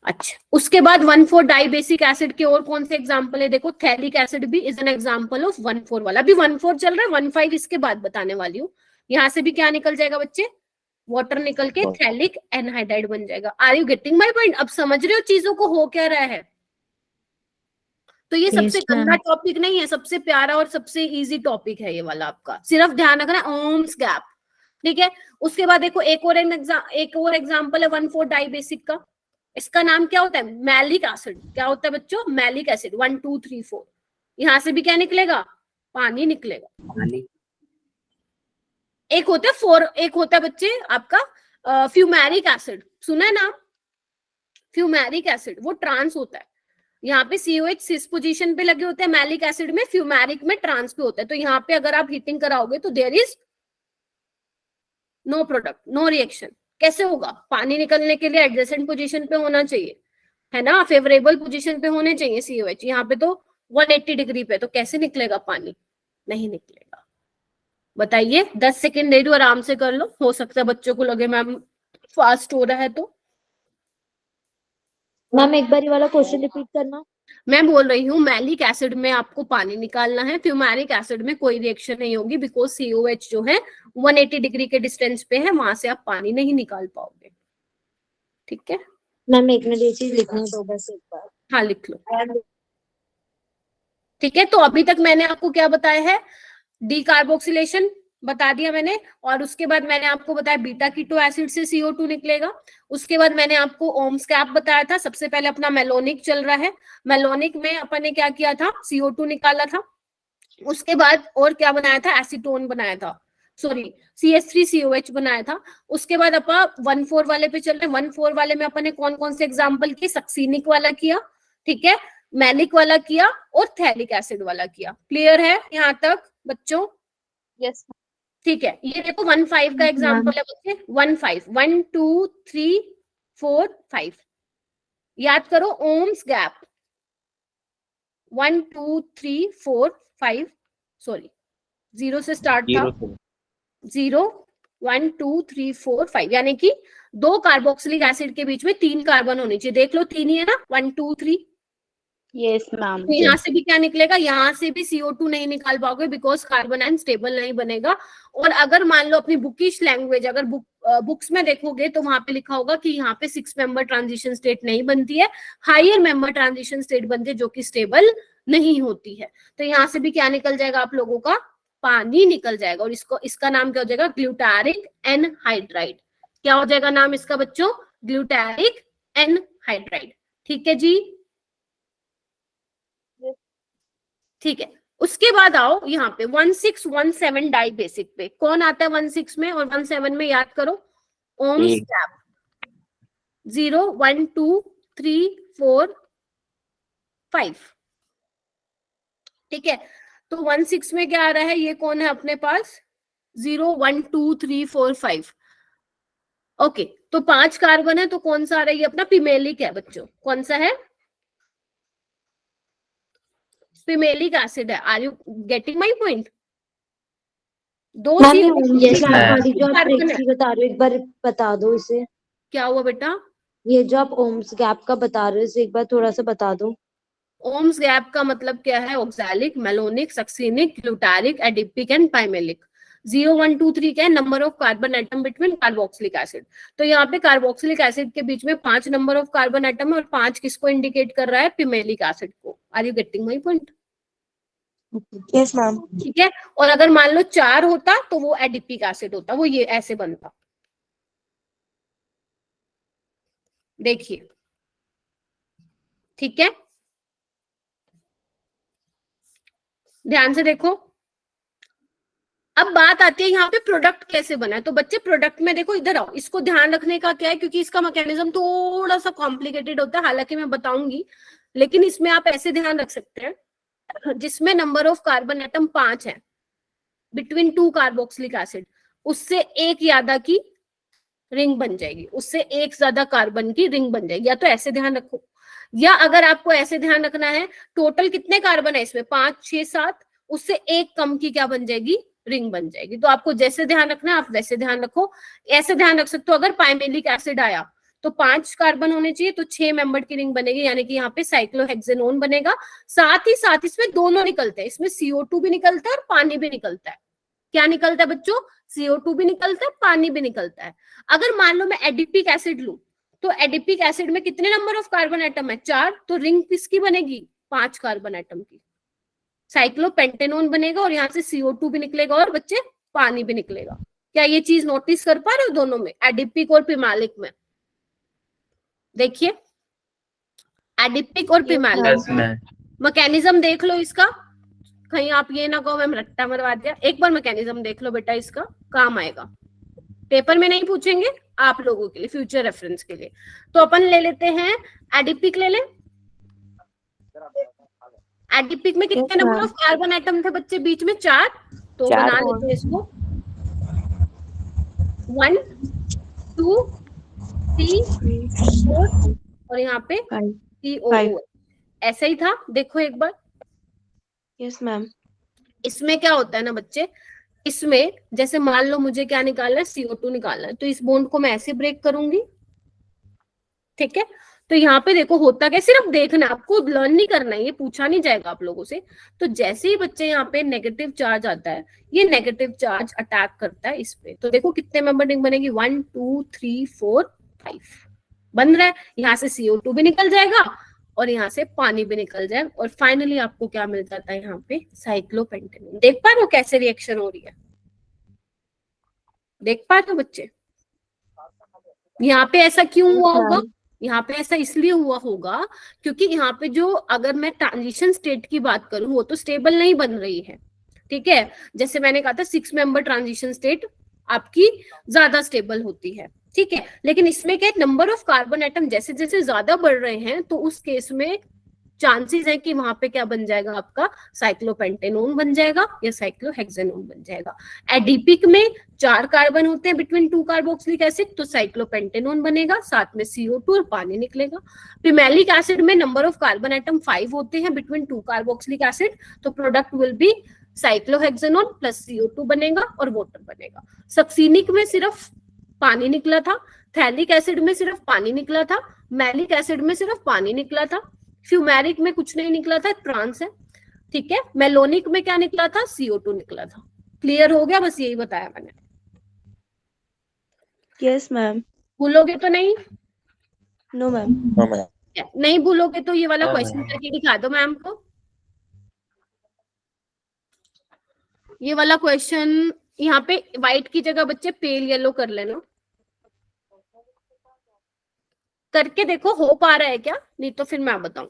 अच्छा, उसके बाद 1,4 डाइबेसिक एसिड के और कौन से एग्जांपल है? देखो थैलिक एसिड भी इज एन एग्जांपल ऑफ 1,4 वाला। अभी 1,4 चल रहा है, 1,5 इसके बाद बताने वाली हूँ। यहाँ से भी क्या निकल जाएगा बच्चे? वाटर निकल के थैलिक एनहाइड्राइड बन जाएगा। Are you getting my point? अब समझ रहे हो चीजों को हो क्या रहा है? तो ये सबसे गंदा टॉपिक नहीं है, सबसे प्यारा और सबसे इजी टॉपिक है ये वाला आपका। सिर्फ ध्यान रखना ओम्स गैप, ठीक है। उसके बाद देखो एक और एग्जांपल है 1,4 डाइबेसिक का। इसका नाम क्या होता है? Malic acid. क्या होता है बच्चों? Malic acid. 1 2 3 4, यहां से भी क्या निकलेगा? पानी निकलेगा। पानी। एक होता है बच्चे आपका फ्यूमेरिक एसिड, सुना है नाम? फ्यूमेरिक एसिड वो ट्रांस होता है। यहाँ पे COH सिस पोजीशन पे लगे होते हैं मैलिक एसिड में, फ्यूमेरिक में ट्रांस पे होता है। तो यहाँ पे अगर आप हीटिंग कराओगे तो there is no product, no reaction. कैसे होगा? पानी निकलने के लिए एडजेसेंट पोजीशन पे होना चाहिए, है ना, फेवरेबल पोजीशन पे होने चाहिए COH। यहाँ पे तो 180 डिग्री पे, तो कैसे निकलेगा पानी? नहीं निकलेगा। बताइए, 10 सेकेंड दे दो, आराम से कर लो। हो सकता है बच्चों को लगे मैम फास्ट हो रहा है, तो मैम एक बार ये वाला क्वेश्चन रिपीट करना। मैं बोल रही हूँ मैलिक एसिड में आपको पानी निकालना है, फ्यूमेरिक एसिड में कोई रिएक्शन नहीं होगी, बिकॉज COH जो है 180 डिग्री के डिस्टेंस पे है, वहां से आप पानी नहीं निकाल पाओगे। ठीक है मैम एक मिनट ये चीज लिखने दो बस एक बार। हाँ लिख लो। ठीक है, तो अभी तक मैंने आपको क्या बताया है? डीकार्बोक्सिलेशन बता दिया मैंने, और उसके बाद मैंने आपको बताया बीटा कीटो एसिड से CO2 निकलेगा। उसके बाद मैंने आपको ओम्स गैप बताया था। सबसे पहले अपना मेलोनिक चल रहा है, मेलोनिक में अपन ने क्या किया था? CO2 निकाला था। उसके बाद और क्या बनाया था? एसीटोन बनाया था, सॉरी CH3COH बनाया था। उसके बाद अपन 1,4 वाले पे चल रहे हैं। 1,4 वाले में अपन ने कौन कौन से एग्जाम्पल किए? सक्सीनिक वाला किया, ठीक है, मैलिक वाला किया, और थैलिक एसिड वाला किया। क्लियर है यहाँ तक बच्चों? यस। ठीक है, ये देखो 1,5 का एग्जांपल है बच्चे। 1,5 1 2 3 4 5, याद करो ओम्स गैप। 1 2 3 4 5, सॉरी 0 से स्टार्ट था। 0 1 2 3 4 5, यानी कि 2 कार्बोक्सिलिक एसिड के बीच में 3 कार्बन होनी चाहिए। देख लो 3 ही है ना, 1 2 3। Yes ma'am. तो यहाँ से भी क्या निकलेगा? यहाँ से भी CO2 नहीं निकाल पाओगे, बिकॉज कार्बन आयन स्टेबल नहीं बनेगा। और अगर मान लो अपनी बुकिश लैंग्वेज, अगर बुक्स में देखोगे तो वहां पे लिखा होगा कि यहाँ पे 6 मेंबर ट्रांजिशन स्टेट नहीं बनती है, हायर मेंबर ट्रांजिशन स्टेट बनती है, जो कि स्टेबल नहीं होती है। तो यहाँ से भी क्या निकल जाएगा आप लोगों का? पानी निकल जाएगा। और इसका नाम क्या हो जाएगा? Glutaric anhydride. क्या हो जाएगा नाम इसका बच्चों? Glutaric anhydride. ठीक है जी, ठीक है। उसके बाद आओ यहाँ पे 1617 डाई बेसिक पे। कौन आता है 16 में और 17 में? याद करो, ओम्स गैप। 0 1 2 3 4 5, ठीक है। तो 16 में क्या आ रहा है? ये कौन है अपने पास? 0 1 2 3 4 5। ओके, तो 5 कार्बन है, तो कौन सा आ रहा है? ये अपना पिमेलिक है बच्चों। कौन सा है? पिमेलिक एसिड है। Are you getting my point? दो मैम सी ये Yes, गैप ma'am. वाली जो आप कार्बन है। ट्रिक्स बता रहे हो एक बार बता दो इसे। क्या हुआ बेटा? ये जो आप ओम्स गैप का बता रहे हो इसे एक बार थोड़ा सा बता दो। ओम्स गैप का मतलब क्या है? Oxalic, malonic, succinic, glutaric, adipic and pimelic. 0 1 2 3 क्या है? Number of carbon atom between carboxylic acid. तो यहाँ पे कार्बोक्सिलिक एसिड के बीच में 5 नंबर ऑफ कार्बन एटम है, और 5 किसको इंडिकेट कर रहा है? पिमेलिक एसिड को। Are you getting my point? Yes ma'am. ठीक है। और अगर मान लो 4 होता तो वो एडिपिक एसिड होता, वो ये ऐसे बनता। देखिए, ठीक है, ध्यान से देखो। अब बात आती है यहाँ पे प्रोडक्ट कैसे बना है। तो बच्चे प्रोडक्ट में देखो, इधर आओ, इसको ध्यान रखने का क्या है, क्योंकि इसका मैकेनिज्म थोड़ा सा कॉम्प्लिकेटेड होता है, हालांकि मैं बताऊंगी, लेकिन इसमें आप ऐसे ध्यान रख सकते हैं, जिसमें नंबर ऑफ कार्बन एटम 5 है बिटवीन 2 कार्बोक्सिलिक एसिड, उससे एक ज्यादा की रिंग बन जाएगी, उससे एक ज्यादा कार्बन की रिंग बन जाएगी। या तो ऐसे ध्यान रखो, या अगर आपको ऐसे ध्यान रखना है, टोटल कितने कार्बन है इसमें? 5 6 7, उससे एक कम की क्या बन जाएगी? रिंग बन जाएगी। तो आपको जैसे ध्यान रखना है आप वैसे ध्यान रखो। ऐसे ध्यान रख सकते हो, अगर पाइमेलिक एसिड आया तो 5 कार्बन होने चाहिए, तो 6 मेंबर की रिंग बनेगी, यानी कि यहाँ पे साइक्लोहेक्सेनोन बनेगा। साथ ही साथ इसमें दोनों निकलते हैं, इसमें CO2 भी निकलता है और पानी भी निकलता है। क्या निकलता है बच्चों? CO2 भी निकलता है, पानी भी निकलता है। अगर मान लो मैं एडिपिक एसिड लूं, तो एडिपिक एसिड में कितने नंबर ऑफ कार्बन एटम है? 4। तो रिंग किसकी बनेगी? 5 कार्बन एटम की। साइक्लोपेंटेनोन बनेगा, और यहाँ से CO2 भी निकलेगा, और बच्चे पानी भी निकलेगा। क्या ये चीज नोटिस कर पा रहे हो दोनों में, एडिपिक और पिमालिक में? देखिए, एडिपिक और पिमालिक Yes, ma'am. मैकेनिज्म देख लो इसका, कहीं आप ये ना कहो मैम रट्टा मरवा दिया। एक बार मैकेनिज्म देख लो बेटा, इसका काम आएगा। पेपर में नहीं पूछेंगे, आप लोगों के लिए फ्यूचर रेफरेंस के लिए। तो अपन ले लेते हैं एडिपिक, ले लें। एडिपिक में कितने नंबर ऑफ कार्बन एटम थे बच्चे बीच में? 4। तो बना लेते हैं इसको 1 2 3 4, और यहाँ पे COO। ऐसा ही था, देखो एक बार। Yes ma'am. इसमें क्या होता है ना बच्चे, इसमें जैसे मान लो मुझे क्या निकालना है? CO2 निकालना है, तो इस बॉन्ड को मैं ऐसे ब्रेक करूंगी, ठीक है। तो यहाँ पे देखो होता क्या, सिर्फ देखना, आपको लर्न नहीं करना है, ये पूछा नहीं जाएगा आप लोगों से। तो जैसे ही बच्चे यहाँ पे नेगेटिव चार्ज आता है, ये नेगेटिव चार्ज अटैक करता है इस पे, तो देखो कितने मेंबर रिंग बनेगी? 1 2 3 4 5 बन रहा है। यहाँ से CO2 भी निकल जाएगा, और यहाँ से पानी भी निकल जाए, और फाइनली आपको क्या मिल जाता है? यहाँ पे साइक्लोपेंटेनोन। देख पा रहे हो कैसे रिएक्शन हो रही है? देख पा रहे हो बच्चे? यहाँ पे ऐसा क्यों हुआ होगा? यहाँ पे ऐसा इसलिए हुआ होगा क्योंकि यहाँ पे जो, अगर मैं ट्रांजिशन स्टेट की बात करूं, वो तो स्टेबल नहीं बन रही है, ठीक है। जैसे मैंने कहा था 6 मेंबर ट्रांजिशन स्टेट आपकी ज्यादा स्टेबल होती है, ठीक है। लेकिन इसमें क्या, नंबर ऑफ कार्बन एटम जैसे जैसे ज्यादा बढ़ रहे हैं, तो उस केस में चांसेस है कि वहां पे क्या बन जाएगा? आपका साइक्लोपेंटेनोन बन जाएगा, या साइक्लोहेक्सेनोन बन जाएगा। एडिपिक में 4 कार्बन होते हैं बिटवीन 2 कार्बोक्सिलिक एसिड, तो साइक्लोपेंटेनोन बनेगा, साथ में CO2 और पानी निकलेगा। पिमेलिक एसिड में नंबर ऑफ कार्बन एटम 5 होते हैं बिटवीन 2 कार्बोक्सिलिक एसिड, तो product will be cyclohexanone plus CO2 बनेगा, और वाटर बनेगा। सक्सिनिक में सिर्फ पानी निकला था, थैलिक एसिड में सिर्फ पानी निकला था, मैलिक एसिड में सिर्फ पानी निकला था, फ्यूमेरिक में कुछ नहीं निकला था, ट्रांस है, ठीक है। मेलोनिक में क्या निकला था? CO2 निकला था। क्लियर हो गया? बस यही बताया मैंने। Yes ma'am. भूलोगे तो नहीं? No ma'am. No ma'am. नहीं भूलोगे तो ये वाला हाँ, क्वेश्चन मैम। करके दिखा दो मैम को। ये वाला क्वेश्चन यहाँ पे व्हाइट की जगह बच्चे पेल येलो कर लेना, करके देखो हो पा रहा है क्या, नहीं तो फिर मैं बताऊं।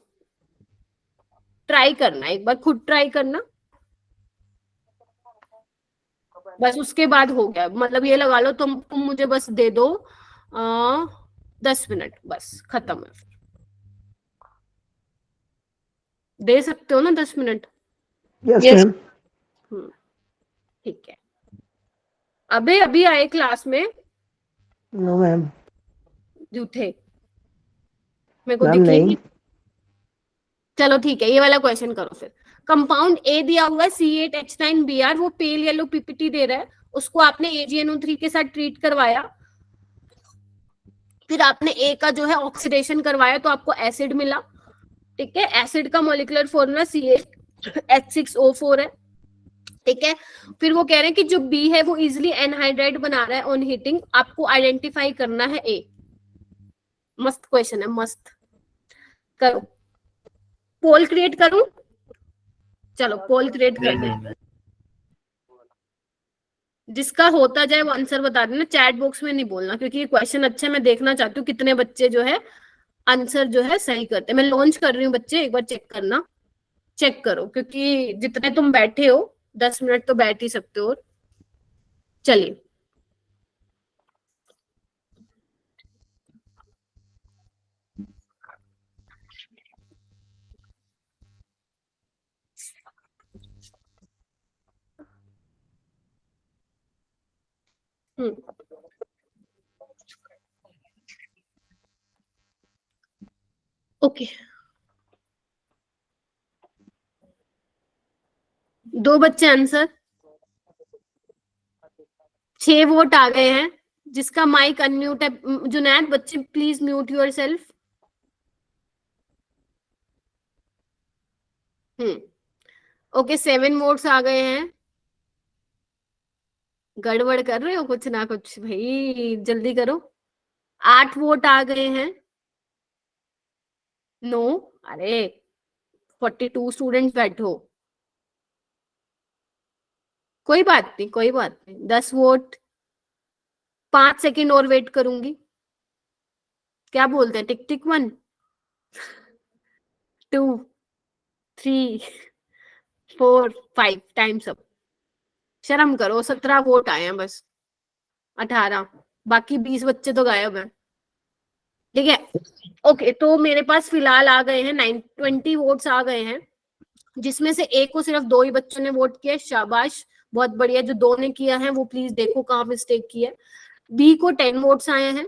ट्राई करना, एक बार खुद ट्राई करना, बस उसके बाद हो गया। मतलब ये लगा लो तुम मुझे बस दे दो 10 मिनट, बस खत्म है। दे सकते हो ना 10 मिनट? Yes Yes. मैम। ठीक है। अबे अभी आए क्लास में, नो मैम। झूठे, मेरे को मैम दिखे नहीं। नहीं। चलो ठीक है, ये वाला क्वेश्चन करो फिर। कंपाउंड ए दिया हुआ है C8H9Br, वो पेल येलो पीपीटी दे रहा है, उसको आपने AgNO3 के साथ ट्रीट करवाया, फिर आपने ए का जो है ऑक्सीडेशन करवाया तो आपको एसिड मिला। ठीक है, एसिड का मॉलिक्यूलर फॉर्मूला C8H6O4 है। ठीक है, फिर वो कह रहे हैं कि जो बी है वो इजिली एनहाइड्राइड बना रहा है ऑन हीटिंग, आपको आइडेंटिफाई करना है ए। मस्त क्वेश्चन है, मस्त। करो, पोल क्रिएट करूं? चलो पोल क्रिएट कर दे, जिसका होता जाए वो आंसर बता देना, चैट बॉक्स में नहीं बोलना, क्योंकि ये क्वेश्चन अच्छा है, मैं देखना चाहती हूँ कितने बच्चे जो है आंसर जो है सही करते हैं। मैं लॉन्च कर रही हूँ बच्चे, एक बार चेक करना, चेक करो, क्योंकि जितने तुम बैठे हो 10 मिनट तो बैठ ही सकते हो। चलिए, ओके, 2 बच्चे आंसर, 6 वोट आ गए हैं। जिसका माइक अनम्यूट है, जुनैद, बच्चे please mute yourself. Okay, 7 votes आ गए हैं। गड़बड़ कर रहे हो कुछ ना कुछ भाई, जल्दी करो। 8 वोट आ गए हैं। नो, अरे 42 स्टूडेंट्स बैठो, कोई बात नहीं, कोई बात नहीं। 10 वोट, 5 सेकंड और वेट करूंगी। क्या बोलते हैं, टिक टिक 1 2 3 4 5, टाइम्स अप। शर्म करो, 17 वोट आए हैं बस, 18, बाकी 20 बच्चे तो गायब हैं। ठीक है, ओके, तो मेरे पास फिलहाल आ गए हैं 20 वोट्स आ गए हैं, जिसमें से ए को सिर्फ 2 ही बच्चों ने वोट किया, शाबाश, बहुत बढ़िया। जो 2 ने किया है वो प्लीज देखो कहाँ मिस्टेक किया है। बी को 10 वोट्स आए हैं,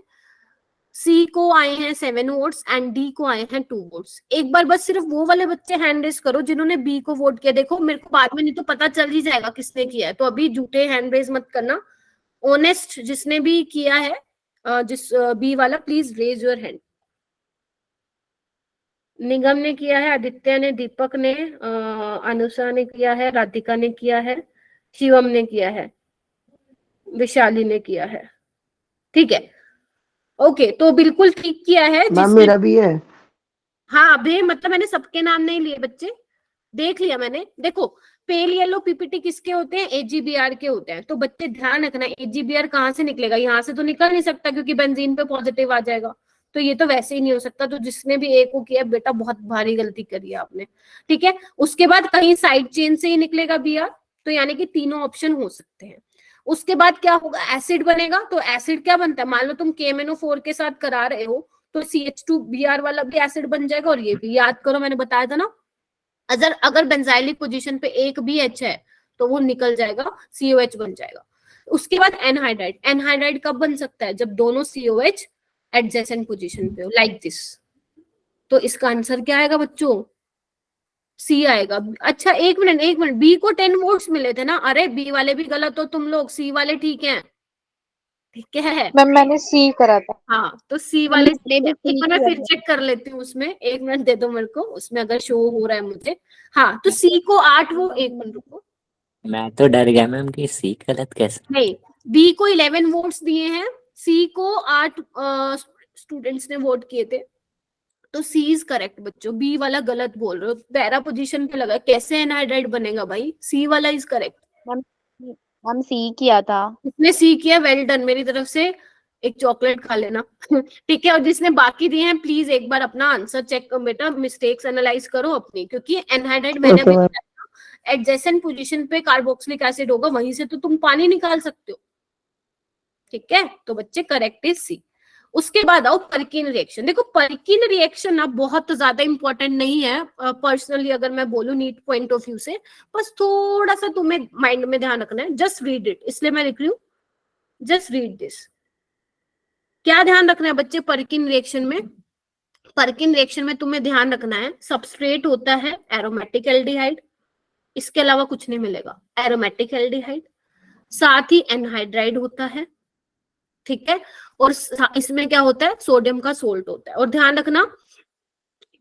सी को आए हैं 7 वोट्स एंड डी को आए हैं 2 वोट्स। एक बार बस सिर्फ वो वाले बच्चे हैंड रेस करो जिन्होंने बी को वोट किया। देखो मेरे को बाद में नहीं तो पता चल ही जाएगा किसने किया है, तो अभी झूठे हैंड रेस मत करना। ऑनेस्ट जिसने भी किया है, जिस बी वाला, प्लीज रेज योर हैंड। निगम ने किया है, आदित्य ने, दीपक ने, अनुषा ने किया है, राधिका ने किया है, शिवम ने किया है, विशाली ने किया है। ठीक है, ओके, तो बिल्कुल ठीक किया है मैम मेरा भी है। हाँ अभी मतलब मैंने सबके नाम नहीं लिए बच्चे, देख लिया मैंने। देखो पेल येलो पीपीटी किसके होते हैं, AgBr के होते हैं। तो बच्चे ध्यान रखना, AgBr कहाँ से निकलेगा, यहाँ से तो निकल नहीं सकता क्योंकि बेंजीन पे पॉजिटिव आ जाएगा, तो ये तो वैसे ही नहीं हो सकता। तो जिसने भी ए को किया बेटा बहुत भारी गलती करी है आपने। ठीक है, उसके बाद कहीं साइड चेन से ही निकलेगा Br, तो यानी कि तीनों ऑप्शन हो सकते हैं। उसके बाद क्या होगा, एसिड बनेगा। तो एसिड क्या बनता है, मान लो तुम KMnO4 के साथ करा रहे हो तो CH2Br वाला भी एसिड बन जाएगा, और ये भी याद करो मैंने बताया था ना, अगर बेंजाइलिक पोजीशन पे एक भी H है तो वो निकल जाएगा, COH बन जाएगा। उसके बाद एनहाइड्राइड, एनहाइड्राइड कब बन सकता है, जब दोनों COH एडजेसेंट पोजीशन पे हो, लाइक दिस। तो इसका आंसर क्या आएगा बच्चों, सी आएगा। अच्छा एक मिनट, बी को 10 वोट्स मिले थे ना, अरे बी वाले भी गलत हो तुम लोग, सी वाले ठीक हैं। ठीक है मैम मैंने सी करा था। हाँ, तो सी वाले एक बार मैं फिर चेक कर लेती हूँ उसमें, 1 मिनट दे दो मेरे को, उसमें अगर शो हो रहा है मुझे। हाँ, तो सी को 8 वो, 1 मिनट रुको, मैं तो डर गया मैम कि सी गलत कैसे। नहीं, बी को 11 वोट्स दिए हैं, सी को 8 स्टूडेंट्स ने वोट किए थे, तो सी इज करेक्ट बच्चों। बी वाला गलत बोल रहे हो, पैरा पोजीशन पे लगा, कैसे एनहाइड्राइड बनेगा भाई, सी वाला इज करेक्ट। हम सी किया था। इसने सी किया, वेल डन, मेरी तरफ से एक चॉकलेट खा लेना। ठीक है, और जिसने बाकी दिए हैं प्लीज एक बार अपना आंसर चेक करो बेटा, मिस्टेक्स एनालाइज करो अपनी, क्योंकि एनहाइड्राइड मैंने भी एडजेसेंट पोजीशन पे कार्बोक्सिलिक एसिड होगा, वहीं से तो तुम पानी निकाल सकते हो। ठीक है, तो बच्चे करेक्ट इज सी। उसके बाद आओ परकिन रिएक्शन। देखो परकिन रिएक्शन ना बहुत ज्यादा इंपॉर्टेंट नहीं है पर्सनली, अगर मैं बोलूं नीट पॉइंट ऑफ व्यू से, बस थोड़ा सा तुम्हें माइंड में ध्यान रखना है, जस्ट रीड इट, इसलिए मैं लिख रही हूँ जस्ट रीड दिस। क्या ध्यान रखना है बच्चे पर्किन रिएक्शन में? पर्किन रिएक्शन में तुम्हें ध्यान रखना है सबस्ट्रेट होता है एरोमेटिक एल्डिहाइड, इसके अलावा कुछ नहीं मिलेगा, एरोमेटिक एल्डिहाइड, साथ ही एनहाइड्राइड होता है, ठीक है, और इसमें क्या होता है, सोडियम का सोल्ट होता है। और ध्यान रखना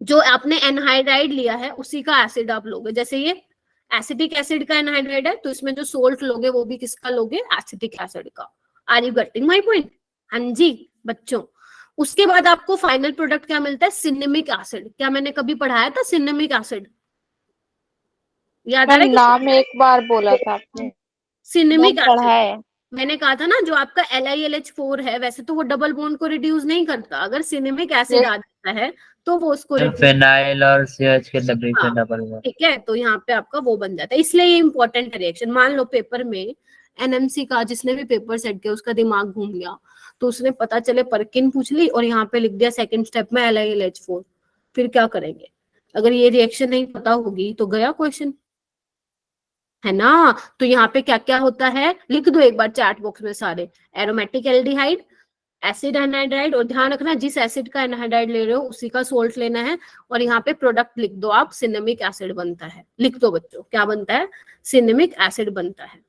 जो आपने एनहाइड्राइड लिया है उसी का एसिड आप लोगे, जैसे ये एसिटिक एसिड का एनहाइड्राइड है तो इसमें जो सोल्ट लोगे वो भी किसका लोगे, एसिटिक एसिड का। Are you getting my point? हाँ जी बच्चों। उसके बाद आपको फाइनल प्रोडक्ट क्या मिलता है, सिनेमिक एसिड। क्या मैंने कभी पढ़ाया था सिनेमिक एसिड? याद आ रहा है? नाम एक बार बोला था आपने, सिनेमिक पढ़ा है। मैंने कहा था ना जो आपका LiLH4 है वैसे तो वो डबल बॉन्ड को रिड्यूस नहीं करता, अगर सिनेमिक एसिड आ जाता है तो वो उसको फिनाइल और CH के डब्बे से हाँ, डबल बॉन्ड, ठीक है, तो यहाँ पे आपका वो बन जाता है। इसलिए ये इंपॉर्टेंट रिएक्शन। मान लो पेपर में NMC का जिसने भी पेपर सेट किया उसका दिमाग घूम गया तो उसने पता चले पर्किन पूछ ली और यहाँ पे लिख दिया सेकंड स्टेप में LiLH4, फिर क्या करेंगे? अगर ये रिएक्शन नहीं पता होगी तो गया क्वेश्चन, है ना। तो यहाँ पे क्या क्या होता है लिख दो एक बार चैट बॉक्स में सारे, एरोमेटिक एल्डिहाइड, एसिड एनहाइड्राइड, और ध्यान रखना जिस एसिड का एनहाइड्राइड ले रहे हो उसी का सोल्ट लेना है, और यहाँ पे प्रोडक्ट लिख दो आप, सिनेमिक एसिड बनता है। लिख दो बच्चों क्या बनता है, सिनेमिक एसिड बनता है,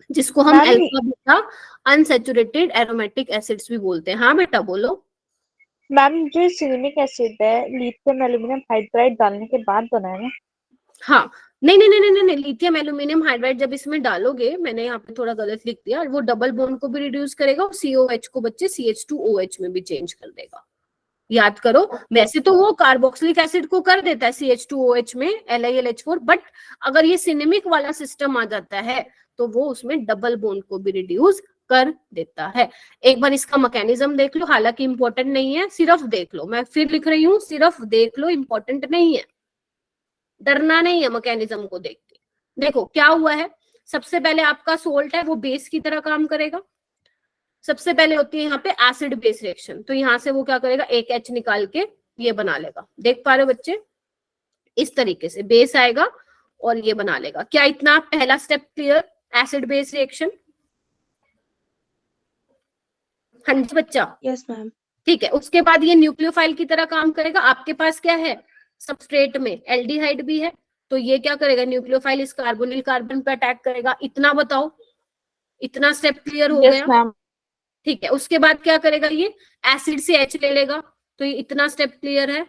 जिसको हम alpha beta unsaturated aromatic acids भी बोलते हैं। हाँ बेटा बोलो। मैम जो सिनेमिक एसिड है लिथियम एल्यूमिनियम हाइड्राइड डालने के बाद बना है ना? हाँ, नहीं नहीं नहीं नहीं नहीं, लिथियम एल्यूमिनियम हाइड्राइड जब इसमें डालोगे, मैंने यहाँ पे थोड़ा गलत लिख दिया, वो डबल बॉन्ड को भी रिड्यूस करेगा और COH को बच्चे CH2OH में भी चेंज कर देगा। याद करो, वैसे तो वो कार्बोक्सिलिक एसिड को कर देता है CH2OH में LiLH4, बट अगर ये सिनेमिक वाला सिस्टम आ जाता है तो वो उसमें डबल बॉन्ड को भी रिड्यूस कर देता है। एक बार इसका मैकेनिज्म देख लो, हालांकि इंपॉर्टेंट नहीं है, सिर्फ देख लो, मैं फिर लिख रही हूँ, सिर्फ देख लो, इंपॉर्टेंट नहीं है, डरना नहीं है मैकेनिज्म को देख के। देखो क्या हुआ है, सबसे पहले आपका सोल्ट है वो बेस की तरह काम करेगा। सबसे पहले होती है यहाँ पे एसिड बेस रिएक्शन, तो यहाँ से वो क्या करेगा, एक H निकाल के ये बना लेगा। देख पा रहे हो बच्चे, इस तरीके से बेस आएगा और ये बना लेगा। क्या इतना पहला step clear, acid base reaction? हाँ जी बच्चा, यस मैम। ठीक है। उसके बाद ये न्यूक्लियोफाइल की तरह काम करेगा। आपके पास क्या है, सबस्ट्रेट में एल्डिहाइड भी है, तो ये क्या करेगा, न्यूक्लियोफाइल इस कार्बोनिल कार्बन पे अटैक करेगा। इतना बताओ, इतना स्टेप क्लियर हो गया? ठीक है। उसके बाद क्या करेगा, ये एसिड से H ले लेगा, तो ये इतना स्टेप क्लियर है?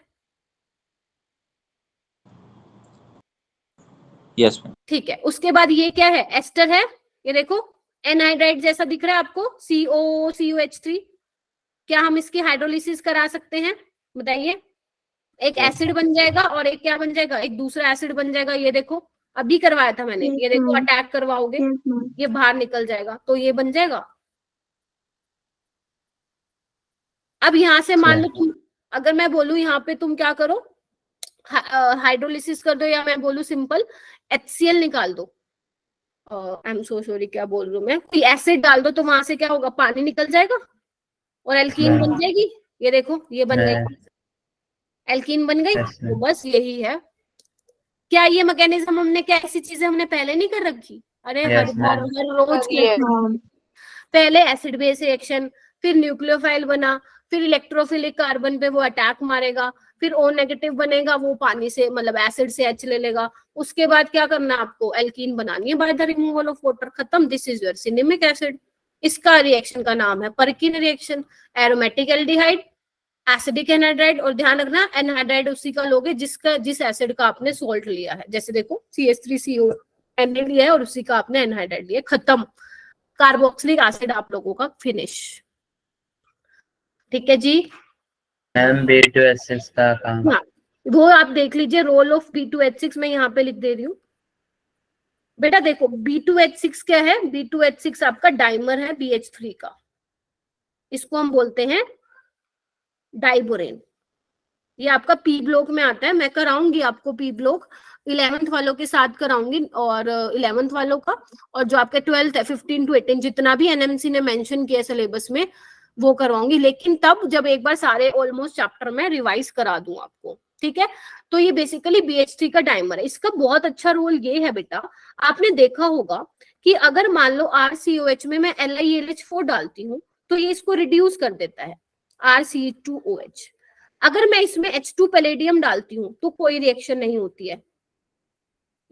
Yes ma'am. ठीक है। उसके बाद ये क्या है, एस्टर है, ये देखो एनहाइड्राइड जैसा दिख रहा है आपको, COOH3। क्या हम इसकी हाइड्रोलिसिस करा सकते हैं, बताइए? एक एसिड बन जाएगा और एक क्या बन जाएगा, एक दूसरा एसिड बन जाएगा। ये देखो अभी करवाया था मैंने, ये देखो अटैक करवाओगे ये बाहर निकल जाएगा, तो ये बन जाएगा। अब यहाँ से मान लो तुम, अगर मैं बोलूं यहाँ पे तुम क्या करो, हाइड्रोलिसिस कर दो, या मैं बोलूं सिंपल HCl निकाल दो, आई एम सो सॉरी क्या बोल रही हूँ मैं, कोई एसिड डाल दो, तो वहां से क्या होगा, पानी निकल जाएगा और एल्कीन बन जाएगी। ये देखो ये बन गई, एल्कीन बन गई। तो बस यही है। क्या ये मैकेनिज्म हमने, क्या ऐसी चीजें हमने पहले नहीं कर रखी? अरे हर रोज पहले एसिड बेस रिएक्शन, फिर न्यूक्लियोफाइल बना, फिर इलेक्ट्रोफिलिक कार्बन पे वो अटैक मारेगा, फिर O नेगेटिव बनेगा, वो पानी से मतलब एसिड से H ले लेगा। उसके बाद क्या करना है आपको, एल्कीन बनानी है by the removal of water, खत्म। This is your cinnamic acid. इसका रिएक्शन का नाम है Perkin reaction. Aromatic aldehyde, acidic anhydride, और ध्यान रखना एनहाइड्राइड उसी का लोगे जिस एसिड का आपने सोल्ट लिया है। जैसे देखो CH3CO लिया है और उसी का आपने एनहाइड्राइड लिया, खत्म। कार्बोक्सिलिक एसिड आप लोगों का फिनिश। ठीक है जी। B2H6 का काम, हाँ, वो आप देख लीजिए, रोल ऑफ B2H6 मैं यहाँ पे लिख दे रही हूँ। बेटा देखो B2H6 क्या है, B2H6 आपका डाइमर है BH3 का, इसको हम बोलते हैं डाइबोरेन। ये आपका P ब्लॉक में आता है, मैं कराऊंगी आपको P ब्लॉक 11th वालों के साथ कराऊंगी, और 11th वालों का, और जो आपके 12th है 15 to 18 जितना भी NMC ने मेंशन किया सिलेबस में वो करवाऊंगी, लेकिन तब जब एक बार सारे ऑलमोस्ट चैप्टर में रिवाइज करा दूं आपको, ठीक है। तो ये बेसिकली BH3 का डाइमर है। इसका बहुत अच्छा रोल ये है बेटा, आपने देखा होगा कि अगर मान लो RCOH में मैं LiAlH4 डालती हूँ तो ये इसको रिड्यूस कर देता है RC2OH। अगर मैं इसमें H2 पैलेडियम डालती हूँ तो कोई रिएक्शन नहीं होती है,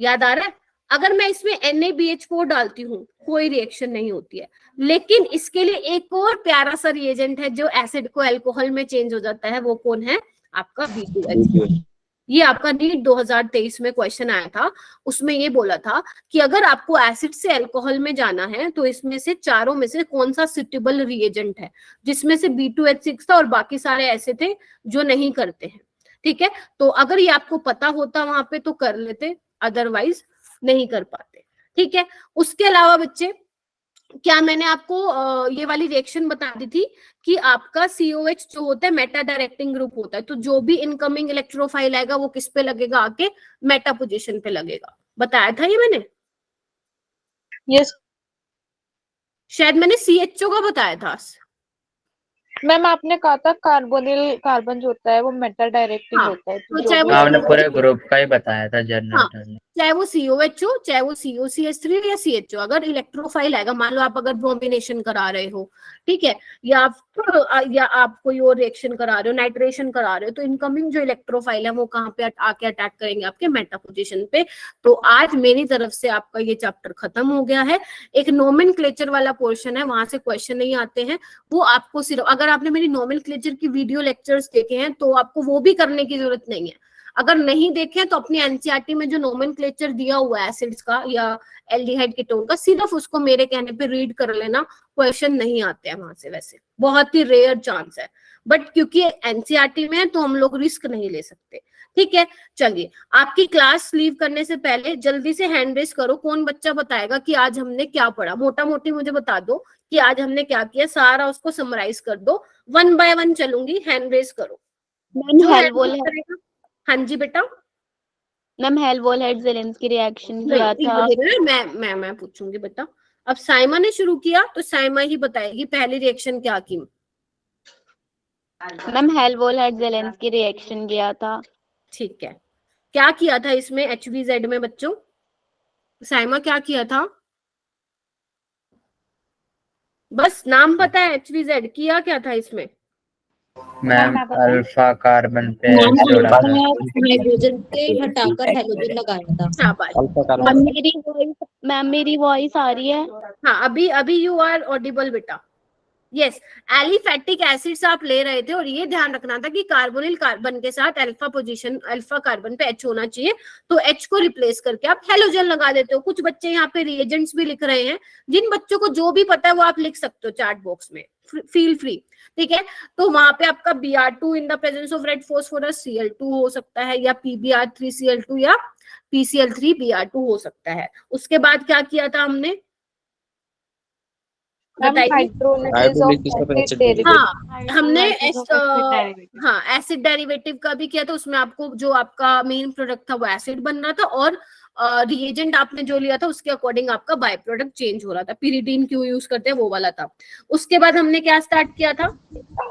याद आ रहा है। अगर मैं इसमें NaBH4 डालती हूँ कोई रिएक्शन नहीं होती है। लेकिन इसके लिए एक और प्यारा सा रिएजेंट है जो एसिड को अल्कोहल में चेंज हो जाता है, वो कौन है? आपका B2H। ये आपका नीट 2023 में क्वेश्चन आया था, उसमें ये बोला था कि अगर आपको एसिड से अल्कोहल में जाना है तो इसमें से चारों में से कौन सा सुटेबल रिएजेंट है, जिसमें से B2H6 था और बाकी सारे ऐसे थे जो नहीं करते हैं। ठीक है, तो अगर ये आपको पता होता वहां पे तो कर लेते, अदरवाइज नहीं कर पाते। ठीक है, उसके अलावा बच्चे क्या मैंने आपको ये वाली रिएक्शन बता दी थी कि आपका COH जो होता है मेटा डायरेक्टिंग ग्रुप होता है, तो जो भी इनकमिंग इलेक्ट्रोफाइल आएगा वो किस पे लगेगा? आके मेटा पोजीशन पे लगेगा। बताया था ये मैंने? यस शायद मैंने CHO का बताया था। मैम, आपने कहा था कार्बोनिल कार्बन जो होता है वो मेटा डायरेक्टिंग हाँ, होता है, तो जो चाहे भी वो आपने होता है। पूरे ग्रुप का ही बताया था हाँ, जनरेटर में। चाहे वो COH हो, चाहे वो COCH3 या CHO, अगर इलेक्ट्रोफाइल आएगा, मान लो आप अगर ब्रोमिनेशन करा रहे हो, ठीक है, या आप कोई और रिएक्शन करा रहे हो, नाइट्रेशन करा रहे हो, तो इनकमिंग जो इलेक्ट्रोफाइल है वो कहाँ पे आके अटैक करेंगे? आपके मेटा पोजीशन पे। तो आज मेरी तरफ से आपका ये चैप्टर खत्म हो गया है। एक नोमेनक्लेचर वाला पोर्शन है, वहां से क्वेश्चन नहीं आते हैं, वो आपको सिर्फ, अगर आपने मेरी नोमेनक्लेचर की वीडियो लेक्चर्स देखे हैं तो आपको वो भी करने की जरूरत नहीं है। अगर नहीं देखे तो अपनी एनसीईआरटी में जो नोमेनक्लेचर दिया हुआ है एसिड्स का या एल्डिहाइड कीटोन का, सिर्फ उसको मेरे कहने पे रीड कर लेना, क्वेश्चन नहीं आते हैं वहां से, वैसे बहुत ही रेयर चांस है, बट क्योंकि एनसीईआरटी में है तो हम लोग रिस्क नहीं ले सकते। ठीक है, चलिए आपकी क्लास लीव करने से पहले जल्दी से हैंड रेस करो, कौन बच्चा बताएगा कि आज हमने क्या पढ़ा? मोटा मोटी मुझे बता दो कि आज हमने क्या किया, सारा उसको समराइज कर दो। 1 बाय 1 चलूंगी, हैंड रेस करो। जो hand raise करेगा, हाँ जी बेटा। मैम हेड ज़ेलेंस्की रिएक्शन किया नहीं, था। मैं पूछूंगी बेटा। अब साइमा ने शुरू किया तो साइमा ही बताएगी पहली रिएक्शन क्या की। मैम हेड ज़ेलेंस्की रिएक्शन किया था। ठीक है, क्या किया था इसमें HVZ में बच्चों? साइमा क्या किया था? बस नाम पता है, HVZ किया क्या था इसमें? मैम अल्फा कार्बन पे जोड़ा था। हाइड्रोजन से हटाकर हेलोजन लगाया था। शाबाश। अल्फा कार्बन मेरी वॉइस आ रही है? हाँ, अभी यू आर ऑडिबल बेटा। यस, एलिफैटिक एसिड्स आप ले रहे थे और ये ध्यान रखना था कि कार्बोनिल कार्बन के साथ अल्फा कार्बन पे H होना चाहिए, तो H को रिप्लेस करके आप हेलोजन लगा देते हो। कुछ बच्चे यहाँ पे रिएजेंट्स भी लिख रहे हैं, जिन बच्चों को जो भी पता है वो आप लिख सकते हो चैट बॉक्स में, फील फ्री। ठीक है, तो वहां पे आपका Br2 in the presence of red phosphorus Cl2 हो सकता है, या PbR3Cl2 या PCl3Br2 हो सकता है। उसके बाद क्या किया था हमने? बताइए। हाँ, हमने एसिड डेरिवेटिव का भी किया था, उसमें आपको जो आपका मेन प्रोडक्ट था वो एसिड बन रहा था, और रिएजेंट आपने जो लिया था उसके अकॉर्डिंग आपका बाय प्रोडक्ट चेंज हो रहा था। पिरिडीन क्यों यूज करते हैं वो वाला था। उसके बाद हमने क्या स्टार्ट किया था?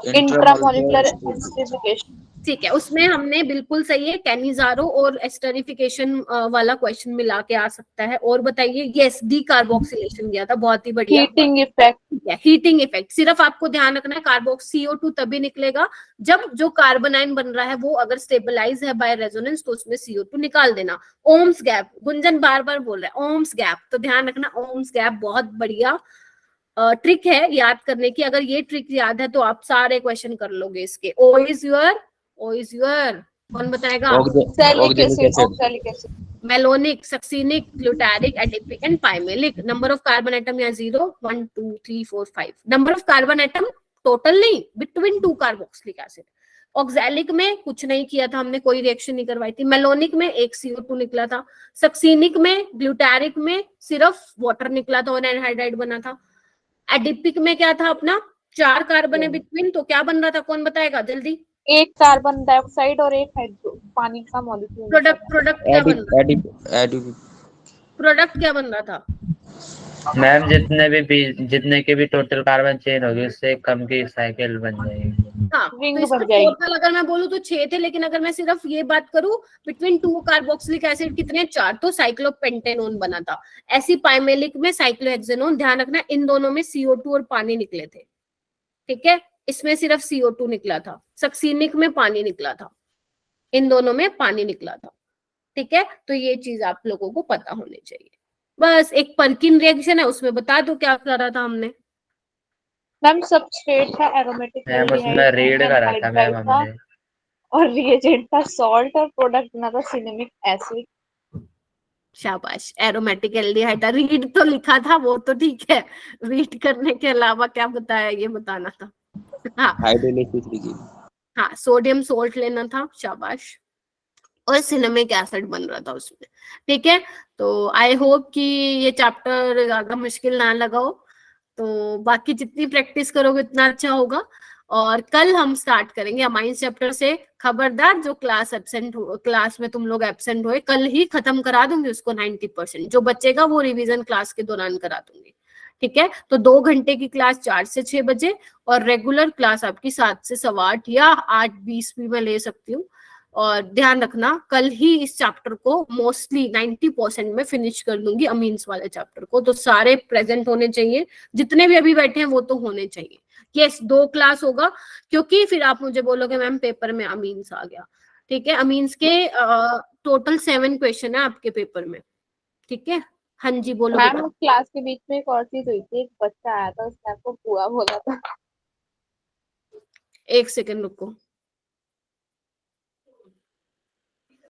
Intramolecular acidification. ठीक है, उसमें हमने बिल्कुल सही है, कैनिजारो और एस्टरिफिकेशन वाला क्वेश्चन मिला के आ सकता है। और बताइए, यस, डीकार्बोक्सिलेशन किया था, बहुत ही बढ़िया। Heating effect. ठीक है, हीटिंग इफेक्ट। सिर्फ आपको ध्यान रखना है CO2 तभी निकलेगा जब जो कार्बोनाइन बन रहा है वो अगर स्टेबलाइज है बाय रेजोनेंस, तो उसमें CO2 निकाल देना। ओम्स गैप, गुंजन बार बार बोल रहा है ओम्स गैप, तो ध्यान रखना ओम्स गैप बहुत बढ़िया ट्रिक है याद करने की। अगर ये ट्रिक याद है तो आप सारे क्वेश्चन कर लोगे इसके। O is your कौन बताएगा? Malonic, succinic, glutaric, adipic and pimelic. Number of carbon atom या 0 1 2 3 4 5। Number of carbon atom total नहीं, बिटवीन 2 कार्बोक्सिलिक एसिड। ऑक्सैलिक में कुछ नहीं किया था हमने, कोई रिएक्शन नहीं करवाई थी। मेलोनिक में एक CO2 निकला था। सक्सिनिक में, ग्लूटारिक में सिर्फ वाटर निकला था और एनहाइड्राइड बना था। एडिपिक में क्या था अपना? 4 कार्बन है बिटवीन, तो क्या बन रहा था? कौन बताएगा जल्दी? एक कार्बन डाइऑक्साइड और एक हाइड्रो पानी का मॉलिक्यूल। प्रोडक्ट क्या बन रहा था? मैम जितने के भी टोटल कार्बन चेन होगी उससे कम की साइकिल बन जाएगी। हाँ, तो रिंग इसका बन जाएगी। टोटल अगर मैं बोलूँ तो 6 थे, लेकिन अगर मैं सिर्फ ये बात करूँ बिटवीन 2 कार्बोक्सिलिक एसिड कितने 4, तो साइक्लोपेंटेनोन बना था। ऐसी पाइमेलिक में साइक्लोहेक्सेनोन, ध्यान रखना इन दोनों में CO2 और पानी निकले थे, ठीक है, इसमें सिर्फ CO2 निकला था, सक्सीनिक में पानी निकला था, इन दोनों में पानी निकला था, ठीक है। तो ये चीज आप लोगों को पता होनी चाहिए। बस एक पर्किन रिएक्शन है, उसमें बता दो क्या करा था हमने। मैम सबस्ट्रेट था एरोमेटिक मैम उसमें एल्डिहाइड रीड करा था मैम एनहाइड्राइड था, हमने। और रिएजेंट था सॉल्ट, और प्रोडक्ट बना था सिनेमिक एसिड। शाबाश, एरोमेटिक एल्डिहाइड, रीड तो लिखा था वो तो ठीक है, रीड करने के अलावा क्या बताया ये बताना था। हाँ हाइड्रोलिसिस लिखी। हाँ, सोडियम सोल्ट लेना था, शाबाश, और सिनेमिक एसिड बन रहा था उसमें, ठीक है। तो आई होप कि ये चैप्टर ज्यादा मुश्किल ना लगाओ, तो बाकी जितनी प्रैक्टिस करोगे उतना अच्छा होगा। और कल हम स्टार्ट करेंगे अमाइंस चैप्टर से। खबरदार जो क्लास में तुम लोग एब्सेंट हुए, कल ही खत्म करा दूंगी उसको 90%, जो बचेगा वो रिवीजन क्लास के दौरान करा दूंगी, ठीक है। तो 2 घंटे की क्लास 4 से 6 बजे, और रेगुलर क्लास आपकी 7 से 8:15 या 8:20 भी मैं ले सकती हूँ। और ध्यान रखना कल ही इस चैप्टर को मोस्टली 90% में फिनिश कर दूंगी, अमीन्स वाले चैप्टर को। तो सारे प्रेजेंट होने चाहिए, जितने भी अभी बैठे हैं वो तो होने चाहिए। यस, 2 क्लास होगा, क्योंकि फिर आप मुझे बोलोगे मैम पेपर में अमीन्स आ गया, ठीक है। अमीन्स के टोटल 7 क्वेश्चन है आपके पेपर में, ठीक है। हाँ जी, बोलो मैम बेटा। उस क्लास के बीच में एक और चीज हुई थी, एक बच्चा आया था उसने आपको बुआ बोला था। 1 सेकंड रुको।